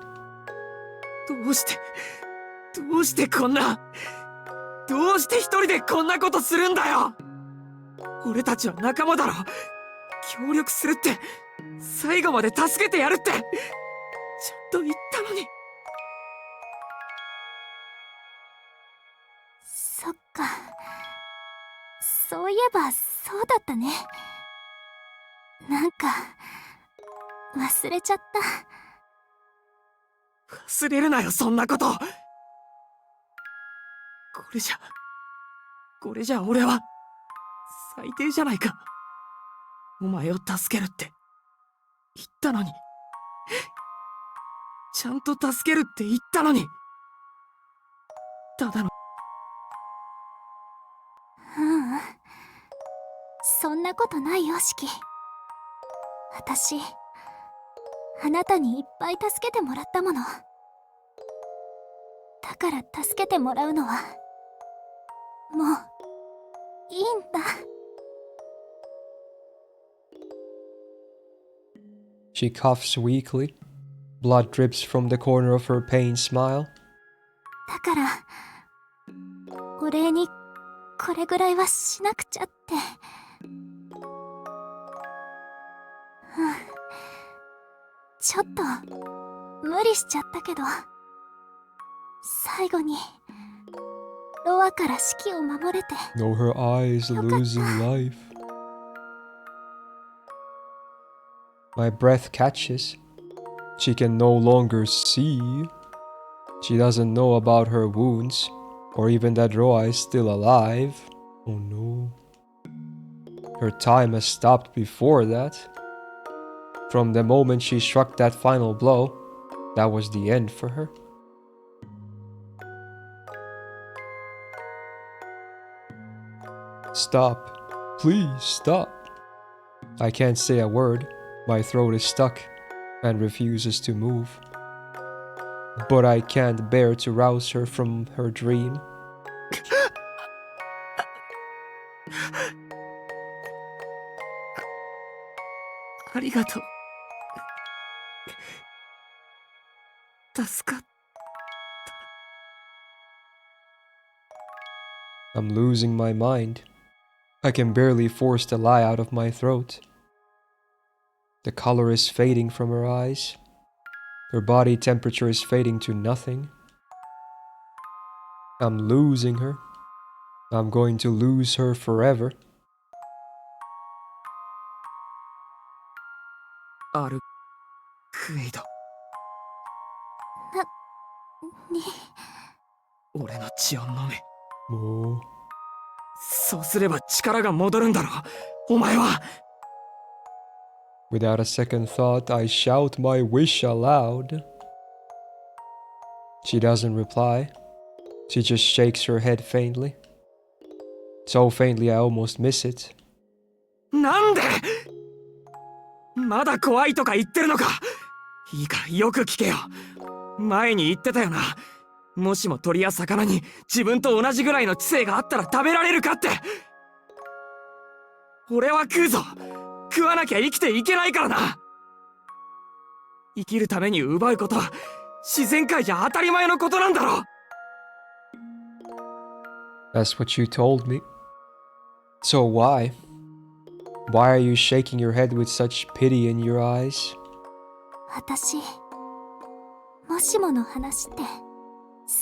どうしてこんな。どうして一人でこんなことするんだよ。俺たちは仲間だろ。協力するって、最後まで助けてやるって、ちゃんと言ったのに。そっか。そういえばそうだったね。なんか忘れちゃった。忘れるなよ、そんなこと。これじゃ俺は最低じゃないか。お前を助けるって言ったのに、ちゃんと助けるって言ったのに、ただの。ううん、そんなことないよ、シキ。私あなたにいっぱい助けてもらったもの。だから助けてもらうのはもういいんだ。She coughs weakly. Blood drips from the corner of her pained smile. だからお礼にこれぐらいはしなくちゃって。ちょっと無理しちゃったけど、最後にロアからシキを守れて。 No, her eye is losing life. My breath catches. She can no longer see. She doesn't know about her wounds, or even that Roa is still alive. Oh no. Her time has stopped before that. From the moment she struck that final blow, that was the end for her. Stop. Please stop. I can't say a word. My throat is stuck and refuses to move. But I can't bear to rouse her from her dream. ありがとう。助かっ。I'm losing my mind. I can barely force the lie out of my throat. The color is fading from her eyes. Her body temperature is fading to nothing. I'm losing her. I'm going to lose her forever. アルクエイド。に俺の血を飲め。Oh. そうすれば力が戻るんだろう、お前は。Without a second thought, I shout my wish aloud. She doesn't reply. She just shakes her head faintly. So faintly I almost miss it. なんでまだ怖いとか言ってるのか。いいからよく聞けよ。前に言ってたよな。もしも鳥や魚に自分と同じぐらいの知性があったら食べられるかって。俺は食うぞ。食わなきゃ生きていけないからな。生きるために奪うことは自然界じゃ当たり前のことなんだろ。 That's what you told me. So why? Why are you shaking your head with such pity in your eyes? 私もしもの話って好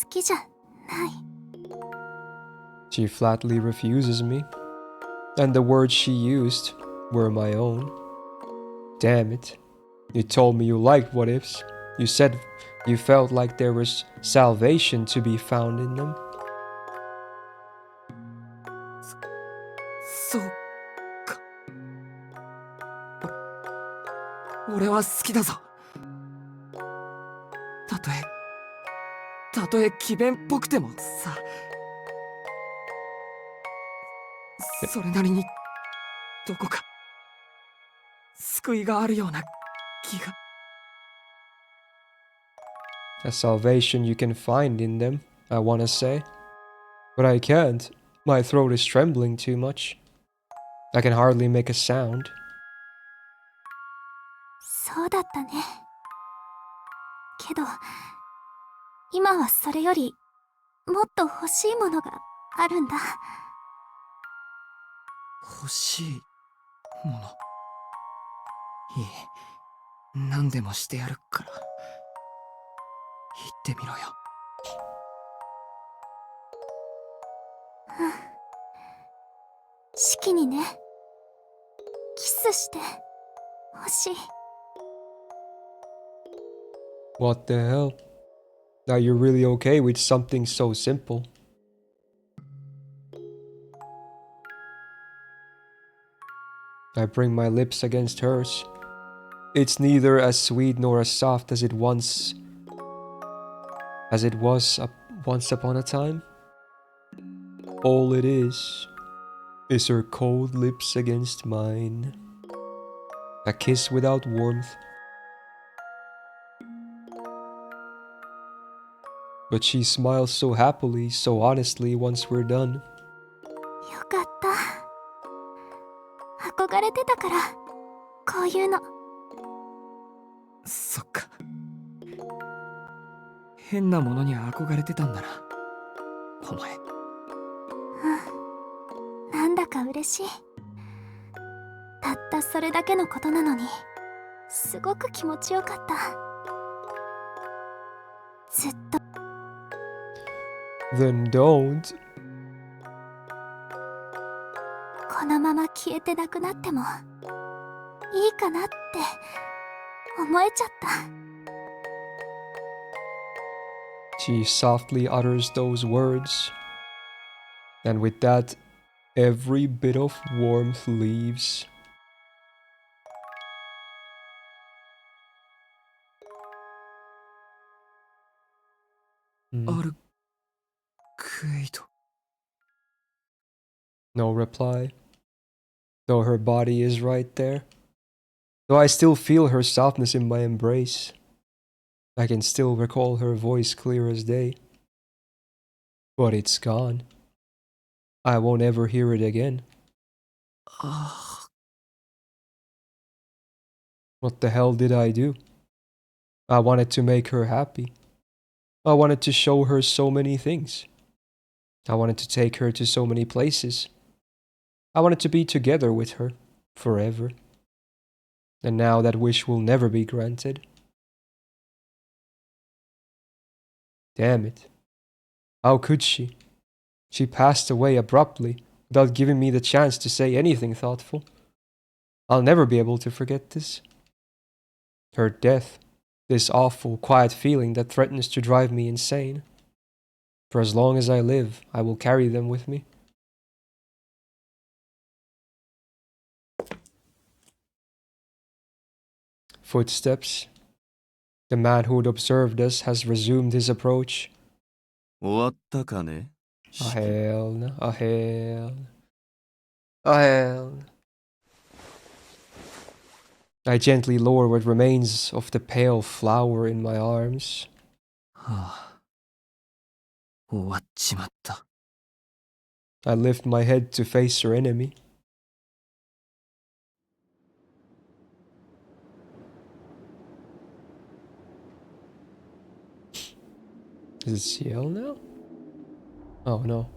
きじゃない。 She flatly refuses me. And the words she used were my own. Damn it. You told me you liked what ifs. You said you felt like there was salvation to be found in them. そうか。俺は好きだぞ。たとえ詭弁っぽくてもさ。それなりにどこか救いがあるような気が。 A salvation you can find in them, I wanna say. But I can't. My throat is trembling too much. I can hardly make a sound. そうだったね。けど今はそれよりもっと欲しいものがあるんだ。欲しいもの。いい。何でもしてやるから。言ってみろよ。シキにね、キスしてほしい。 What the hell? Now you're really okay with something so simple. I bring my lips against hers. It's neither as sweet nor as soft as it was once upon a time. All it is her cold lips against mine. A kiss without warmth. But she smiles so happily, so honestly once we're done. よかった。憧れてたから、こういうの。そっか。変なものに憧れてたんだな、お前。なんだか嬉しい。たったそれだけのことなのに、すごく気持ちよかった。ずっと。Then don't. このまま消えてなくなってもいいかなって思えちゃった。 She softly utters those words. And with that, every bit of warmth leaves. Arcueid. No reply. Though her body is right there. Though I still feel her softness in my embrace. I can still recall her voice clear as day. But it's gone. I won't ever hear it again. What the hell did I do? I wanted to make her happy. I wanted to show her so many things. I wanted to take her to so many places. I wanted to be together with her forever. And now that wish will never be granted. Damn it. How could she? She passed away abruptly, without giving me the chance to say anything thoughtful. I'll never be able to forget this. Her death, this awful, quiet feeling that threatens to drive me insane. For as long as I live, I will carry them with me. Footsteps. The man who had observed us has resumed his approach. 終わったかね? A hell no, a hell no. A hell no. I gently lower what remains of the pale flower in my arms. はあ。終わっちまった。I lift my head to face her enemy. Is it Ciel now? Oh no.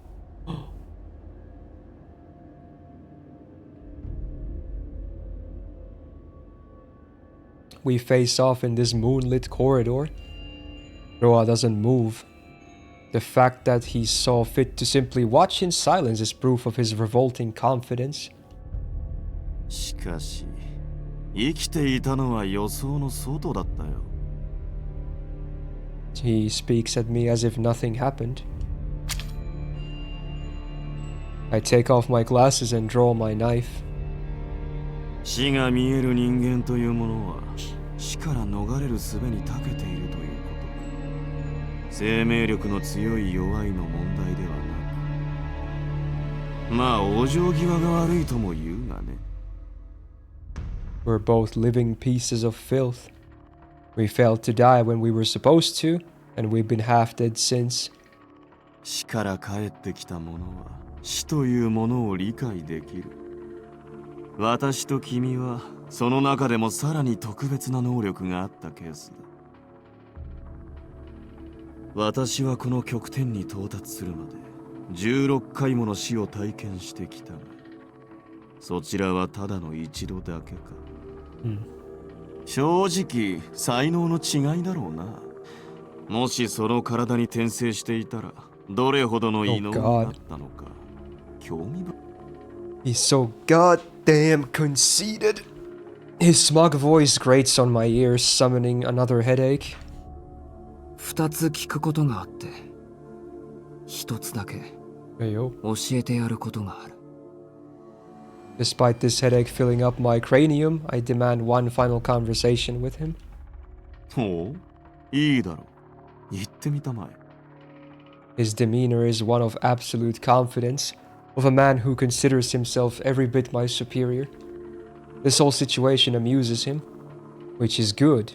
We face off in this moonlit corridor. Roa doesn't move. The fact that he saw fit to simply watch in silence is proof of his revolting confidence. しかし、生きていたのは予想の外だったよ。He speaks at me as if nothing happened. I take off my glasses and draw my knife. 死が見える人間というものは死から逃れる術に長けているということ。生命力の強い弱いの問題ではなく、まあ往生際が悪いとも言うがね。We're both living pieces of filth. We failed to die when we were supposed to, and we've been half dead since. 死から帰ってきた者は死というものを理解できる。私と君はその中でもさらに特別な能力があったケースだ。私はこの極点に到達するまで16回もの死を体験してきたが、そちらはただの一度だけか。正直才能の違いだろうな。もしその体に転生していたらどれほどの異能になったのか興味深い。 He's so goddamn conceited. His smug voice grates on my ears, summoning another headache. 2つ聞くことがあって、1つだけ Hey yo. 教えてやることがある。 Despite this headache filling up my cranium, I demand one final conversation with him. ほう、いいだろう。言ってみたまえ。 His demeanor is one of absolute confidence, of a man who considers himself every bit my superior. This whole situation amuses him, which is good.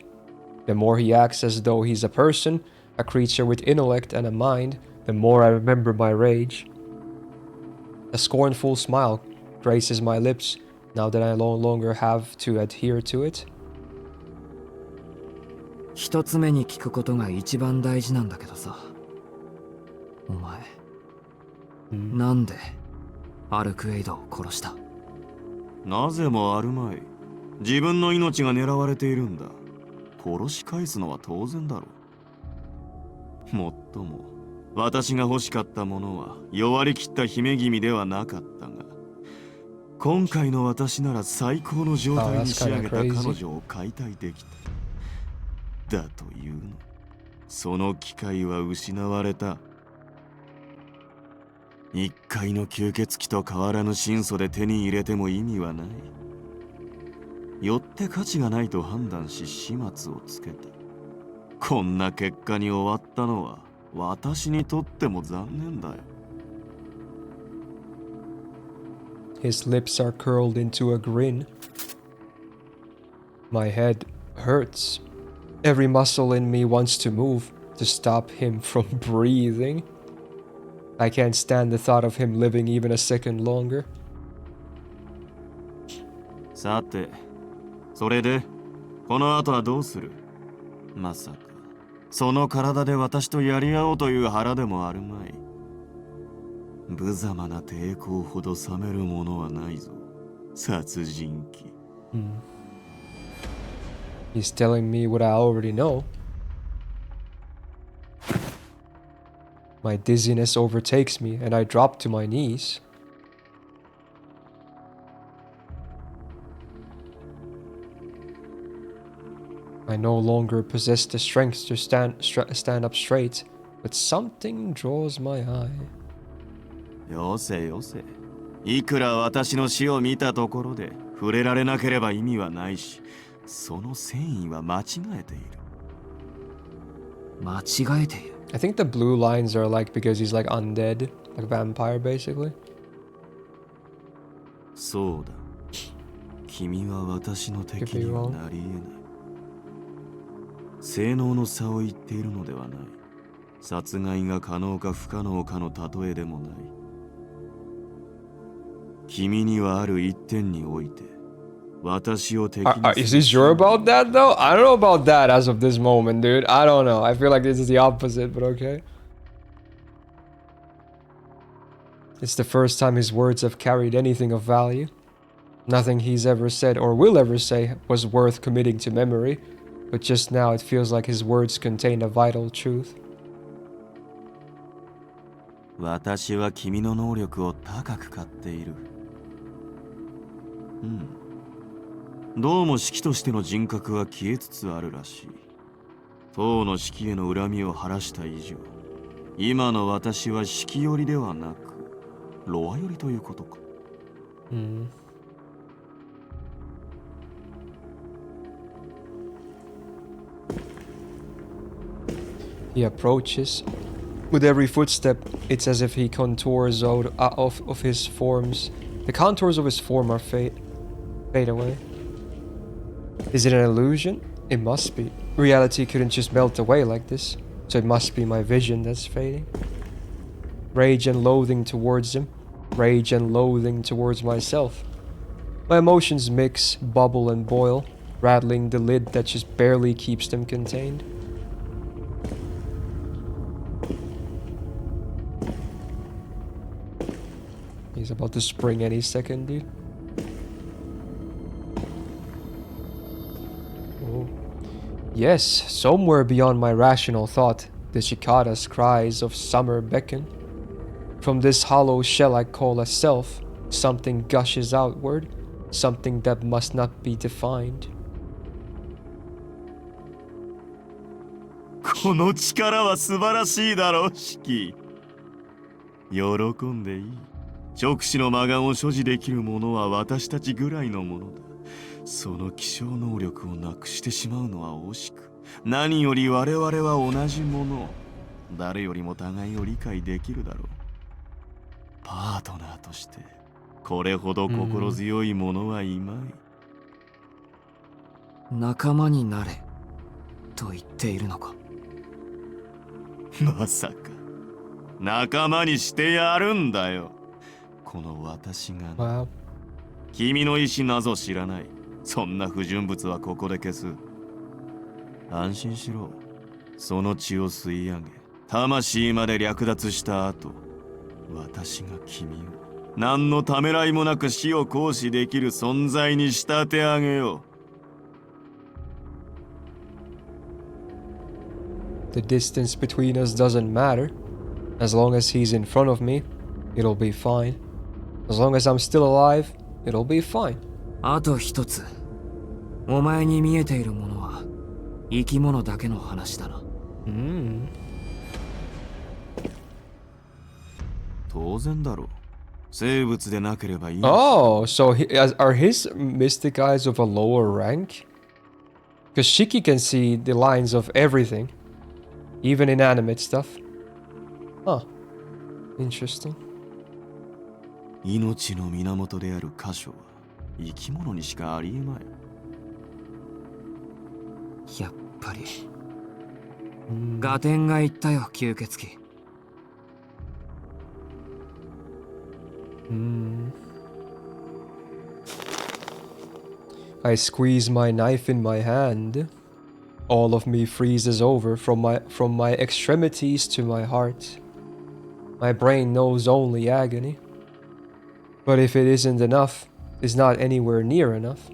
The more he acts as though he's a person, a creature with intellect and a mind, the more I remember my rage. A scornful smile graces my lips now that I no longer have to adhere to it. 1つ目に聞くことが一番大事なんだけどさ。お前、なんでアルクエイドを殺した？なぜもあるまい。自分の命が狙われているんだ。殺し返すのは当然だろう。もっとも私が欲しかったものは弱りきった姫君ではなかったが、今回の私なら最高の状態に仕上げた彼女を解体できた。だというの。その機会は失われた。一回の吸血鬼と変わらぬ真素で手に入れても意味はない。よって価値がないと判断し始末をつけた。こんな結果に終わったのは私にとっても残念だよ。 His lips are curled into a grin. My head hurts. Every muscle in me wants to move to stop him from breathing. I can't stand the thought of him living even a second longer. さて、それでこの後はどうする？まさかその体で私とやり合おうという腹でもあるまい。無様な抵抗ほど冷めるものはないぞ、殺人鬼。He's telling me what I already know. My dizziness overtakes me and I drop to my knees. I no longer possess the strength to stand up straight, but something draws my eye. よせよせ。いくら私の死を見たところで触れられなければ意味はないし、その繊維は間違えている。間違えている。I think the blue lines are like because he's like undead, like a vampire basically. そうだ。君は私の敵にはなり得ない。性能の差を言っているのではない。殺害が可能か不可能かの例えでもない。君にはある一点において、私を敵にする。Is he sure about that though? I don't know about that as of this moment, dude. I don't know. I feel like this is the opposite, but okay. It's the first time his words have carried anything of value. Nothing he's ever said or will ever say was worth committing to memory, but just now it feels like his words contain a vital truth. 私は君の能力を高く買っている。どうも式としての人格は消えつつあるらしい。当の式への恨みを晴らした以上、今の私は式寄りではなく、ロア寄りということか。He approaches. With every footstep, it's as if he contours out of his forms. The contours of his form are fade away. Is it an illusion? It must be. Reality couldn't just melt away like this, so it must be my vision that's fading. Rage and loathing towards him. Rage and loathing towards myself. My emotions mix, bubble and boil, rattling the lid that just barely keeps them contained. He's about to spring any second, dude. Oh. Yes, somewhere beyond my rational thought, the cicada's cries of summer beckon. From this hollow shell I call a self, something gushes outward, something that must not be defined. この力は素晴らしいだろう、シキ。喜んでいい。直視の魔眼を所持できる者は私たちぐらいのものだ。その希少能力をなくしてしまうのは惜しく。何より我々は同じもの。誰よりも互いを理解できるだろう。パートナーとしてこれほど心強い者はいまい。仲間になれと言っているのか。まさか仲間にしてやるんだよ。この私が、Wow. 君の意志なぞ知らない。そんな不純物はここで消す。安心しろ。その血を吸い上げ、魂まで略奪した後、私が君を何のためらいもなく死を行使できる存在に仕立て上げよう。The distance between us doesn't matter. As long as he's in front of me, it'll be fine. As long as I'm still alive, it'll be fine. あと一つ。お前に見えているものは生き物だけの話だな。当然だろう。生物でなければいい。Oh, so are his mystic eyes of a lower rank? Because Shiki can see the lines of everything, even inanimate stuff. Huh. Interesting. 命の源である箇所は生き物にしかありえまい。やっぱり。ガテンが言ったよ、吸血鬼。I squeeze my knife in my hand. All of me freezes over from my extremities to my heart. My brain knows only agony. But if it isn't enough, is not anywhere near enough,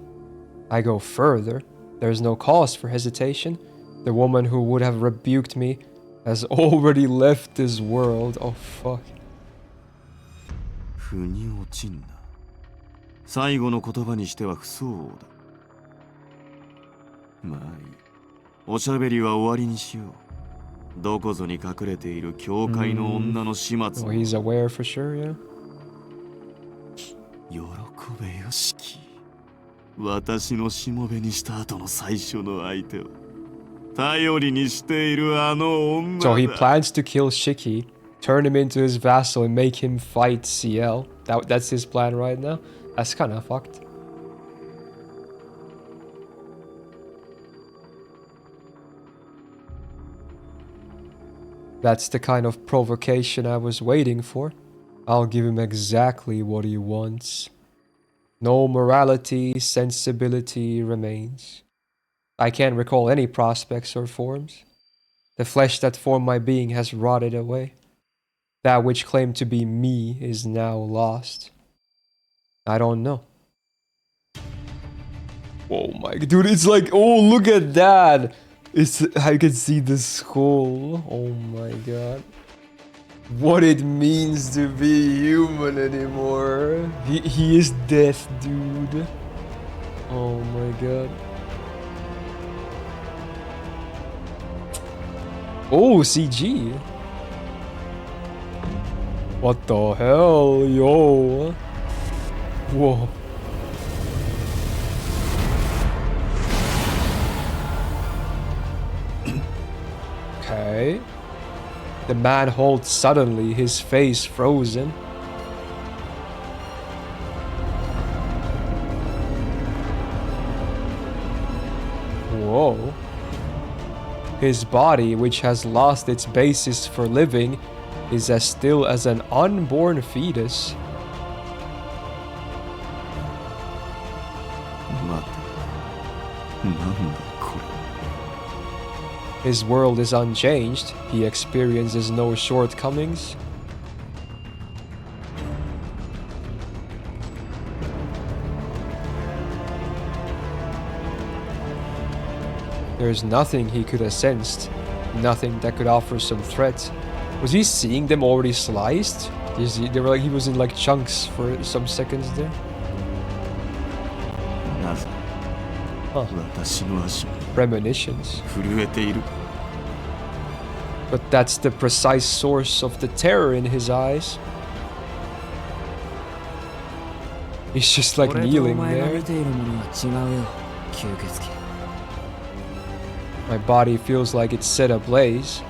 I go further. There's no cause for hesitation. The woman who would have rebuked me has already left this world. Oh fuck. 腑に落ちんな。最後の言葉にしては不相応だ。まあいい。おしゃべりは終わりにしよう。どこぞに隠れている教会の女の始末を。Oh, he's aware for sure, yeah. 喜べよしき。私のしもべにした後の最初の相手を頼りにしているあの女だ。 So he plans to kill Shiki, turn him into his vassal and make him fight CL. That's his plan right now. That's kind of fucked. That's the kind of provocation I was waiting for. I'll give him exactly what he wants. No morality, sensibility remains. I can't recall any prospects or forms. The flesh that formed my being has rotted away. That which claimed to be me is now lost. I don't know. Oh my dude, it's like, oh, look at that! I can see the skull. Oh my god. What it means to be human anymore. He is death, dude. Oh my god. Oh, CG. What the hell, yo? Whoa. Okay. The man halts suddenly, his face frozen. Whoa. His body, which has lost its basis for living, is as still as an unborn fetus. His world is unchanged. He experiences no shortcomings. There's nothing he could have sensed, nothing that could offer some threat. Was he seeing them already sliced? They were like he was in like chunks for some seconds there. なぜ Huh. 私の足も Premonitions. 震えている But that's the precise source of the terror in his eyes. He's just like 俺とお kneeling 前が there. 見ているものは違うよ吸血鬼 My body feels like it's set ablaze.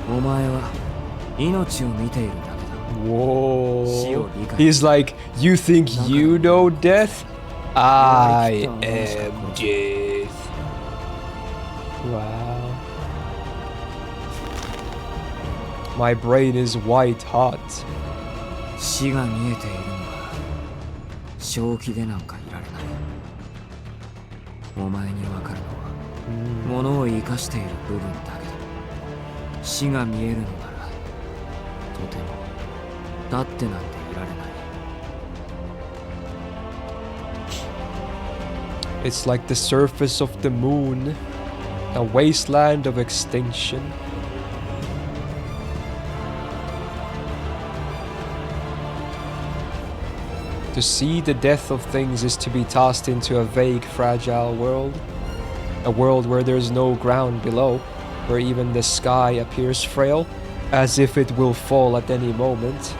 お前は命を見ているだけだ Whoa. He's like, you think you know death? I am death. Wow. My brain is white hot. 死が見えているのは正気でなんかいられないお前にわかるのは物を生かしている部分だけだ死が見えるのならとても立ってなんていられない It's like the surface of the moon, a wasteland of extinction. To see the death of things is to be tossed into a vague, fragile world. A world where there's no ground below, where even the sky appears frail, as if it will fall at any moment.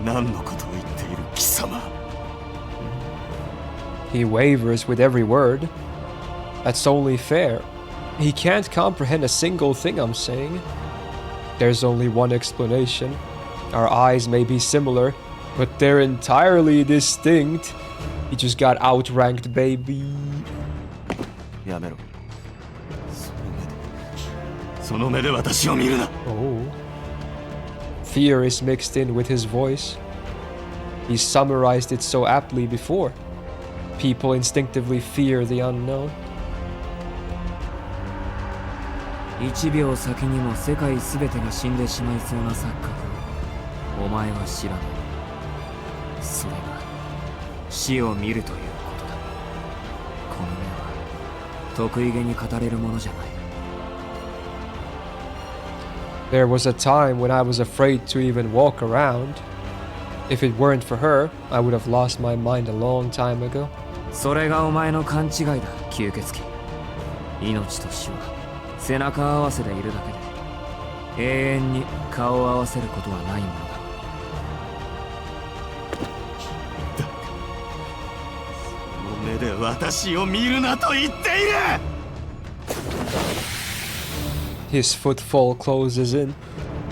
何のことを言っている貴様 He wavers with every word. That's only fair. He can't comprehend a single thing I'm saying. There's only one explanation. Our eyes may be similar, but they're entirely distinct. He just got outranked, baby. やめろその目で私を見るな Oh. Fear is mixed in with his voice. He summarized it so aptly before. People instinctively fear the unknown. 1秒先にも世界すべてが死んでしまいそうな錯覚をお前は知らないそれが死を見るということだこの目は得意げに語れるものじゃない There was a time when I was afraid to even walk around. If it weren't for her, I would have lost my mind a long time ago. それがお前の勘違いだ吸血鬼命と死は背中合わせでいるだけで永遠に顔を合わせることはないものだその目で私を見るなと言っている His footfall closes in,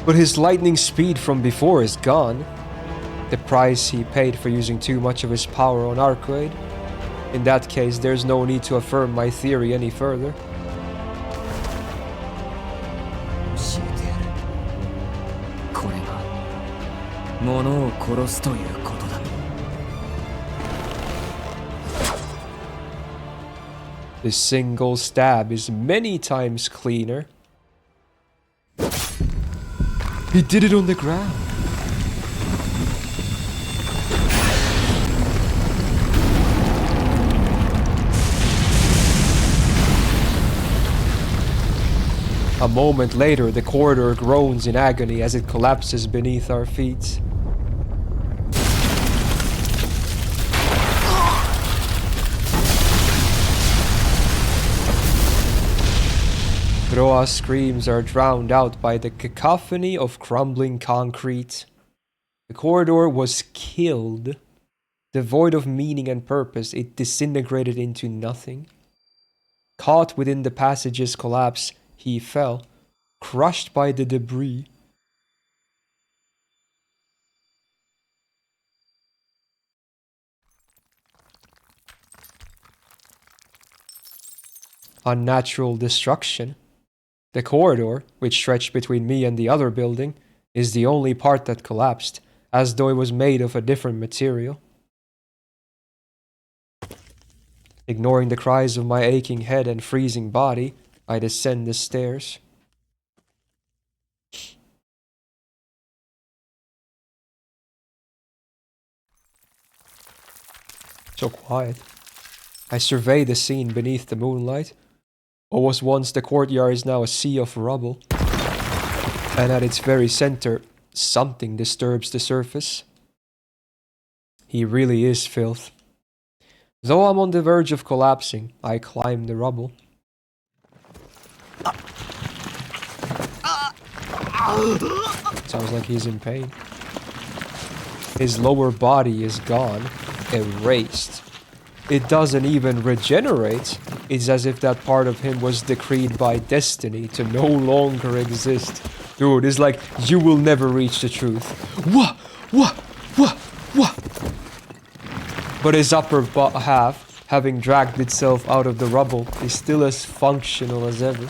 but his lightning speed from before is gone. The price he paid for using too much of his power on Arcueid. In that case, there's no need to affirm my theory any further. 教えてやるこれが物を殺すということだ The single stab is many times cleaner. He did it on the ground. A moment later, the corridor groans in agony as it collapses beneath our feet. Roa's screams are drowned out by the cacophony of crumbling concrete. The corridor was killed. Devoid of meaning and purpose, it disintegrated into nothing. Caught within the passage's collapse, he fell, crushed by the debris. Unnatural destruction. The corridor, which stretched between me and the other building, is the only part that collapsed, as though it was made of a different material. Ignoring the cries of my aching head and freezing body, I descend the stairs. So quiet. I survey the scene beneath the moonlight. What was once the courtyard is now a sea of rubble. And at its very center, something disturbs the surface. He really is filth. Though I'm on the verge of collapsing, I climb the rubble. Sounds like he's in pain. His lower body is gone, erased. It doesn't even regenerate. It's as if that part of him was decreed by destiny to no longer exist. Dude, it's like, you will never reach the truth. Wah! Wah! Wah! Wah! But his upper half, having dragged itself out of the rubble, is still as functional as ever.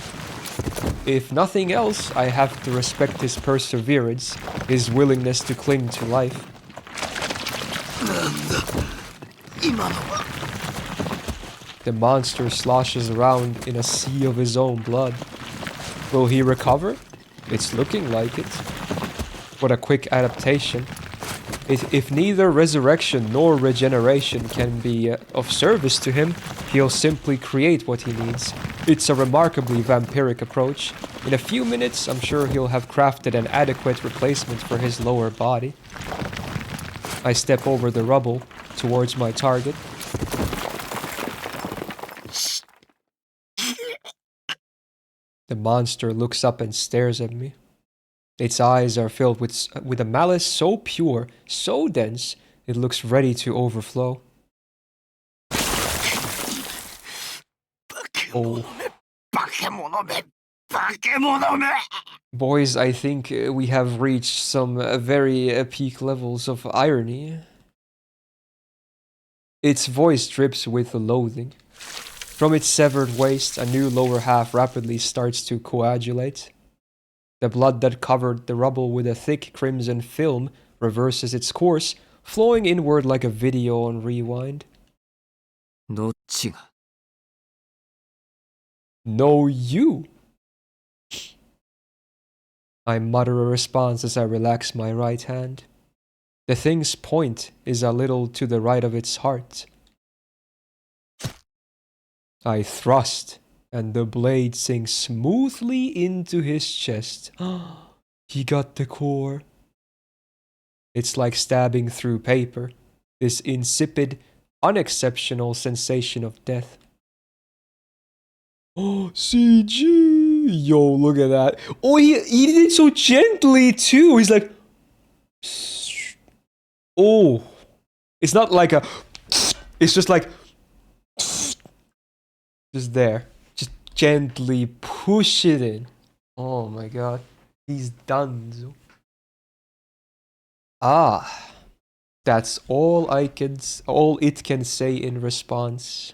If nothing else, I have to respect his perseverance, his willingness to cling to life. The monster sloshes around in a sea of his own blood. Will he recover? It's looking like it. What a quick adaptation. If neither resurrection nor regeneration can be of service to him, he'll simply create what he needs. It's a remarkably vampiric approach. In a few minutes, I'm sure he'll have crafted an adequate replacement for his lower body. I step over the rubble towards my target. The monster looks up and stares at me. Its eyes are filled with a malice so pure, so dense, it looks ready to overflow. Oh. Boys, I think we have reached some very peak levels of irony. Its voice drips with loathing. From its severed waist, a new lower half rapidly starts to coagulate. The blood that covered the rubble with a thick crimson film reverses its course, flowing inward like a video on rewind. どっちが No, you! I mutter a response as I relax my right hand. The thing's point is a little to the right of its heart. I thrust, and the blade sinks smoothly into his chest. He got the core. It's like stabbing through paper, this insipid, unexceptional sensation of death. Oh, CG! Yo, look at that. Oh, he did it so gently too. He's like, oh, it's not like a, it's just like, just there. Just gently push it in. Oh my god. He's done. Ah. That's all it can say in response.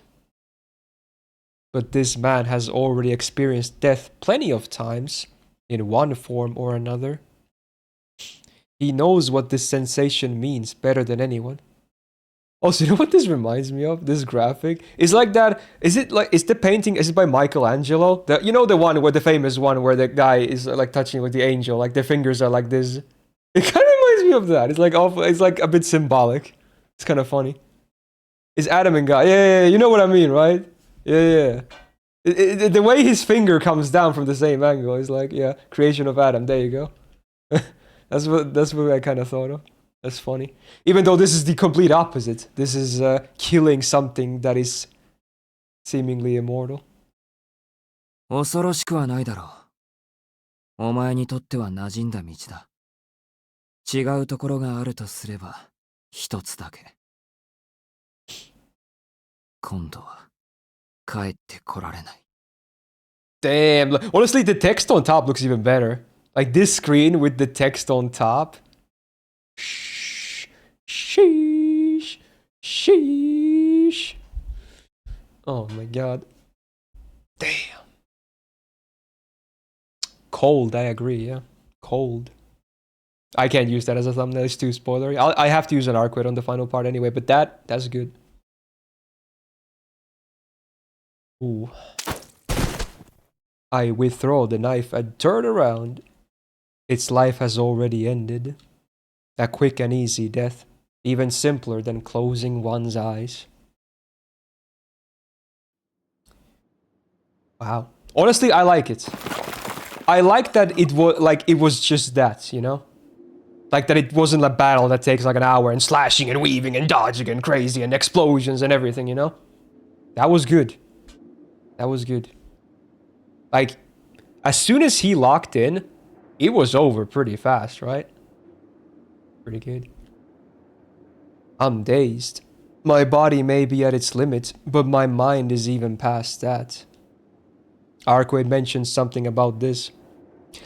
But this man has already experienced death plenty of times, in one form or another. He knows what this sensation means better than anyone. Also, you know what this reminds me of? This graphic? It's like that, is the painting, is it by Michelangelo? You know the one, where the famous one where the guy is like touching with the angel, like their fingers are like this. It kind of reminds me of that. It's like a bit symbolic. It's kind of funny. It's Adam and God. Yeah, you know what I mean, right? Yeah. The way his finger comes down from the same angle is like, yeah, creation of Adam. There you go. That's what I kind of thought of. That's funny. Even though this is the complete opposite. This is killing something that is seemingly immortal. 恐ろしくはないだろう。お前にとっては馴染んだ道だ。違うところがあるとすれば、一つだけ。今度は、帰ってこられない。Damn, honestly, the text on top looks even better. Like this screen with the text on top. Sheesh. Oh my god. Damn. Cold, I agree, yeah. Cold. I can't use that as a thumbnail, it's too spoilery. I have to use an Arcueid on the final part anyway, but that's good. Ooh. I withdraw the knife and turn around. Its life has already ended. A quick and easy death, even simpler than closing one's eyes. Wow. Honestly, I like it. I like that it was like it was just that, you know? Like that it wasn't a battle that takes like an hour and slashing and weaving and dodging and crazy and explosions and everything, you know? That was good. That was good. Like, as soon as he locked in, it was over pretty fast, right? Pretty good. I'm dazed. My body may be at its limit, but my mind is even past that. Arcueid mentioned something about this.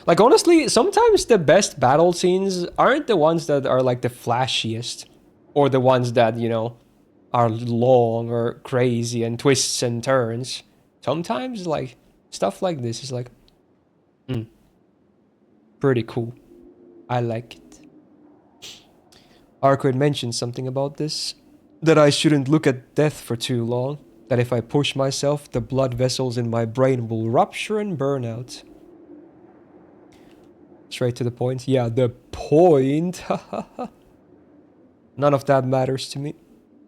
Like, honestly, sometimes the best battle scenes aren't the ones that are like the flashiest, or the ones that, you know, are long or crazy and twists and turns. Sometimes, like, stuff like this is like, pretty cool. I like it. Arcueid mentioned something about this. That I shouldn't look at death for too long. That if I push myself, the blood vessels in my brain will rupture and burn out. Straight to the point. Yeah, the point. None of that matters to me.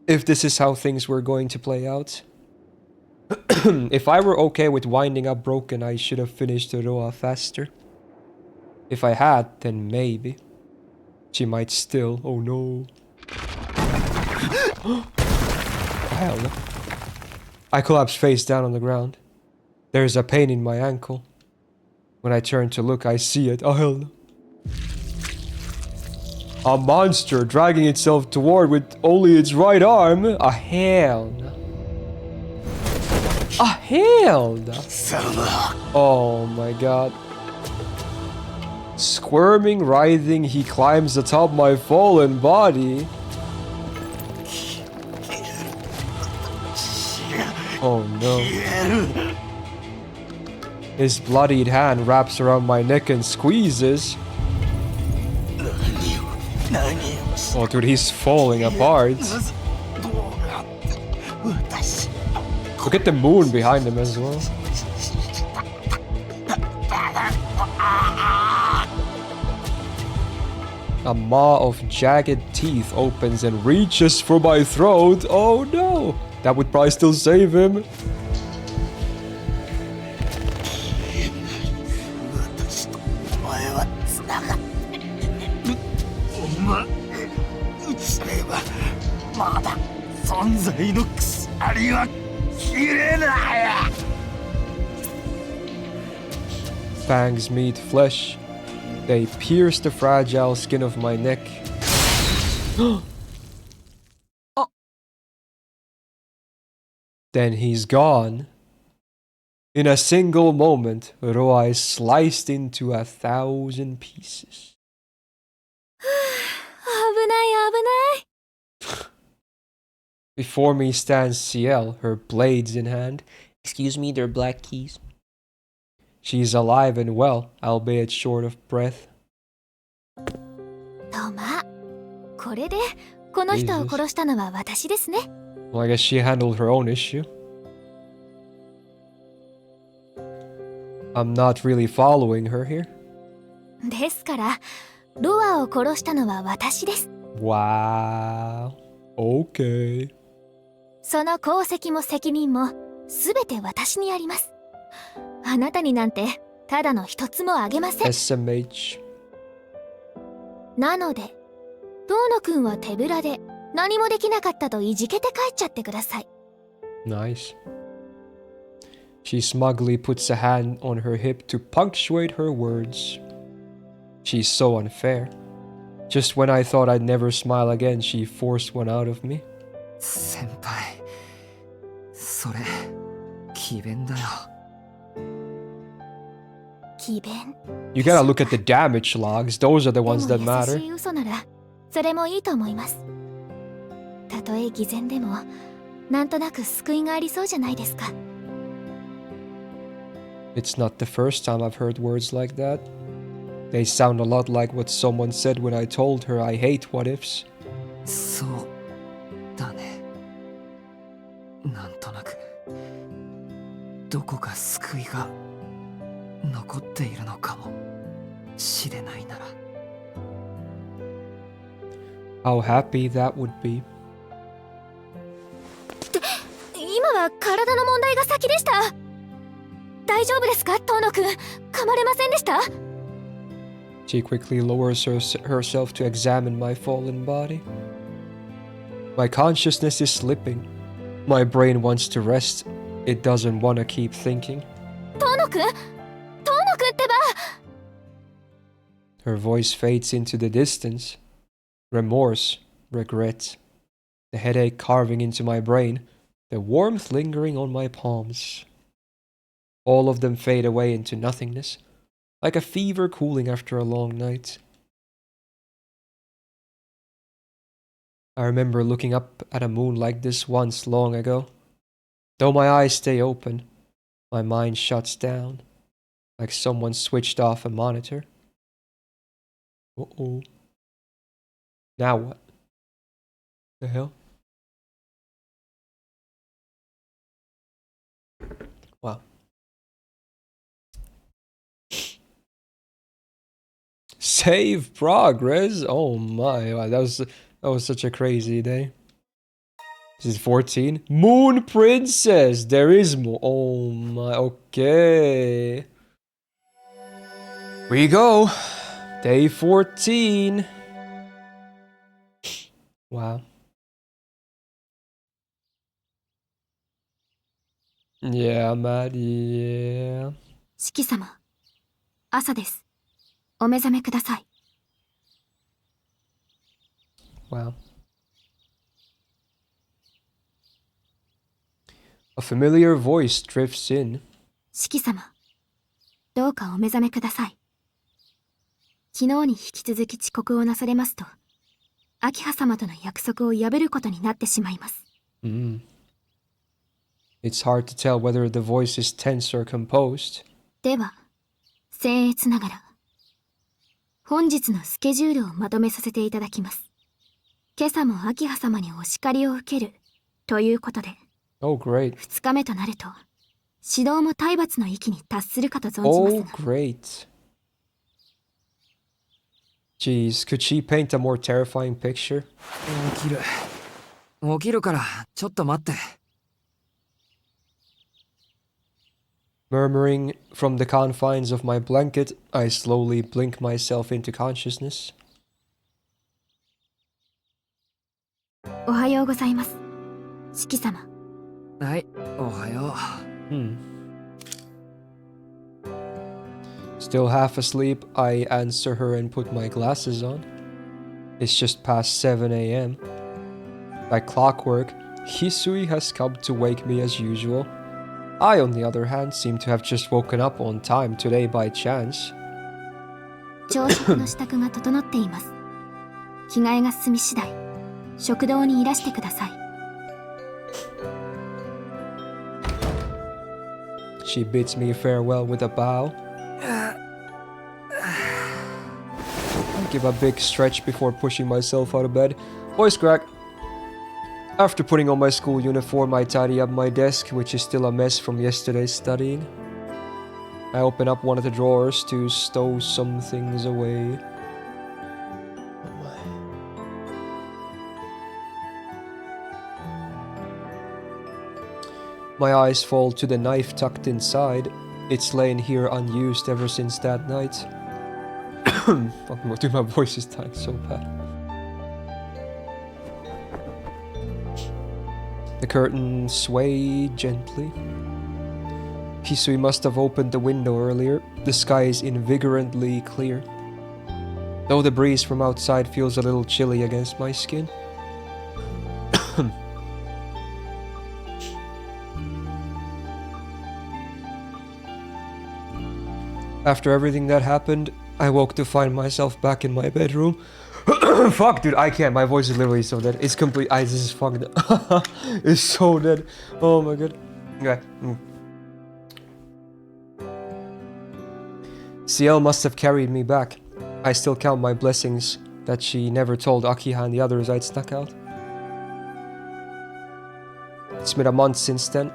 If this is how things were going to play out. If I were okay with winding up broken, I should have finished Roa faster. If I had, then maybe. She might still. Oh no. Hell no. I collapse face down on the ground. There is a pain in my ankle. When I turn to look, I see it. Oh hell no. A monster dragging itself toward with only its right arm. A hell no. A hell no. Oh my god. Squirming, writhing, he climbs atop my fallen body. Oh no. His bloodied hand wraps around my neck and squeezes. Oh dude, he's falling apart. Look at the moon behind him as well. A maw of jagged teeth opens and reaches for my throat. Oh no! That would probably still save him. Fangs meet flesh. They pierce the fragile skin of my neck. Then he's gone. In a single moment, Roa is sliced into 1,000 pieces. 危ない危ない Before me stands Ciel, her blades in hand. Excuse me, they're black keys. She's alive and well, albeit short of breath. とまあこれでこの人を殺したのは私ですね。 Well, I guess she handled her own issue. I'm not really following her here. ですからロアを殺したのは私です。 Wow. Okay. その功績も責任もすべて私にあります。あなたになんてただの一つもあげません。 SMH. なので遠野くんは手ぶらで何もできなかったといじけて帰っちゃってください。 Nice. She smugly puts a hand on her hip to punctuate her words. She's so unfair. Just when I thought I'd never smile again, she forced one out of me. 先輩それ詭弁だよ。詭弁。 You gotta look at the damage logs. Those are the でも ones that 優 matter. しい嘘ならそれもいいと思います。たとえ偽善でもなんとなく救いがありそうじゃないですか。 It's not the first time I've heard words like that. They sound a lot like what someone said when I told her I hate what ifs. そうだね。なんとなくどこか救いが残っているのかもしれないなら。 How happy that would be. 今は体の問題が先でした。大丈夫ですか、遠野くん。噛まれませんでした？ She quickly lowers herself to examine my fallen body. My consciousness is slipping. My brain wants to rest. It doesn't want to keep thinking. 遠野くんってば。 Her voice fades into the distance. Remorse, regret, the headache carving into my brain, the warmth lingering on my palms. All of them fade away into nothingness, like a fever cooling after a long night. I remember looking up at a moon like this once long ago. Though my eyes stay open, my mind shuts down, like someone switched off a monitor. Uh-oh. Now what? The hell? Wow. Save progress? Oh my, wow, that was such a crazy day. This is 14. Moon Princess! There is more. Oh my, okay. We go. Day 14. Wow. Yeah, Matt, yeah. 四季様、朝です。お目覚めください。 Wow. A familiar voice drifts in. 四季様、どうかお目覚めください。昨日に引き続き遅刻をなされますと、明葉様との約束を破ることになってしまいます。It's hard to tell whether the voice is tense or composed. では、僭越ながら、本日のスケジュールをまとめさせていただきます。今朝も明葉様にお叱りを受けるということで、Oh, great. 2日目となると、指導も体罰の域に達するかと存じます Oh, が。 great. Jeez, could she paint a more terrifying picture? 起きるからちょっと待って。 Murmuring from the confines of my blanket, I slowly blink myself into consciousness. おはようございます。四季様。はい、おはよう。Still half asleep, I answer her and put my glasses on. It's just past 7 a.m. Like clockwork, Hisui has come to wake me as usual. I, on the other hand, seem to have just woken up on time today by chance. 朝食の支度が整っています。着替えが済み次第、食堂にいらしてください。 She bids me farewell with a bow. I give a big stretch before pushing myself out of bed. Voice crack. After putting on my school uniform, I tidy up my desk, which is still a mess from yesterday's studying. I open up one of the drawers to stow some things away. My eyes fall to the knife tucked inside. It's lain here unused ever since that night. Dude, my voice is dying so bad. The curtains sway gently. Hisui must have opened the window earlier. The sky is invigorantly clear, though the breeze from outside feels a little chilly against my skin. After everything that happened, I woke to find myself back in my bedroom. Fuck, dude, I can't. My voice is literally so dead. It's complete. This is fucking. It's so dead. Oh my god. Okay. CL must have carried me back. I still count my blessings that she never told Akiha and the others I'd snuck out. It's been a month since then.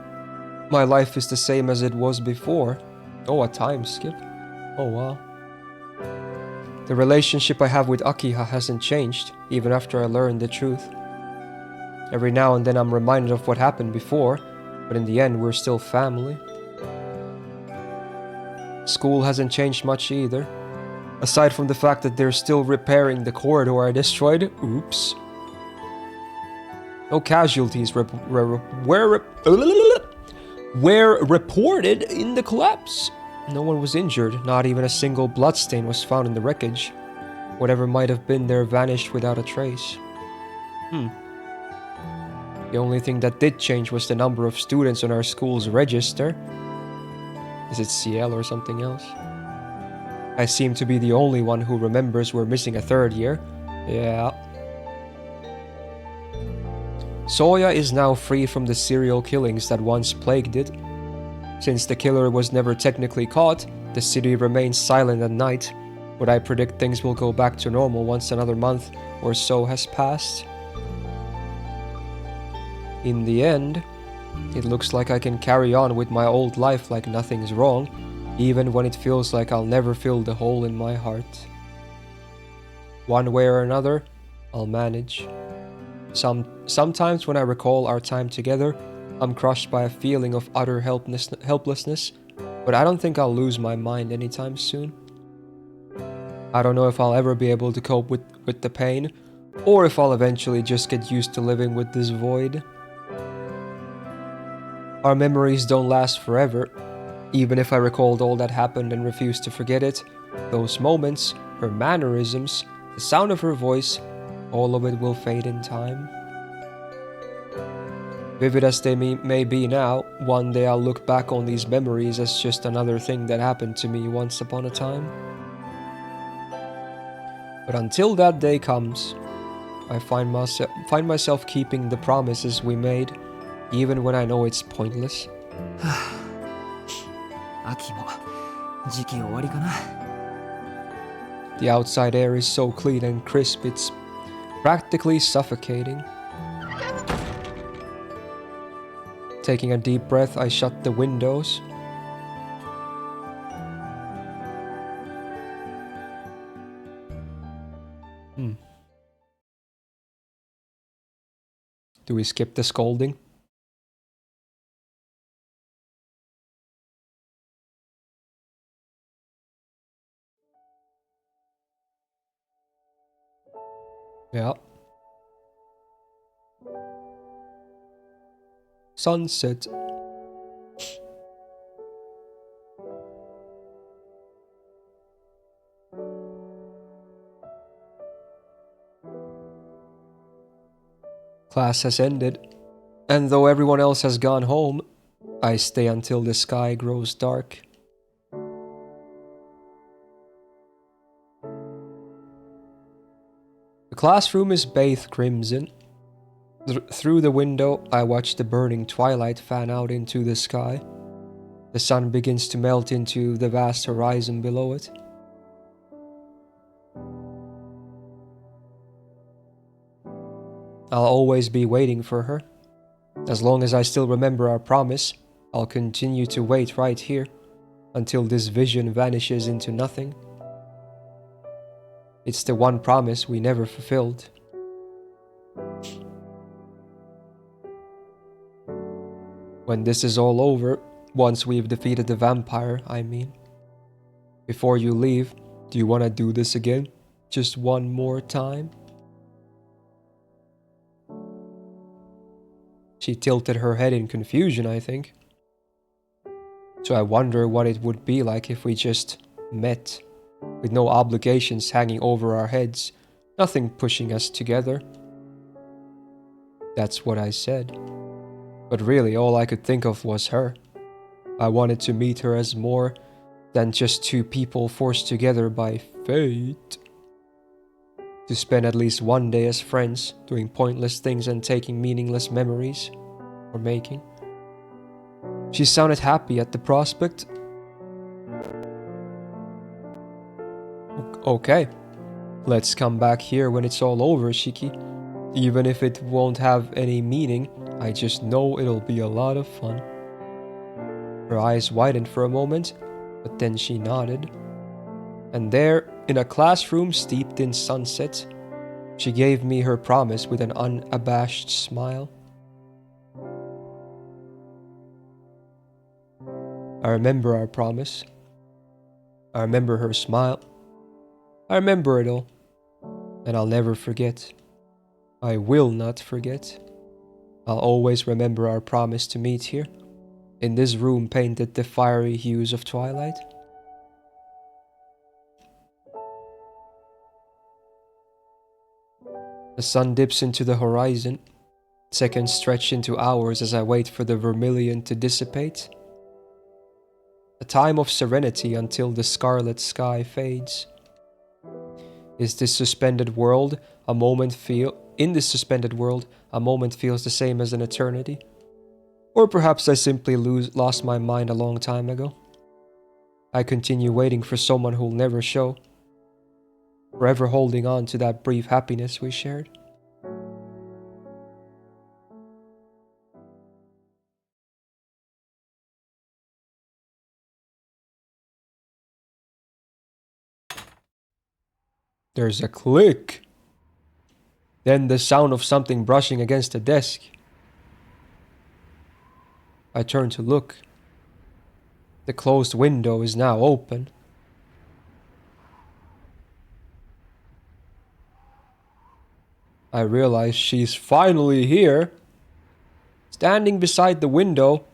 My life is the same as it was before. Oh, a time skip. Oh wow. The relationship I have with Akiha hasn't changed, even after I learned the truth. Every now and then I'm reminded of what happened before, but in the end we're still family. School hasn't changed much either. Aside from the fact that they're still repairing the corridor I destroyed. Oops. No casualties were reported in the collapse. No one was injured, not even a single bloodstain was found in the wreckage. Whatever might have been there vanished without a trace. The only thing that did change was the number of students on our school's register. Is it CL or something else? I seem to be the only one who remembers we're missing a third year. Yeah. Soya is now free from the serial killings that once plagued it. Since the killer was never technically caught, the city remains silent at night, but I predict things will go back to normal once another month or so has passed. In the end, it looks like I can carry on with my old life like nothing's wrong, even when it feels like I'll never fill the hole in my heart. One way or another, I'll manage. Sometimes when I recall our time together, I'm crushed by a feeling of utter helplessness, but I don't think I'll lose my mind anytime soon. I don't know if I'll ever be able to cope with the pain, or if I'll eventually just get used to living with this void. Our memories don't last forever. Even if I recalled all that happened and refused to forget it, those moments, her mannerisms, the sound of her voice, all of it will fade in time. Vivid as they may be now, one day I'll look back on these memories as just another thing that happened to me once upon a time. But until that day comes, I find myself keeping the promises we made, even when I know it's pointless. 秋も時期終わりかな。 The outside air is so clean and crisp, it's practically suffocating. Taking a deep breath, I shut the windows. Do we skip the scolding? Yeah. Sunset. Class has ended, and though everyone else has gone home, I stay until the sky grows dark. The classroom is bathed crimson. Through the window, I watch the burning twilight fan out into the sky. The sun begins to melt into the vast horizon below it. I'll always be waiting for her. As long as I still remember our promise, I'll continue to wait right here until this vision vanishes into nothing. It's the one promise we never fulfilled. When this is all over, once we've defeated the vampire, I mean. Before you leave, do you want to do this again? Just one more time? She tilted her head in confusion, I think. So I wonder what it would be like if we just met, with no obligations hanging over our heads, nothing pushing us together. That's what I said. But really, all I could think of was her. I wanted to meet her as more than just two people forced together by fate. To spend at least one day as friends, doing pointless things and taking meaningless memories, or making. She sounded happy at the prospect. Okay, let's come back here when it's all over, Shiki. Even if it won't have any meaning, I just know it'll be a lot of fun. Her eyes widened for a moment, but then she nodded. And there, in a classroom steeped in sunset, she gave me her promise with an unabashed smile. I remember our promise. I remember her smile. I remember it all. And I'll never forget. I will not forget. I'll always remember our promise to meet here, in this room painted the fiery hues of twilight. The sun dips into the horizon. Seconds stretch into hours as I wait for the vermilion to dissipate. A time of serenity until the scarlet sky fades. In this suspended world, a moment feels the same as an eternity. Or perhaps I simply lost my mind a long time ago. I continue waiting for someone who'll never show, forever holding on to that brief happiness we shared. There's a click. Then the sound of something brushing against the desk. I turn to look. The closed window is now open. I realize she's finally here. Standing beside the window,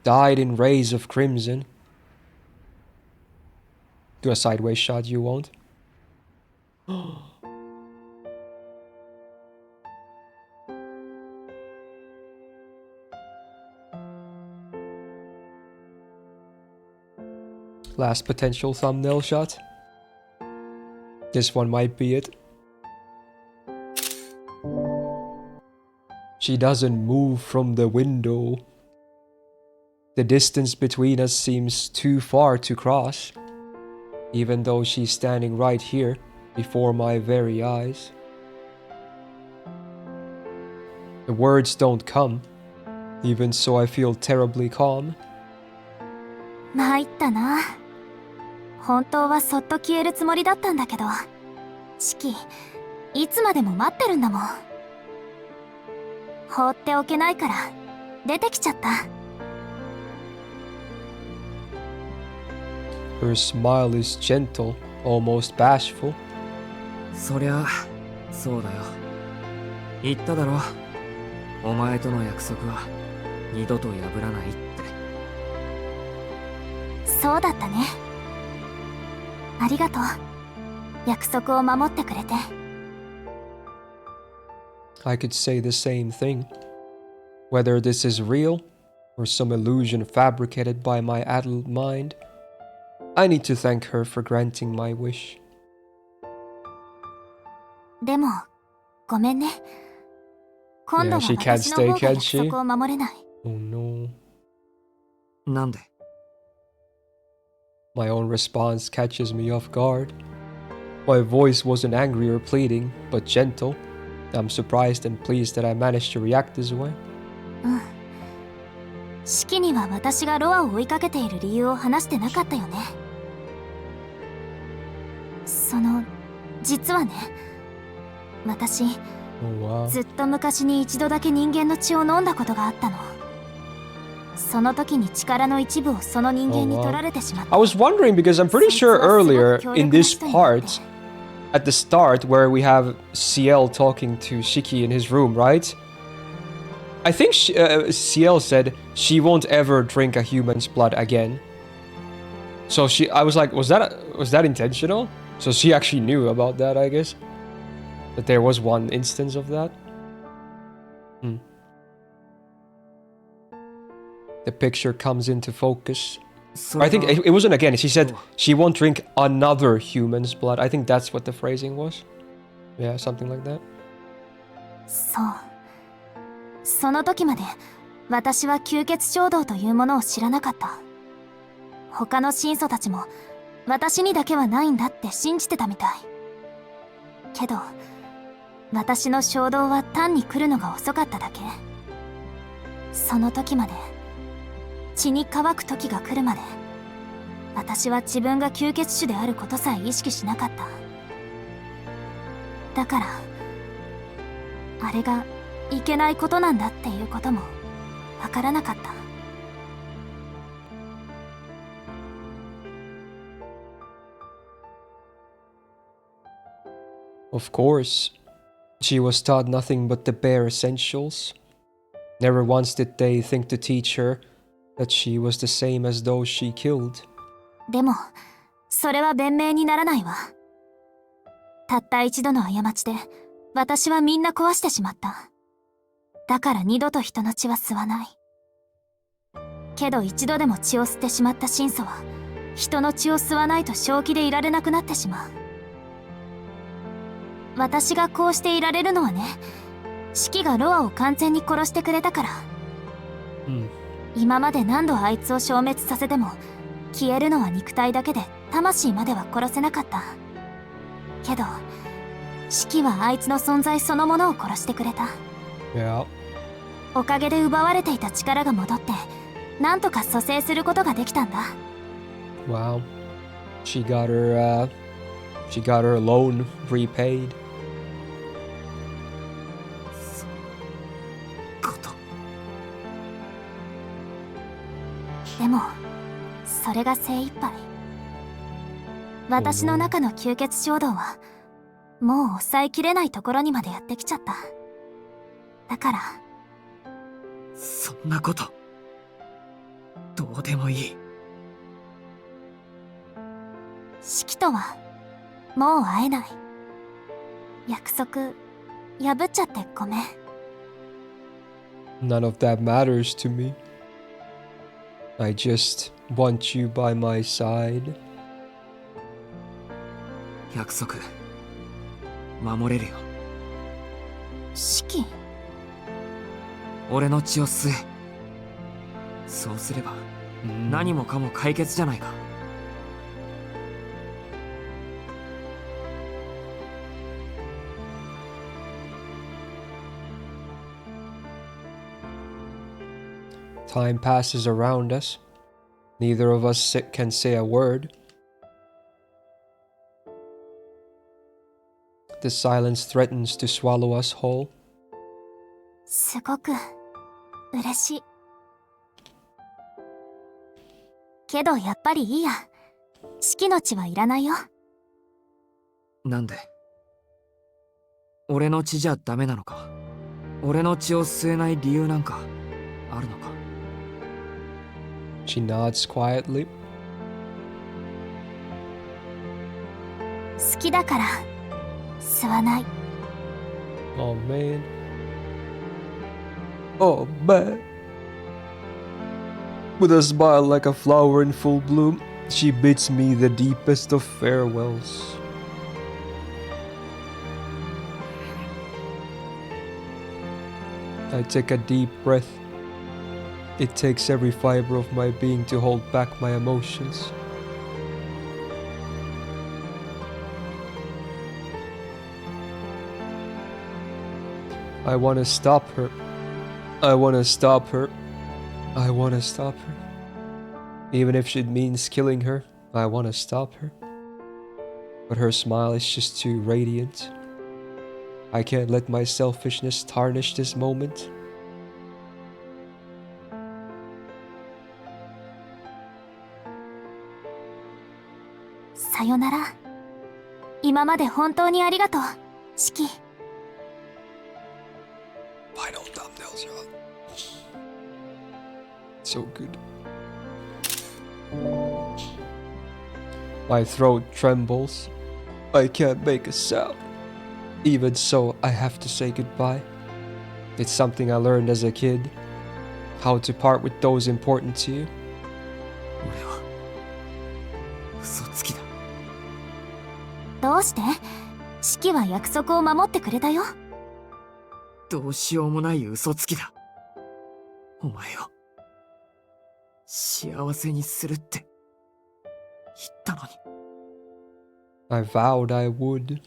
dyed in rays of crimson. Do a sideways shot, you won't. Last potential thumbnail shot. This one might be it. She doesn't move from the window. The distance between us seems too far to cross, even though she's standing right here before my very eyes. The words don't come, even so I feel terribly calm. 参ったな。本当はそっと消えるつもりだったんだけど、シキ、いつまでも待ってるんだもん。放っておけないから出てきちゃった。Her smile is gentle, almost bashful. そりゃそうだよ。言っただろ。お前との約束は二度と破らないって。そうだったね。ありがとう。約束を守ってくれて。I could say the same thing. Whether this is real or some illusion fabricated by my addled mind, I need to thank her for granting my wish. でも、ごめんね。今度は Yeah, she can't 私の stay, 方が can 約 she? 束を守れない。Oh no. なんで？ My own response catches me off guard. My voice wasn't angry or pleading, but gentle. I'm surprised and pleased that I managed to react this way. うん。シキには私がロアを追いかけている理由を話してなかったよね。実はね、私、Oh wow. ずっと昔に一度だけ人間の血を飲んだことがあったの。その時に力の一部をその人間に取られてしまった。I was wondering because I'm pretty sure earlier in this part, at the start where we have CL talking to Shiki in his room, right? I think CL said she won't ever drink a human's blood again. So I was like, was that intentional? So she actually knew about that, I guess. That there was one instance of that. The picture comes into focus. I think it wasn't again. She said she won't drink another human's blood. I think that's what the phrasing was. Yeah, something like that. そう。その時まで私は吸血衝動というものを知らなかった。他の神祖たちも私にだけはないんだって信じてたみたい。けど私の衝動は単に来るのが遅かっただけ。その時まで、血に乾く時が来るまで、私は自分が吸血種であることさえ意識しなかった。だからあれがいけないことなんだっていうこともわからなかった。Of course. She was taught nothing but the bare essentials. Never once did they think to teach her that she was the same as those she killed. でもそれは弁明にならないわ。たった一度の過ちで私はみんな壊してしまった。だから二度と人の血は吸わない。けど一度でも血を吸ってしまった神祖は人の血を吸わないと正気でいられなくなってしまう。私がこうしていられるのはね、シキがロアを完全に殺してくれたから。今まで何度あいつを消滅させても消えるのは肉体だけで魂までは殺せなかった。けどシキはあいつの存在そのものを殺してくれた。Yeah. おかげで奪われていた力が戻ってなんとか蘇生することができたんだ。 Wow. She got her loan repaid. でもそれが精一杯。私の中の吸血衝動はもう抑えきれないところにまでやってきちゃった。だからそんなことどうでもいい。シキとはもう会えない。約束破っちゃってごめん。 None of that matters to me. I just want you by my side. 約束守れるよ。シキ、俺の血を吸え。そうすれば何もかも解決じゃないか。Time passes around us. Neither of us can say a word. The silence threatens to swallow us whole. すごく嬉しい。けどやっぱりいいや。シキの血はいらないよ。なんで？俺の血じゃダメなのか？俺の血を吸えない理由なんかあるのか？ She nods quietly. 好きだから吸わない。 Oh man. Oh man. With a smile like a flower in full bloom, she bids me the deepest of farewells. I take a deep breath. It takes every fiber of my being to hold back my emotions. I want to stop her. I want to stop her. I want to stop her. Even if it means killing her, I want to stop her. But her smile is just too radiant. I can't let my selfishness tarnish this moment. さよなら。今まで本当にありがとう、シキ。 Final thumbnail shot. So good. My throat trembles. I can't make a sound. Even so, I have to say goodbye. It's something I learned as a kid. How to part with those important to you. 俺は嘘つきだ。どうして？シキは約束を守ってくれたよ。どうしようもない嘘つきだ。お前を幸せにするって言ったのに。I vowed I would.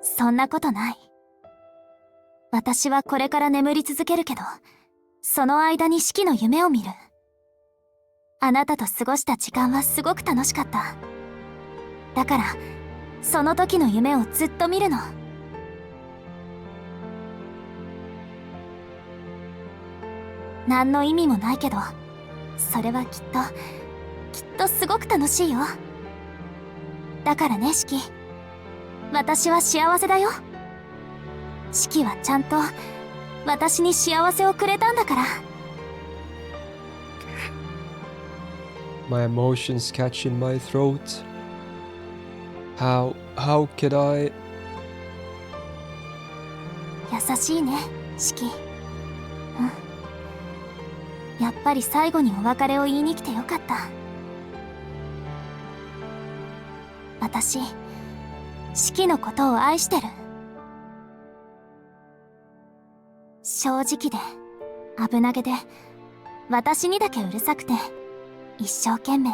そんなことない。私はこれから眠り続けるけど、その間にシキの夢を見る。あなたと過ごした時間はすごく楽しかった。だからその時の夢をずっと見るの。何の意味もないけど、それはきっとすごく楽しいよ。だからね、シキ。私は幸せだよ。シキはちゃんと私に幸せをくれたんだから。My emotions catch in my throat. How could I? 優しいね、シキ。やっぱり最後にお別れを言いに来てよかった。私、シキのことを愛してる。正直で危なげで私にだけうるさくて一生懸命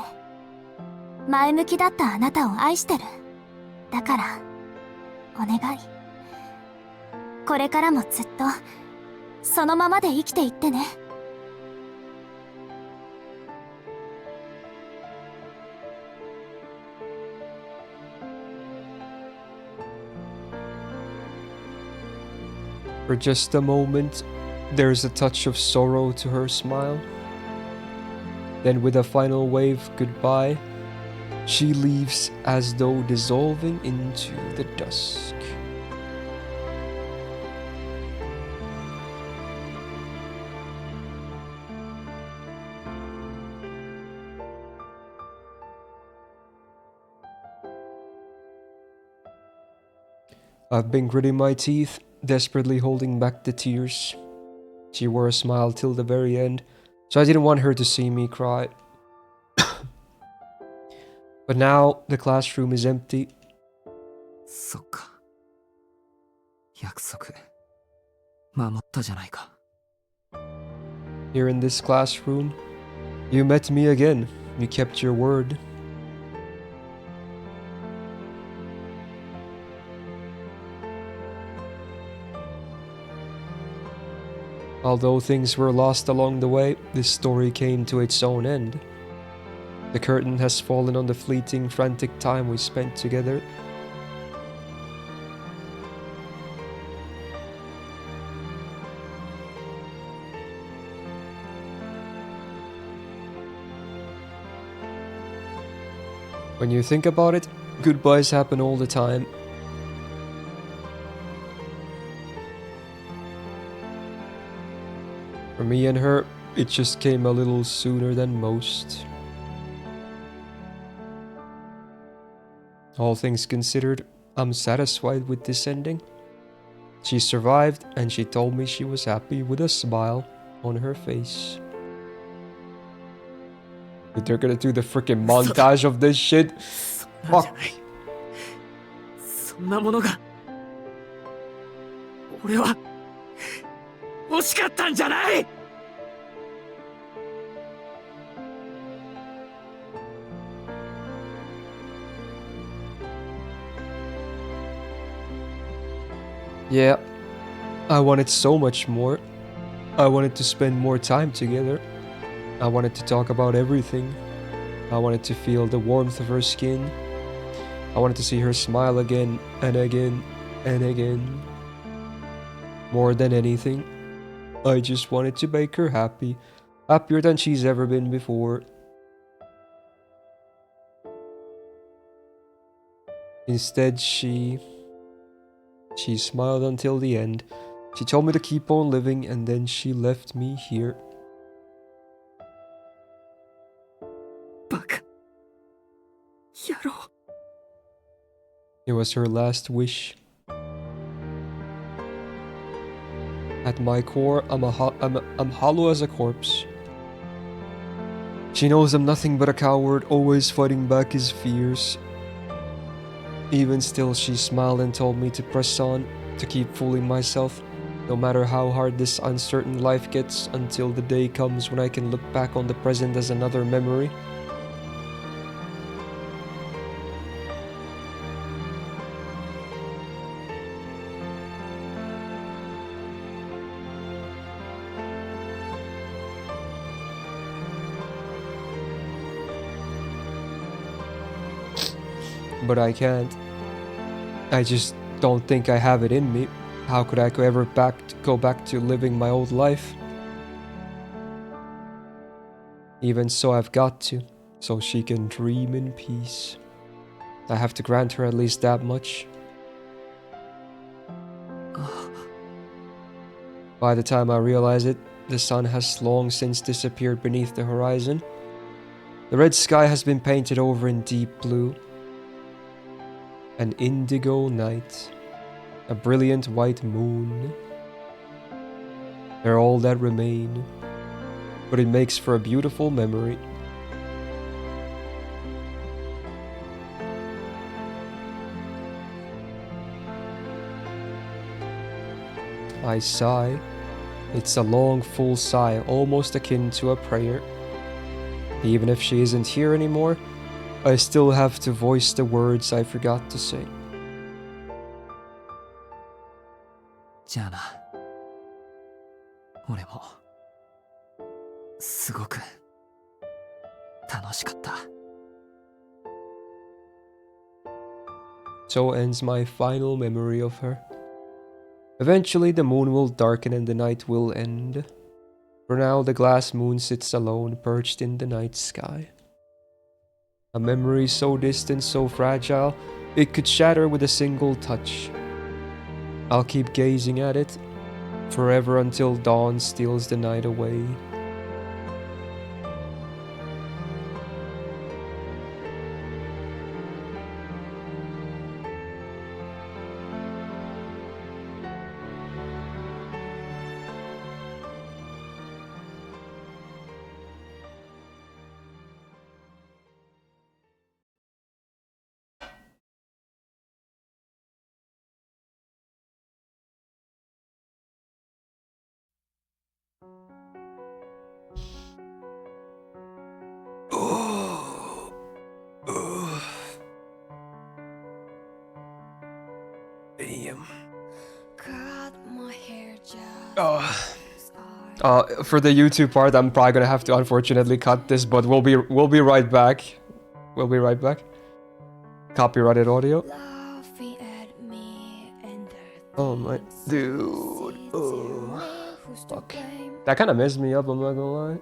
前向きだったあなたを愛してる。だからお願い、これからもずっとそのままで生きていってね。For just a moment, there's a touch of sorrow to her smile. Then with a final wave goodbye, she leaves as though dissolving into the dusk. I've been gritting my teeth, desperately holding back the tears. She wore a smile till the very end, so I didn't want her to see me cry. But now the classroom is empty. そっか。約束守ったじゃないか。 Here in this classroom, you met me again. You kept your word. Although things were lost along the way, this story came to its own end. The curtain has fallen on the fleeting, frantic time we spent together. When you think about it, goodbyes happen all the time. For me and her, it just came a little sooner than most. All things considered, I'm satisfied with this ending. She survived and she told me she was happy with a smile on her face. But they're gonna do the freaking montage of this shit. そんなんじゃない。そんなものが俺は欲しかったんじゃない。 Yeah, I wanted so much more. I wanted to spend more time together. I wanted to talk about everything. I wanted to feel the warmth of her skin. I wanted to see her smile again and again and again. More than anything, I just wanted to make her happy. Happier than she's ever been before. Instead, she smiled until the end. She told me to keep on living and then she left me here. バカ野郎。 It was her last wish. At my core, I'm hollow as a corpse. She knows I'm nothing but a coward, always fighting back his fears. Even still, she smiled and told me to press on, to keep fooling myself, no matter how hard this uncertain life gets, until the day comes when I can look back on the present as another memory. But I can't. I just don't think I have it in me. How could I ever go back to living my old life? Even so, I've got to, so she can dream in peace. I have to grant her at least that much. By the time I realize it, the sun has long since disappeared beneath the horizon. The red sky has been painted over in deep blue. An indigo night. A brilliant white moon. They're all that remain. But it makes for a beautiful memory. I sigh. It's a long, full sigh, almost akin to a prayer. Even if she isn't here anymore, I still have to voice the words I forgot to say. じゃあな。俺もすごく楽しかった。 So ends my final memory of her. Eventually the moon will darken and the night will end. For now the glass moon sits alone, perched in the night sky. A memory so distant, so fragile, it could shatter with a single touch. I'll keep gazing at it, forever until dawn steals the night away. Damn. For the YouTube part, I'm probably gonna have to unfortunately cut this, but we'll be right back. We'll be right back. Copyrighted audio. Oh my dude. Oh. Fuck. That kind of messed me up, I'm not gonna lie.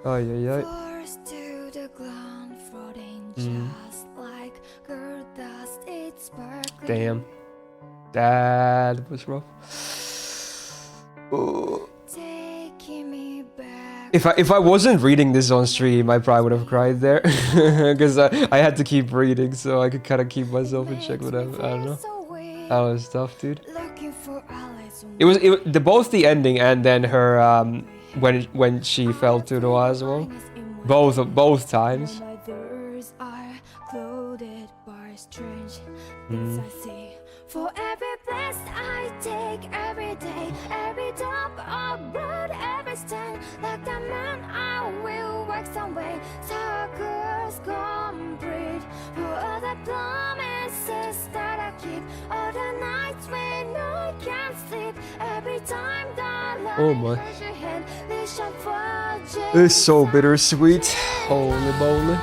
Oh yeah, yeah. Damn. That was rough. Oh. If I wasn't reading this on stream, I probably would have cried there, because I had to keep reading, so I could kind of keep myself in check. Whatever. I don't know. That was tough, dude. It was both the ending and then her when she fell to the wall as well. Both times. For every place I take every day, every top of road, every stand, like that man I will work some way, circles complete. For all the promises that I keep, all the nights when I can't sleep, every time that Oh my. It's so bittersweet. Holy moly.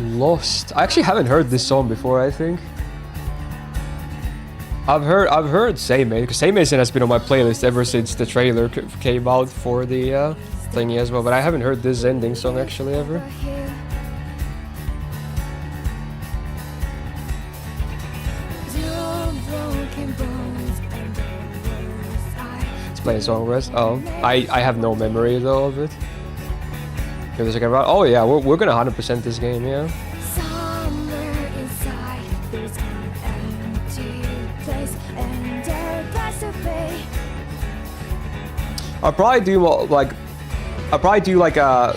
Lost. I actually haven't heard this song before, I think. I've heard Seimei, because Seimei has been on my playlist ever since the trailer came out for the thingy as well, but I haven't heard this ending song actually ever. It's playing song rest. Oh, I have no memory though of it. Give a second round. Oh yeah, we're gonna 100% this game, yeah. I'll probably do like a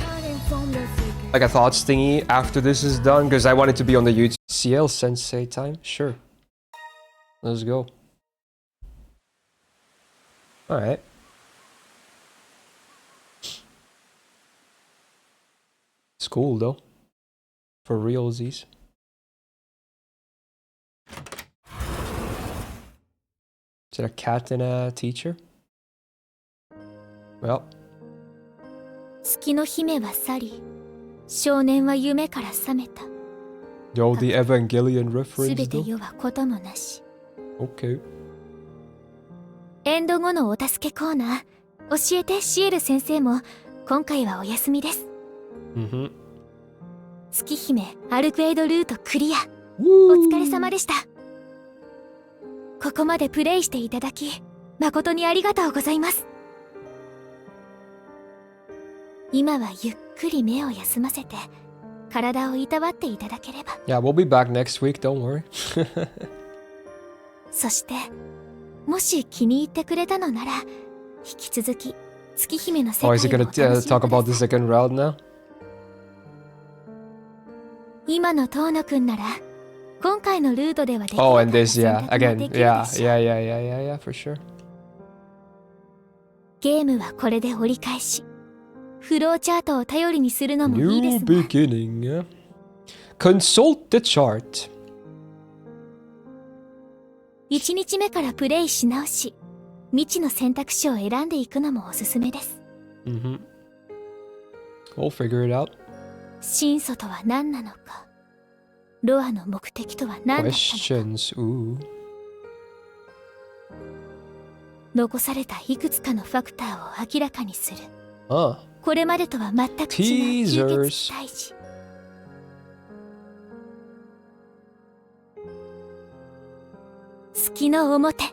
thoughts thingy after this is done, because I want it to be on the YouTube. CL Sensei time? Sure. Let's go. Alright. It's cool though. For realsies. Is it a cat and a teacher? Well. 月の姫は去り、少年は夢から覚めた。Yo, the Evangelion す reference べて though. 世はこともなし。 Okay. エンド後のお助けコーナー、教えてシエル先生も今回はお休みです。月姫アルクエイドルートクリア。お疲れ様でした。ここまでプレイしていただき、誠にありがとうございます。今はゆっくり目を休ませて、体をいたわっていただければ。Yeah, we'll be back next week, don't worry. そして、もし気に入ってくれたのなら、引き続き月姫の世界を Oh, is he gonna talk about the second round now? 今の遠野くんなら、今回のルートではできな Oh, かっ and た this, 選 yeah, 択も again, できる yeah, でしょう。 yeah, for sure. ゲームはこれで折り返し、フローチャートを頼りにするのもいいで New すが、 beginning, yeah. Consult the chart. 1日目からプレイし直し、未知の選択肢を選んでいくのもおすすめです。We'll figure it out. 真素とは何なのか、ロアの目的とは何だったのか。 Questions, ooh. 残されたいくつかのファクターを明らかにする。 Ah. これまでとは全く違う吸血退治。月の表、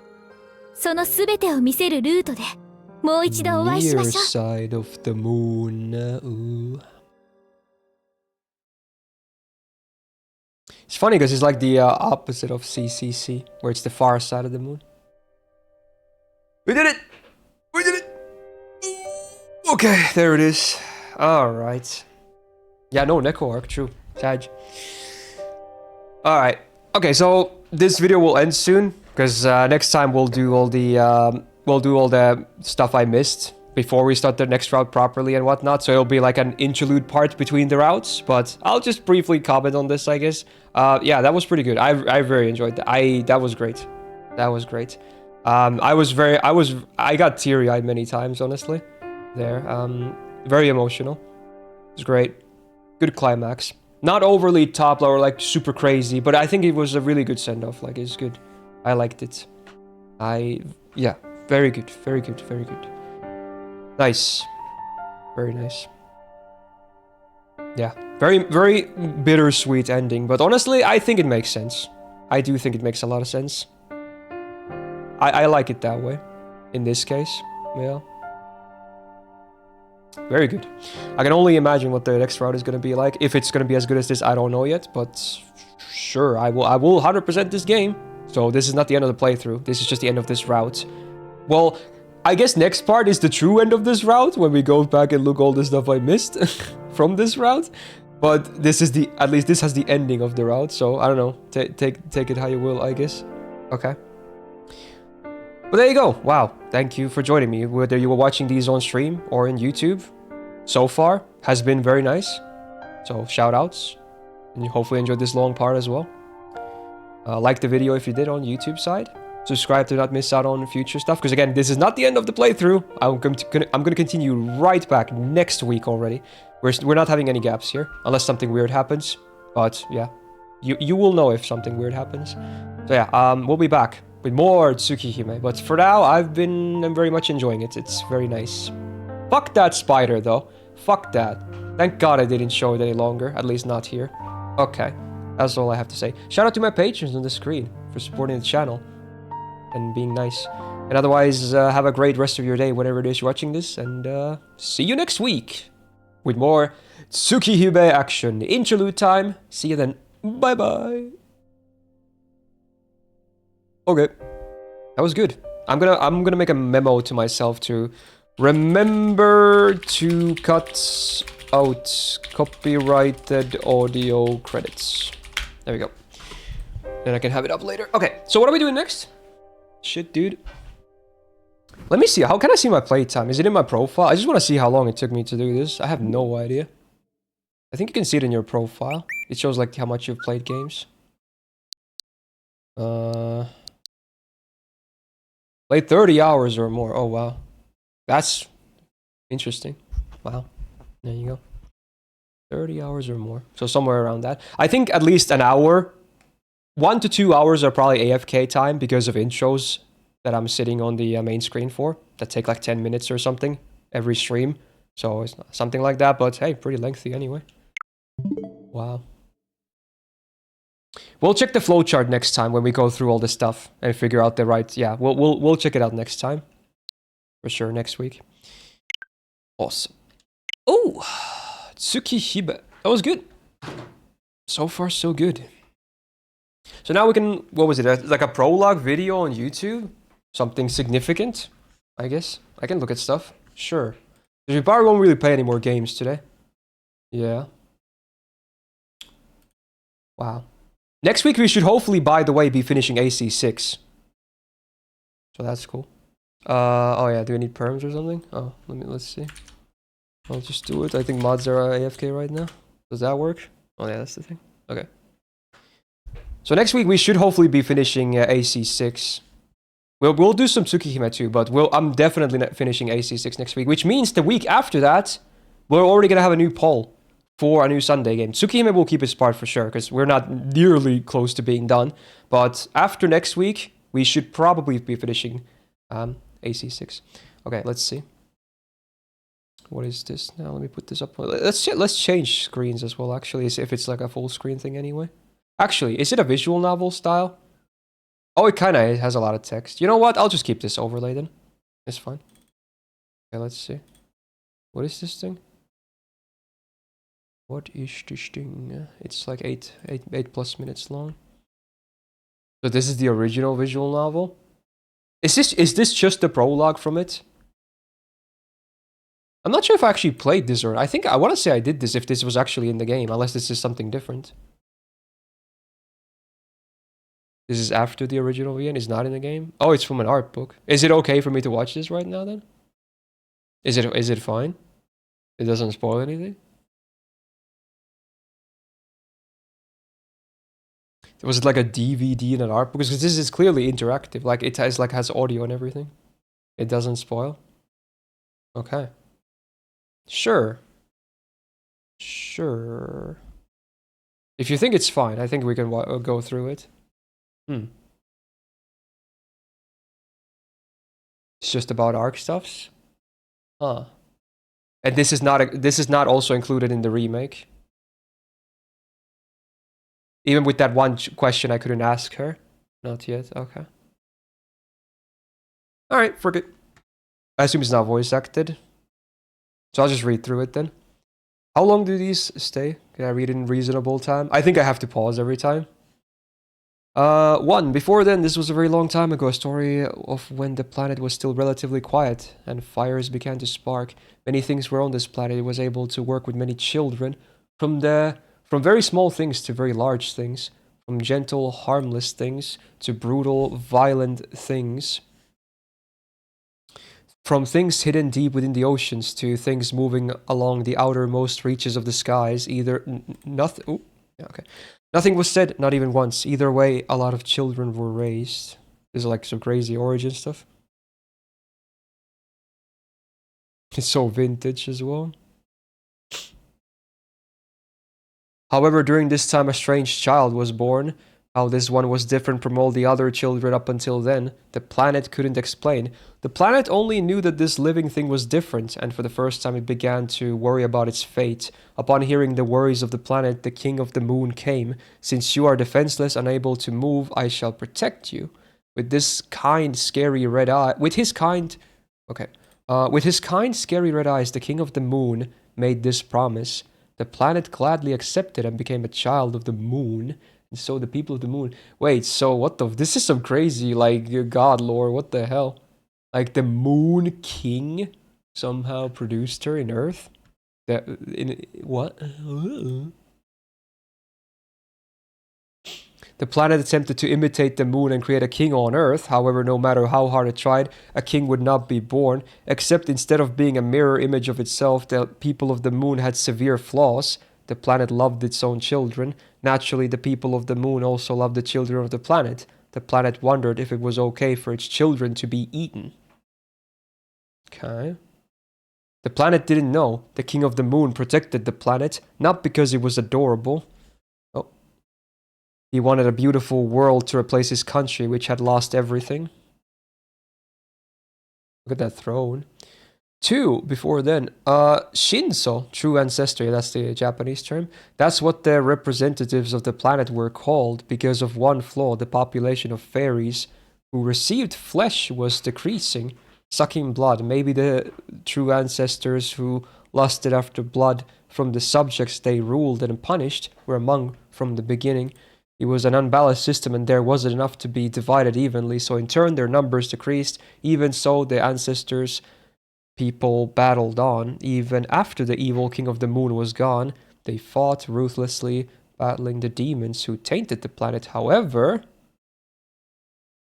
そのすべてを見せるルートでもう一度お会いしま Near しょう。 side of the moon, ooh. It's funny because it's like the opposite of CCC, where it's the far side of the moon. We did it! We did it! Okay, there it is. Alright. Yeah, no, Neko arc, true. Sag. Alright. Okay, so this video will end soon, because next time we'll do all the stuff I missed before we start the next route properly and whatnot, so it'll be like an interlude part between the routes, but I'll just briefly comment on this, I guess. Yeah, that was pretty good. I very enjoyed that. That was great. That was great. I got teary-eyed many times, honestly. There. Very emotional. It's great. Good climax. Not overly top or like super crazy, but I think it was a really good send-off. Like, it's good. I liked it. Yeah, very good, very good, very good. Nice. Very nice. Yeah, very, very bittersweet ending, but honestly, I think it makes sense. I do think it makes a lot of sense. I like it that way, in this case, yeah. Very good. I can only imagine what the next route is going to be like. If it's going to be as good as this, I don't know yet, but sure, I will 100% this game. So this is not the end of the playthrough. This is just the end of this route. Well, I guess next part is the true end of this route, when we go back and look all the stuff I missed from this route. But this is at least this has the ending of the route, so I don't know. Take it how you will, I guess. Okay. But there you go. Wow. Thank you for joining me, whether you were watching these on stream or in YouTube. So far, has been very nice. So, shout outs. And you hopefully enjoyed this long part as well. Like the video if you did on YouTube side. Subscribe to not miss out on future stuff. Because again, this is not the end of the playthrough. I'm going to continue right back next week already. We're not having any gaps here. Unless something weird happens. But, yeah. You will know if something weird happens. So yeah, we'll be back with more Tsukihime, but for now, I'm very much enjoying it. It's very nice. Fuck that spider, though. Fuck that. Thank God I didn't show it any longer, at least not here. Okay, that's all I have to say. Shout out to my patrons on the screen for supporting the channel and being nice. And otherwise, have a great rest of your day whenever it is you're watching this, and see you next week with more Tsukihime action. Interlude time. See you then. Bye-bye. Okay, that was good. I'm gonna make a memo to myself to remember to cut out copyrighted audio credits. There we go. Then I can have it up later. Okay, so what are we doing next? Shit, dude. Let me see. How can I see my playtime? Is it in my profile? I just want to see how long it took me to do this. I have no idea. I think you can see it in your profile. It shows like how much you've played games. Played 30 hours or more. Oh, wow. That's interesting. Wow. There you go. 30 hours or more. So somewhere around that. I think at least an hour. 1 to 2 hours are probably AFK time because of intros that I'm sitting on the main screen for. That take like 10 minutes or something every stream. So it's something like that. But hey, pretty lengthy anyway. Wow. We'll check the flowchart next time when we go through all this stuff and figure out the right. Yeah, we'll check it out next time. For sure, next week. Awesome. Oh, Tsukihime. That was good. So far, so good. So now we can, what was it? Like a prologue video on YouTube? Something significant, I guess. I can look at stuff. Sure. Because we probably won't really play any more games today. Yeah. Wow. Next week we should hopefully, by the way, be finishing AC6. So that's cool. Oh yeah, do we need perms or something? Oh, let's see. I'll just do it. I think mods are AFK right now. Does that work? Oh yeah, that's the thing. Okay. So next week we should hopefully be finishing AC6. We'll do some Tsukihime too, but I'm definitely not finishing AC6 next week, which means the week after that, we're already gonna have a new poll for a new Sunday game. Tsukihime will keep its part for sure, because we're not nearly close to being done. But after next week, we should probably be finishing AC6. Okay, let's see. What is this now? Let me put this up. Let's change screens as well, actually, if it's like a full screen thing anyway. Actually, is it a visual novel style? Oh, it kind of has a lot of text. You know what? I'll just keep this overlay then. It's fine. Okay, let's see. What is this thing? What is this thing? It's like 8 plus minutes long. So this is the original visual novel. Is this just the prologue from it? I'm not sure if I actually played this or I think I want to say I did this if this was actually in the game, unless this is something different. This is after the original VN, it's not in the game. Oh, it's from an art book. Is it okay for me to watch this right now then? Is it fine? It doesn't spoil anything? Was it like a DVD in an art book? Because this is clearly interactive. Like it has audio and everything. It doesn't spoil. Okay. Sure. Sure. If you think it's fine, I think we can go through it. It's just about arc stuffs. Huh. And this is not also included in the remake. Even with that one question I couldn't ask her. Not yet. Okay. Alright, forget. I assume it's not voice acted. So I'll just read through it then. How long do these stay? Can I read in reasonable time? I think I have to pause every time. 1. Before then, this was a very long time ago, a story of when the planet was still relatively quiet and fires began to spark. Many things were on this planet. It was able to work with many children, from very small things to very large things, from gentle, harmless things to brutal, violent things, from things hidden deep within the oceans to things moving along the outermost reaches of the skies. Nothing was said, not even once. Either way, a lot of children were raised. This is like some crazy origin stuff. It's so vintage as well. However, during this time, a strange child was born. How this one was different from all the other children up until then, the planet couldn't explain. The planet only knew that this living thing was different, and for the first time it began to worry about its fate. Upon hearing the worries of the planet, the King of the Moon came. Since you are defenseless, unable to move, I shall protect you. With his kind, scary red eyes, the King of the Moon made this promise. The planet gladly accepted and became a child of the moon. And so the people of the moon... Wait, so what the... This is some crazy, like, god lore. What the hell? Like, the Moon King somehow produced her in Earth? What? The planet attempted to imitate the moon and create a king on Earth. However, no matter how hard it tried, a king would not be born. Except instead of being a mirror image of itself, the people of the moon had severe flaws. The planet loved its own children. Naturally, the people of the moon also loved the children of the planet. the planet wondered if it was okay for its children to be eaten. Okay. The planet didn't know. The King of the Moon protected the planet, not because it was adorable. Oh. He wanted a beautiful world to replace his country, which had lost everything. Look at that throne. 2, before then, Shinso, true ancestor, that's the Japanese term. That's what the representatives of the planet were called because of one flaw. The population of fairies who received flesh was decreasing, sucking blood. Maybe the true ancestors who lusted after blood from the subjects they ruled and punished were among from the beginning. It was an unbalanced system and there wasn't enough to be divided evenly, so in turn their numbers decreased. Even so, the ancestors people battled on. Even after the evil King of the Moon was gone, they fought ruthlessly, battling the demons who tainted the planet. However,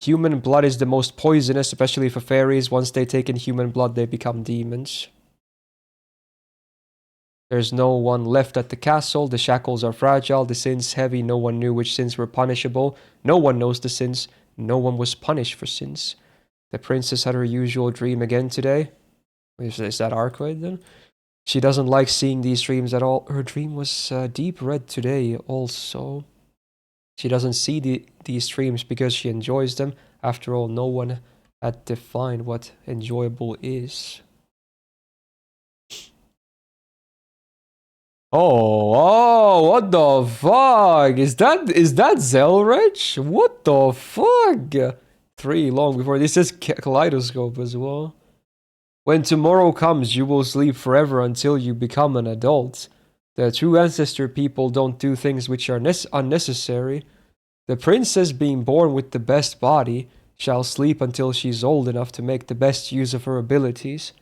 human blood is the most poisonous, especially for fairies. Once they take in human blood, they become demons. There's no one left at the castle. The shackles are fragile, the sins heavy. No one knew which sins were punishable. No one knows the sins. No one was punished for sins. The princess had her usual dream again today. Is that Arcueid then? She doesn't like seeing these dreams at all. Her dream was deep red today also. She doesn't see these dreams because she enjoys them. After all, no one had defined what enjoyable is. Oh, what the fuck? Is that Zelrich? What the fuck? 3 long before. This is Kaleidoscope as well. When tomorrow comes, you will sleep forever until you become an adult. The true ancestor people don't do things which are unnecessary. The princess, being born with the best body, shall sleep until she's old enough to make the best use of her abilities.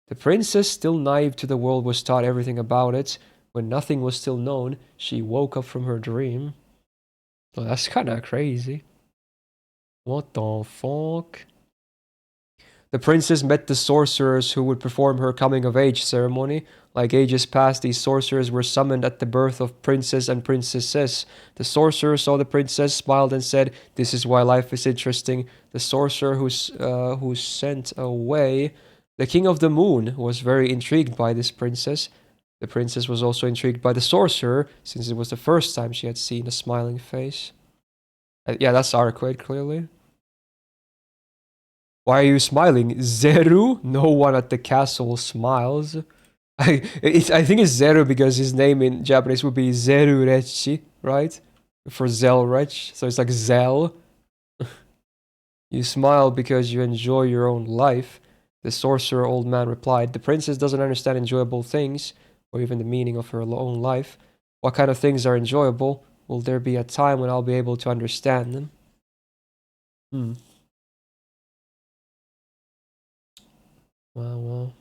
The princess, still naive to the world, was taught everything about it. When nothing was still known, she woke up from her dream. Well, that's kind of crazy. What the fuck? The princess met the sorcerers who would perform her coming-of-age ceremony. Like ages past, these sorcerers were summoned at the birth of princess and princesses. The sorcerer saw the princess, smiled and said, "This is why life is interesting." The sorcerer who sent away the King of the Moon was very intrigued by this princess. The princess was also intrigued by the sorcerer, since it was the first time she had seen a smiling face. Yeah, that's Arcueid, clearly. Why are you smiling? Zeru? No one at the castle smiles. I think it's Zeru because his name in Japanese would be Zerurechi, right? For Zelrech. So it's like Zel. You smile because you enjoy your own life. The sorcerer old man replied, "The princess doesn't understand enjoyable things, or even the meaning of her own life. What kind of things are enjoyable? Will there be a time when I'll be able to understand them?" Well.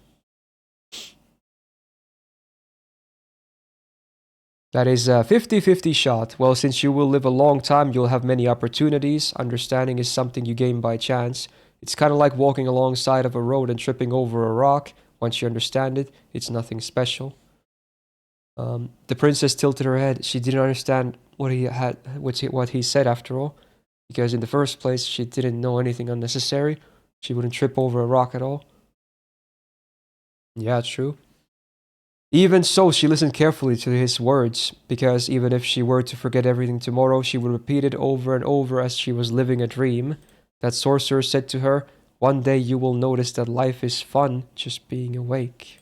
That is a 50-50 shot. Well, since you will live a long time, you'll have many opportunities. Understanding is something you gain by chance. It's kind of like walking alongside of a road and tripping over a rock. Once you understand it, it's nothing special. The princess tilted her head. She didn't understand what he said after all. Because in the first place, she didn't know anything unnecessary. She wouldn't trip over a rock at all. Yeah, true. Even so, she listened carefully to his words, because even if she were to forget everything tomorrow, she would repeat it over and over as she was living a dream. That sorcerer said to her, "One day you will notice that life is fun just being awake."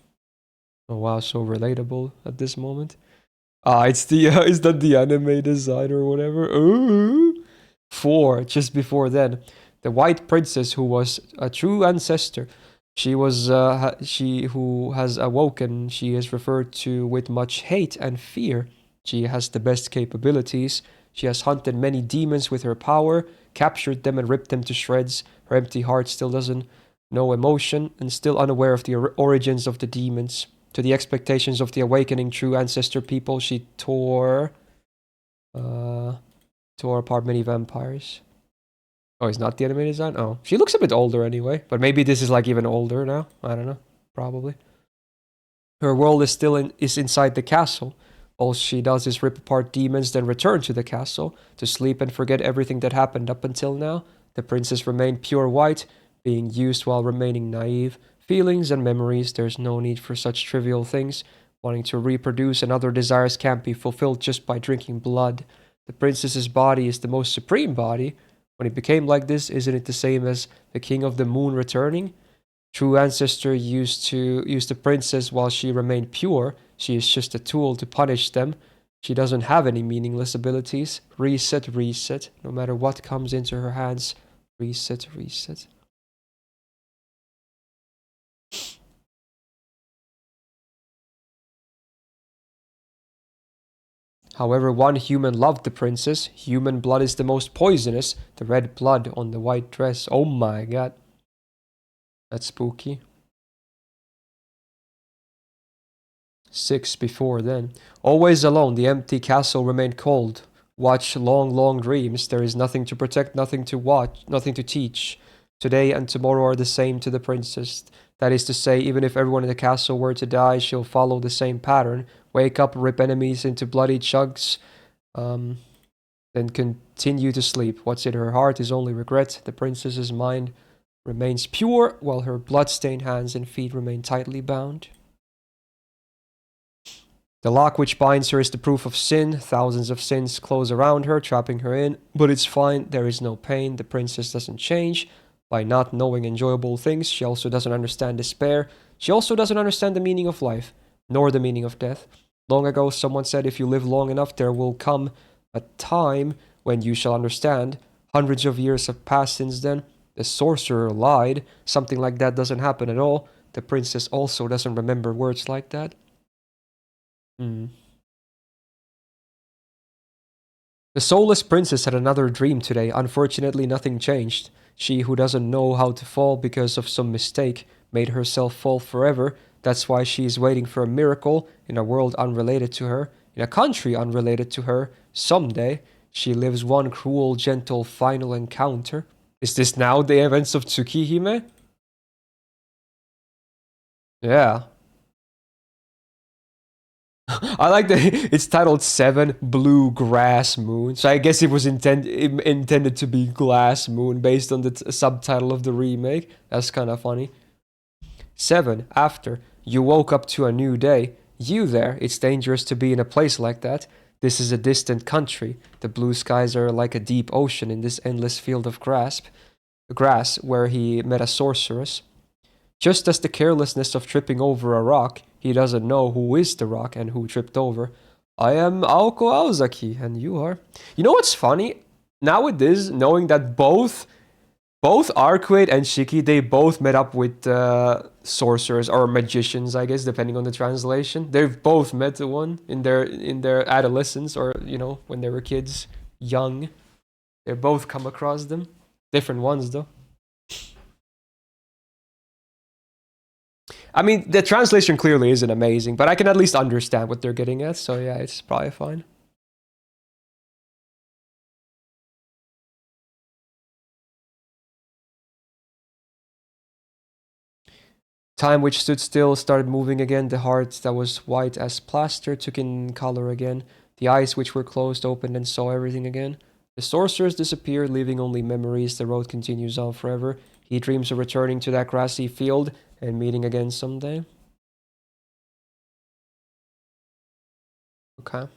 Oh wow, so relatable at this moment. It's the is that the anime design or whatever? Ooh. 4, just before then, the white princess who was a true ancestor. She who has awoken. She is referred to with much hate and fear. She has the best capabilities. She has hunted many demons with her power, captured them and ripped them to shreds. Her empty heart still doesn't know emotion and still unaware of the origins of the demons. To the expectations of the awakening true ancestor people, she tore apart many vampires. Oh, it's not the anime design? Oh, she looks a bit older anyway. But maybe this is like even older now. I don't know. Probably. Her world is still inside the castle. All she does is rip apart demons, then return to the castle to sleep and forget everything that happened up until now. The princess remained pure white, being used while remaining naive. Feelings and memories, there's no need for such trivial things. Wanting to reproduce and other desires can't be fulfilled just by drinking blood. The princess's body is the most supreme body. When it became like this, isn't it the same as the king of the moon returning? True ancestor used to use the princess while she remained pure. She is just a tool to punish them. She doesn't have any meaningless abilities. Reset, reset. No matter what comes into her hands. Reset, reset. However, one human loved the princess. Human blood is the most poisonous. The red blood on the white dress. Oh my god. That's spooky. 6 before then. Always alone, the empty castle remained cold. Watch long, long dreams. There is nothing to protect, nothing to watch, nothing to teach. Today and tomorrow are the same to the princess. That is to say, even if everyone in the castle were to die, she'll follow the same pattern. Wake up, rip enemies into bloody chunks, then continue to sleep. What's in her heart is only regret. The princess's mind remains pure, while her blood-stained hands and feet remain tightly bound. The lock which binds her is the proof of sin. Thousands of sins close around her, trapping her in. But it's fine, there is no pain. The princess doesn't change. By not knowing enjoyable things, she also doesn't understand despair. She also doesn't understand the meaning of life, nor the meaning of death. Long ago, someone said if you live long enough, there will come a time when you shall understand. Hundreds of years have passed since then. The sorcerer lied. Something like that doesn't happen at all. The princess also doesn't remember words like that. The soulless princess had another dream today. Unfortunately, nothing changed. She who doesn't know how to fall because of some mistake made herself fall forever. That's why she is waiting for a miracle in a world unrelated to her, in a country unrelated to her. Someday, she lives one cruel, gentle, final encounter. Is this now the events of Tsukihime? Yeah. I like that it's titled 7 Blue Grass Moon. So I guess it was intended to be Glass Moon based on the subtitle of the remake. That's kind of funny. 7. After. You woke up to a new day. You there. It's dangerous to be in a place like that. This is a distant country. The blue skies are like a deep ocean in this endless field of grass where he met a sorceress. Just as the carelessness of tripping over a rock, he doesn't know who is the rock and who tripped over. I am Aoko Aozaki, and you are. You know what's funny? Now with this, knowing that both Arcueid and Shiki, they both met up with sorcerers or magicians, I guess, depending on the translation. They've both met the one in their adolescence, or when they were kids, young. They both come across them. Different ones though. I mean, the translation clearly isn't amazing, but I can at least understand what they're getting at, so yeah, it's probably fine. Time which stood still started moving again. The heart that was white as plaster took in color again. The eyes which were closed opened and saw everything again. The sorcerers disappeared, leaving only memories. The road continues on forever. He dreams of returning to that grassy field and meeting again someday. Okay.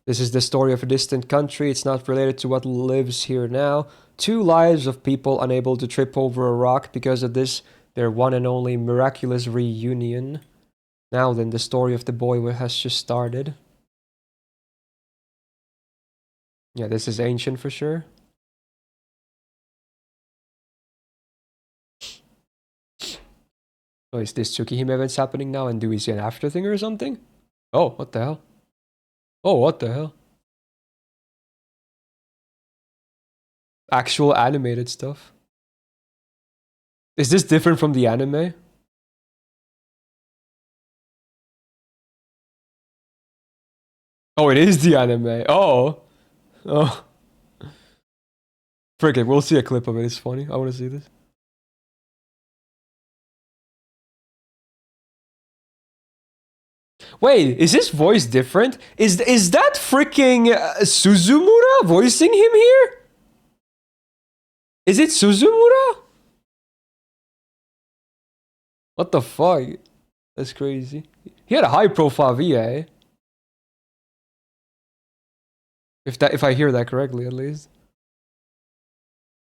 This is the story of a distant country. It's not related to what lives here now. 2 lives of people unable to trip over a rock because of this, their one and only miraculous reunion. Now then, the story of the boy has just started. Yeah, this is ancient for sure. Oh, is this Tsukihime events happening now? And do we see an after thing or something? Oh, what the hell? Oh, what the hell? Actual animated stuff. Is this different from the anime? Oh, it is the anime. Oh. Oh. Frick it, we'll see a clip of it. It's funny. I want to see this. Wait, is his voice different? Is that freaking Suzumura voicing him here? Is it Suzumura? What the fuck? That's crazy. He had a high profile VA. If I hear that correctly, at least.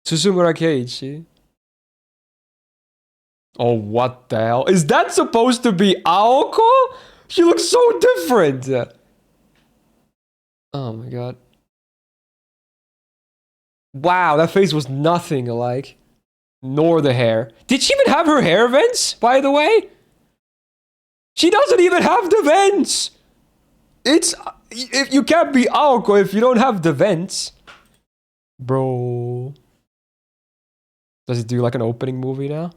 Suzumura Keiichi. Oh, what the hell? Is that supposed to be Aoko? She looks so different. Oh my god. Wow, that face was nothing alike. Nor the hair. Did she even have her hair vents, by the way? She doesn't even have the vents. It's... If you can't be Aoko if you don't have the vents. Bro. Does it do like an opening movie now?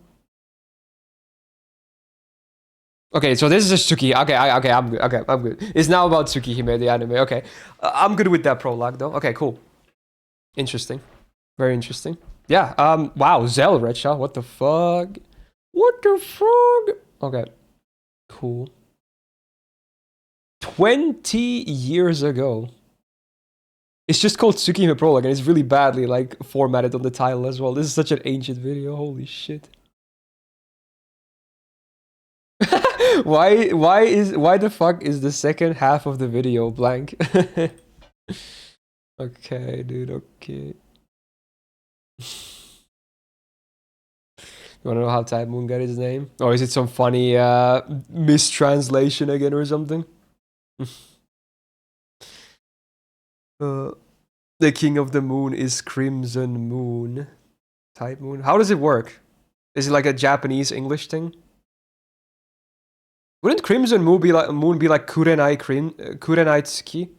Okay, so this is a Tsukihime. Okay, I'm good. Okay, I'm good. It's now about Tsukihime, the anime. Okay. I'm good with that prologue, though. Okay, cool. Interesting. Very interesting. Yeah, wow, Zell Recha. What the fuck? What the fuck? Okay. Cool. 20 years ago. It's just called Tsukihime Prologue, and it's really badly, like, formatted on the title as well. This is such an ancient video. Holy shit. Why the fuck is the second half of the video blank? Okay, dude, okay. You wanna know how Type Moon got his name? Or is it some funny mistranslation again or something? The king of the moon is Crimson Moon. Type Moon. How does it work? Is it like a Japanese English thing? Wouldn't Crimson Moon be like Kurenai Tsuki? I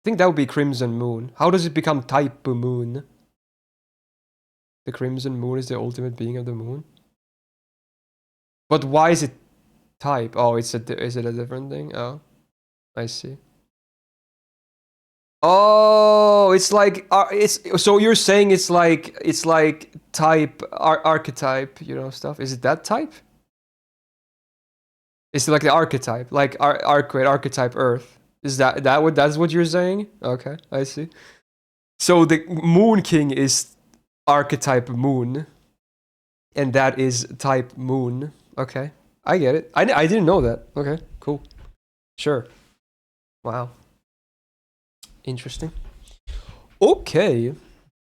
think that would be Crimson Moon. How does it become Type Moon? The Crimson Moon is the ultimate being of the moon. But why is it type? Oh, is it a different thing? Oh, I see. Oh, it's like so you're saying it's like type archetype, you know, stuff. Is it that type? It's like the archetype, like Arcueid archetype Earth. Is that's what you're saying? Okay, I see. So the Moon King is archetype Moon, and that is type Moon. Okay, I get it. I didn't know that. Okay, cool. Sure. Wow. Interesting. Okay.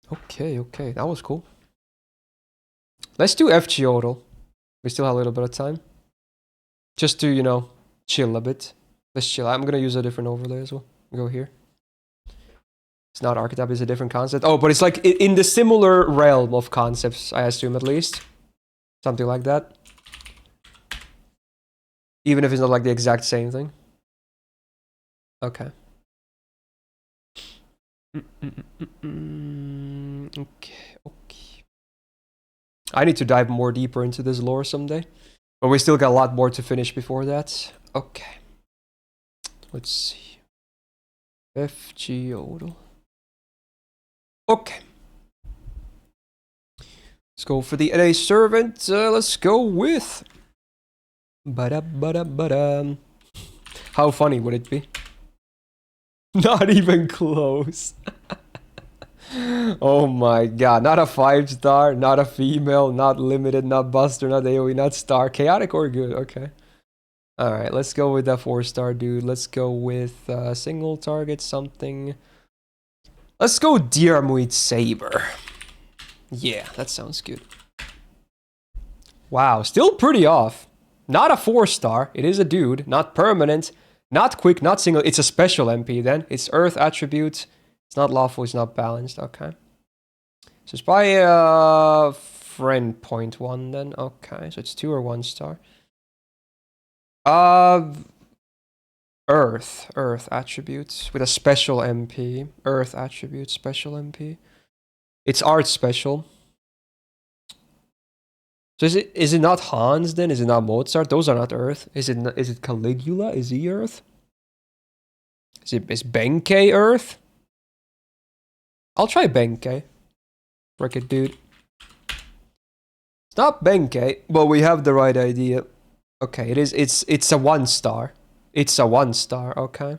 That was cool. Let's do FG Odal. We still have a little bit of time. Just to, you know, chill a bit. Let's chill. I'm gonna use a different overlay as well. Go here. It's not archetype, it's a different concept. Oh, but it's like in the similar realm of concepts, I assume at least. Something like that. Even if it's not like the exact same thing. Okay. Okay. I need to dive more deeper into this lore someday. But we still got a lot more to finish before that. Okay. Let's see. FG Odal. Okay. Let's go for the NA servant. Let's go with... How funny would it be? Not even close. Oh my god. Not a 5-star, not a female, not limited, not buster, not AoE, not star. Chaotic or good. Okay. Alright, let's go with that 4-star dude. Let's go with single target something. Let's go Diarmuid Saber. Yeah, that sounds good. Wow, still pretty off. Not a 4-star. It is a dude. Not permanent. Not quick, not single. It's a special MP then. It's Earth attribute. It's not lawful, it's not balanced. Okay. So it's by friend point 1 then. Okay, so it's 2 or 1 star. Earth attributes with a special MP. Earth attribute, special MP. It's art special. So is it not Hans then? Is it not Mozart? Those are not Earth. Is it Caligula? Is he Earth? Is Benkei Earth? I'll try Benkei. Frick it, dude. It's not Benkei, but we have the right idea. Okay, it's a 1-star. It's a 1 star, okay.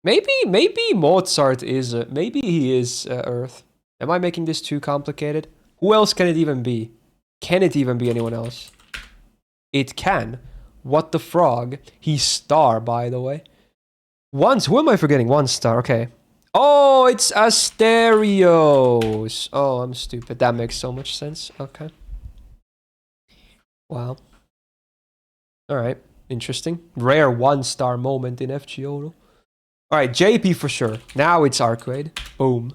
Maybe Mozart is, maybe he is Earth. Am I making this too complicated? Who else can it even be? Can it even be anyone else? It can. What the frog? He's star, by the way. Who am I forgetting? 1 star, okay. Oh, it's Asterios. Oh, I'm stupid. That makes so much sense. Okay. Wow. Alright, interesting. Rare 1 star moment in FGO. Alright, JP for sure. Now it's Arcueid. Boom.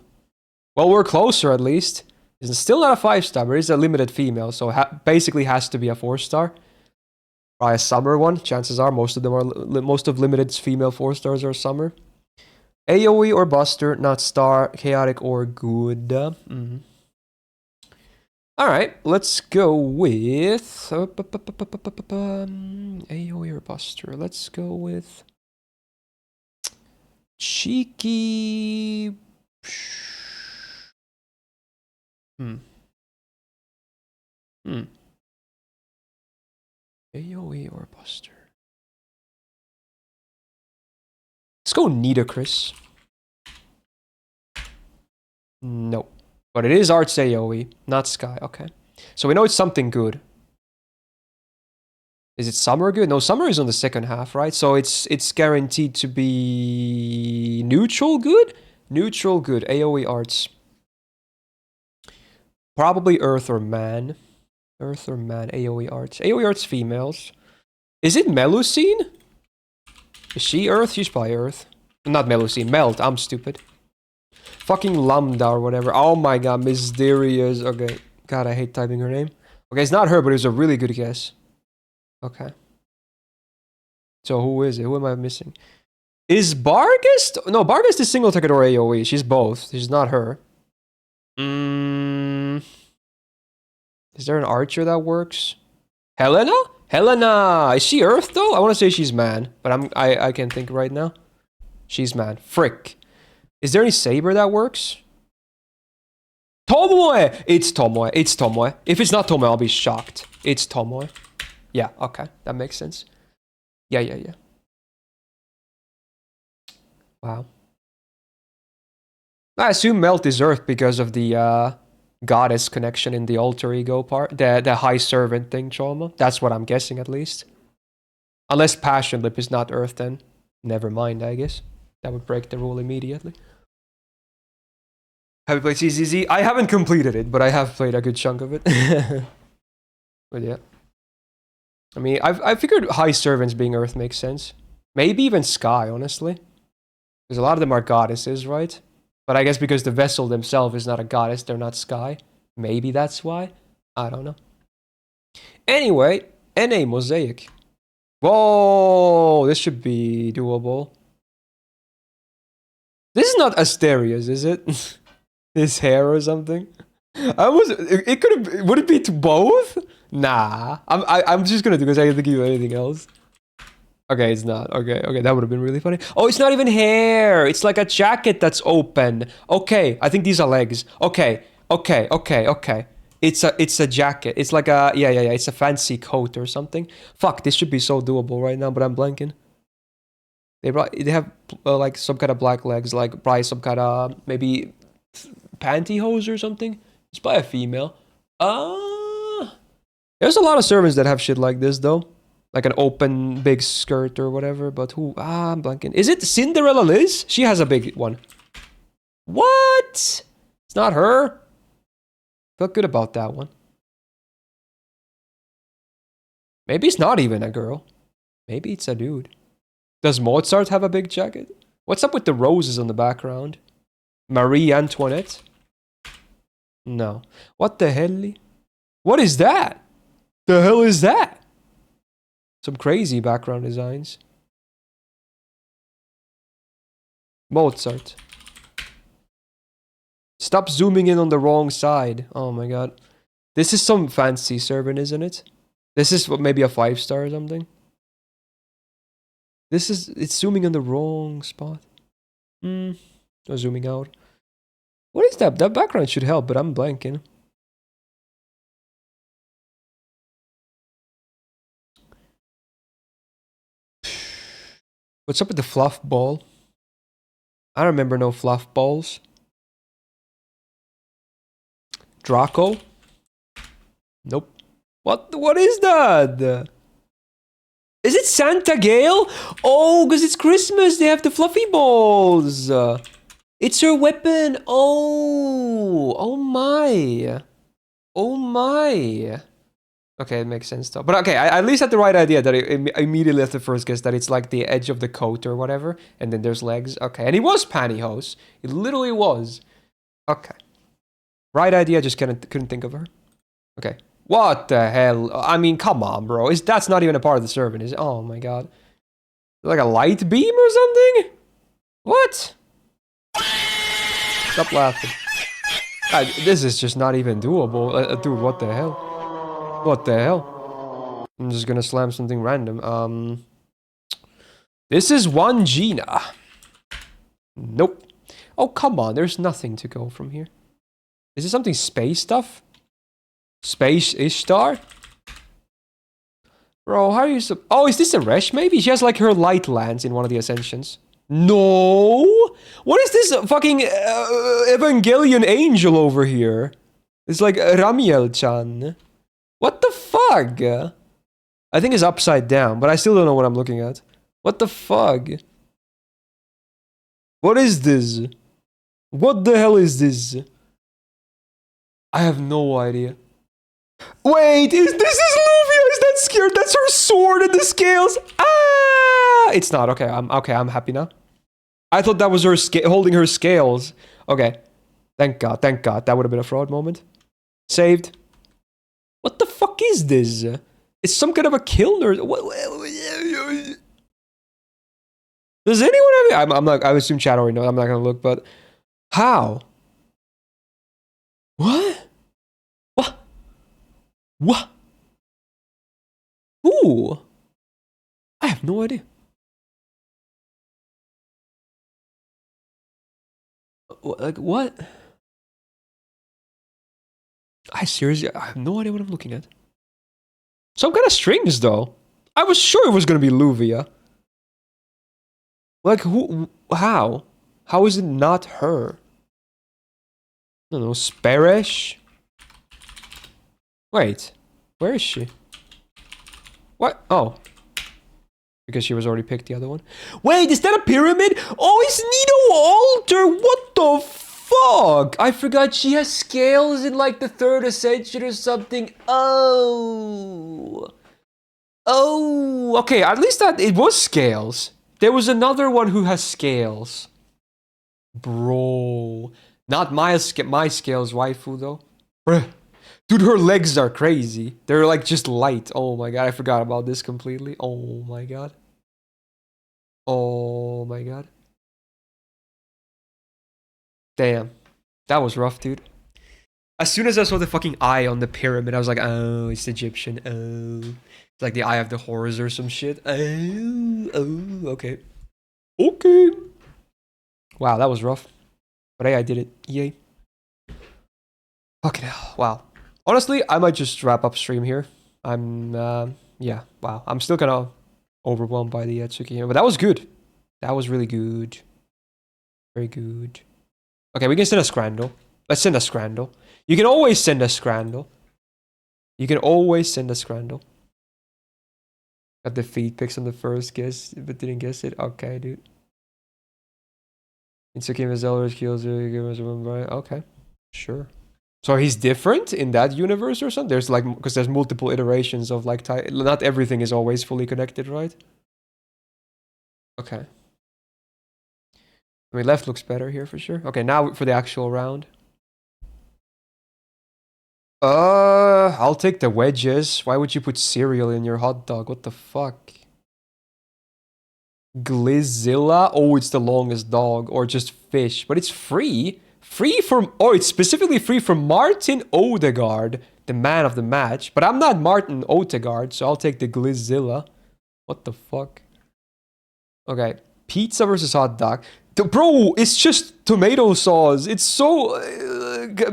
Well, we're closer at least. It's still not a 5 star, but it is a limited female, so basically has to be a 4 star. Probably a summer one. Chances are most of them are most of limited's female 4 stars are summer. AoE or Buster, not star, chaotic or good. Alright, let's go with AoE or Buster. Let's go with cheeky. AoE or Buster. Let's go Nidacris. Nope. But it is Arts AoE, not Sky. Okay. So we know it's something good. Is it Summer good? No, Summer is on the second half, right? So it's guaranteed to be neutral good? Neutral good. AoE Arts. Probably Earth or Man. Earth or Man. AoE Arts. AoE Arts females. Is it Melusine? Is she Earth? She's probably Earth. Not Melusine. Melt. I'm stupid. Fucking Lambda or whatever. Oh my god. Mysterious. Okay. God, I hate typing her name. Okay, it's not her, but it was a really good guess. Okay. So who is it? Who am I missing? Is Barghest? No, Barghest is single ticket or AoE. She's both. She's not her. Is there an archer that works? Helena? Helena! Is she Earth though? I want to say she's man, but I can't think right now. She's man. Frick. Is there any saber that works? Tomoe! It's Tomoe. It's Tomoe. If it's not Tomoe, I'll be shocked. It's Tomoe. Yeah, okay. That makes sense. Yeah. Wow. I assume Melt is Earth because of the goddess connection in the alter ego part. The high servant thing, trauma. That's what I'm guessing at least. Unless Passion Lip is not Earth, then never mind, I guess. That would break the rule immediately. Have you played CZZ? I haven't completed it, but I have played a good chunk of it. But yeah. I mean, I figured high servants being Earth makes sense. Maybe even Sky, honestly. Because a lot of them are goddesses, right? But I guess because the vessel themselves is not a goddess, they're not Sky. Maybe that's why. I don't know. Anyway, NA Mosaic. Whoa, this should be doable. This is not Asterios, is it? His hair or something? It could have. Would it be to both? Nah. I'm just gonna do because I didn't think you anything else. Okay, it's not. Okay, that would have been really funny. Oh, it's not even hair. It's like a jacket that's open. Okay, I think these are legs. Okay. It's a jacket. It's like a yeah. It's a fancy coat or something. Fuck, this should be so doable right now, but I'm blanking. They have like some kind of black legs, like probably some kind of maybe pantyhose or something. It's by a female. There's a lot of servants that have shit like this though. Like an open big skirt or whatever, but who? I'm blanking. Is it Cinderella Liz? She has a big one. What? It's not her? Felt good about that one. Maybe it's not even a girl. Maybe it's a dude. Does Mozart have a big jacket? What's up with the roses on the background? Marie Antoinette? No. What the hell? What is that? The hell is that? Some crazy background designs. Mozart. Stop zooming in on the wrong side. Oh my god. This is some fancy servant, isn't it? This is maybe a 5-star or something. It's zooming in the wrong spot. Or zooming out. What is that? That background should help, but I'm blanking. What's up with the fluff ball? I don't remember no fluff balls. Draco? Nope. What is that? Is it Santa Gale? Oh, because it's Christmas. They have the fluffy balls. It's her weapon. Oh my. Oh my. Okay, it makes sense though. But okay, I at least had the right idea that it immediately at the first guess that it's like the edge of the coat or whatever. And then there's legs. Okay, and it was pantyhose. It literally was. Okay. Right idea, just couldn't think of her. Okay. What the hell? I mean, come on, bro. That's not even a part of the servant, is it? Oh my god. Like a light beam or something? What? Stop laughing. This is just not even doable. Dude, what the hell? What the hell? I'm just gonna slam something random. This is one Gina. Nope. Oh, come on. There's nothing to go from here. Is this something space stuff? Space Ishtar? Bro, how are you so... Oh, is this a Resh maybe? She has like her light lands in one of the Ascensions. No! What is this fucking Evangelion angel over here? It's like Ramiel-chan. What the fuck? I think it's upside down, but I still don't know what I'm looking at. What the fuck? What is this? What the hell is this? I have no idea. Wait, this is Luvia? Is that scared? That's her sword and the scales. Ah! It's not. Okay, I'm happy now. I thought that was her holding her scales. Okay. Thank God, thank God. That would have been a fraud moment. Saved. What the fuck is this? It's some kind of a kiln or what? Does anyone have... I'm not... I assume chat already knows. I'm not gonna look, but... How? What? What? What? Ooh. I have no idea. Like, what? I seriously... I have no idea what I'm looking at. Some kind of strings, though. I was sure it was gonna be Luvia. Like, who... How? How is it not her? I don't know, Sparesh? Wait, where is she? What? Oh. Because she was already picked the other one. Wait, is that a pyramid? Oh, it's Nido Altar! What the fuck? I forgot she has scales in like the 3rd Ascension or something. Oh. Oh, okay, at least that it was scales. There was another one who has scales. Bro. Not my scales waifu though. Bruh. Dude, her legs are crazy. They're like just light. Oh my god, I forgot about this completely. Oh my god. Oh my god. Damn. That was rough, dude. As soon as I saw the fucking eye on the pyramid, I was like, oh, it's Egyptian. Oh. It's like the Eye of the Horrors or some shit. Oh, okay. Okay. Wow, that was rough. But hey, I did it. Yay. Fucking hell. Wow. Honestly, I might just wrap up stream here. Yeah, wow. I'm still kind of overwhelmed by the Tsukihime, but that was good. That was really good. Very good. Okay, we can send a Scrandle. Let's send a Scrandle. You can always send a Scrandle. You can always send a Scrandle. Got the feed pics on the first guess, but didn't guess it. Okay, dude. In Tsukihime's Elders kills okay, sure. So he's different in that universe or something? There's like, because there's multiple iterations of like, not everything is always fully connected, right? Okay. I mean, left looks better here for sure. Okay, now for the actual round. I'll take the wedges. Why would you put cereal in your hot dog? What the fuck? Glizilla? Oh, it's the longest dog. Or just fish. But it's free. Free from... Oh, it's specifically free from Martin Odegaard, the man of the match. But I'm not Martin Odegaard, so I'll take the Glizilla. What the fuck? Okay. Pizza versus hot dog. Bro, it's just tomato sauce. It's so...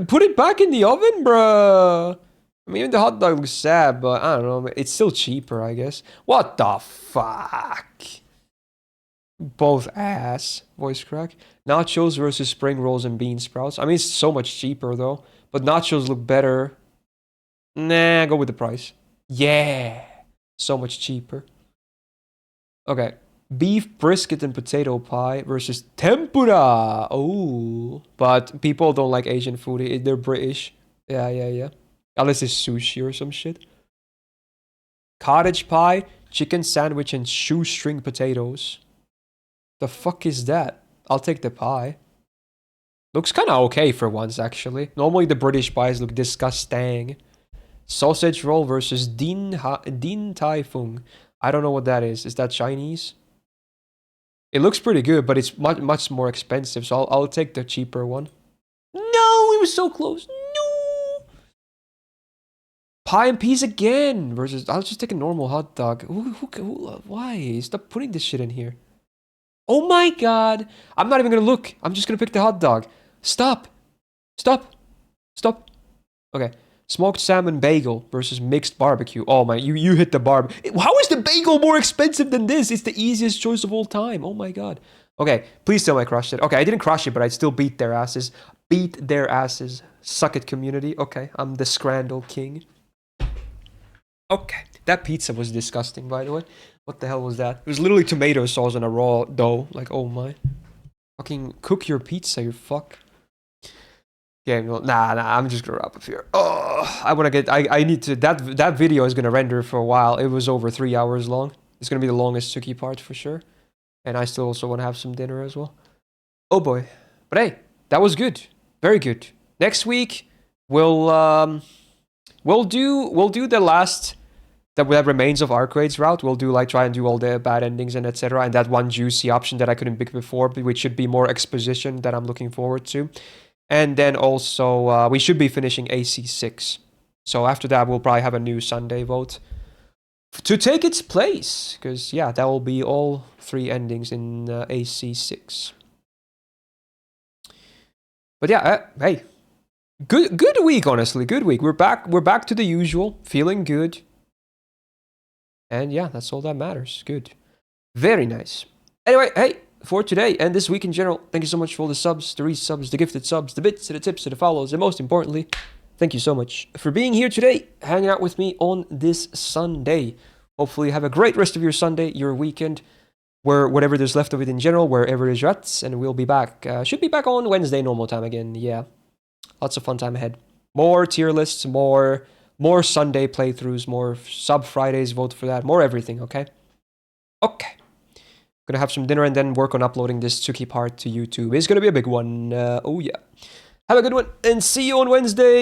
put it back in the oven, bruh. I mean, even the hot dog looks sad, but I don't know. It's still cheaper, I guess. What the fuck? Both ass. Voice crack. Nachos versus spring rolls and bean sprouts. I mean, it's so much cheaper though. But nachos look better. Nah, go with the price. Yeah. So much cheaper. Okay. Beef brisket and potato pie versus tempura. Oh. But people don't like Asian food. They're British. Yeah. Unless it's sushi or some shit. Cottage pie, chicken sandwich, and shoestring potatoes. The fuck is that? I'll take the pie. Looks kind of okay for once, actually. Normally the British pies look disgusting. Sausage roll versus Din Tai Fung. I don't know what that is. Is that Chinese? It looks pretty good, but it's much more expensive, so I'll take the cheaper one. No, it was so close. No. Pie and peas again versus. I'll just take a normal hot dog. Why? Stop putting this shit in here. Oh my god. I'm not even gonna look. I'm just gonna pick the hot dog. Stop. Okay. Smoked salmon bagel versus mixed barbecue. Oh my, you hit the barb. How is the bagel more expensive than this? It's the easiest choice of all time. Oh my god. Okay, please tell me I crushed it. Okay, I didn't crush it, but I still beat their asses. Beat their asses. Suck it, community. Okay, I'm the Scrandle king. Okay, that pizza was disgusting, by the way. What the hell was that? It was literally tomato sauce on a raw dough. Like, oh my. Fucking cook your pizza, you fuck. Yeah, no, nah, I'm just gonna wrap up here. Oh, I wanna get, I need to, that video is gonna render for a while. It was over 3 hours long. It's gonna be the longest Tsuki part for sure. And I still also wanna have some dinner as well. Oh boy. But hey, that was good. Very good. Next week, we'll do the last that remains of Arcueid's route. We'll do like try and do all the bad endings and etc. And that one juicy option that I couldn't pick before, which should be more exposition that I'm looking forward to. And then also we should be finishing AC6. So after that, we'll probably have a new Sunday vote to take its place. Because yeah, that will be all 3 endings in AC6. But yeah, hey, good week, honestly. Good week. We're back to the usual. Feeling good. And yeah, that's all that matters. Good. Very nice. Anyway, hey, for today and this week in general, thank you so much for all the subs, the resubs, the gifted subs, the bits, the tips, the follows, and most importantly, thank you so much for being here today, hanging out with me on this Sunday. Hopefully you have a great rest of your Sunday, your weekend, whatever there's left of it in general, wherever it is at, and we'll be back. Should be back on Wednesday normal time again, yeah. Lots of fun time ahead. More tier lists, more Sunday playthroughs, more sub Fridays, vote for that, more everything, okay? Okay. Gonna have some dinner and then work on uploading this Tsuki part to YouTube. It's gonna be a big one. Oh yeah. Have a good one and see you on Wednesday.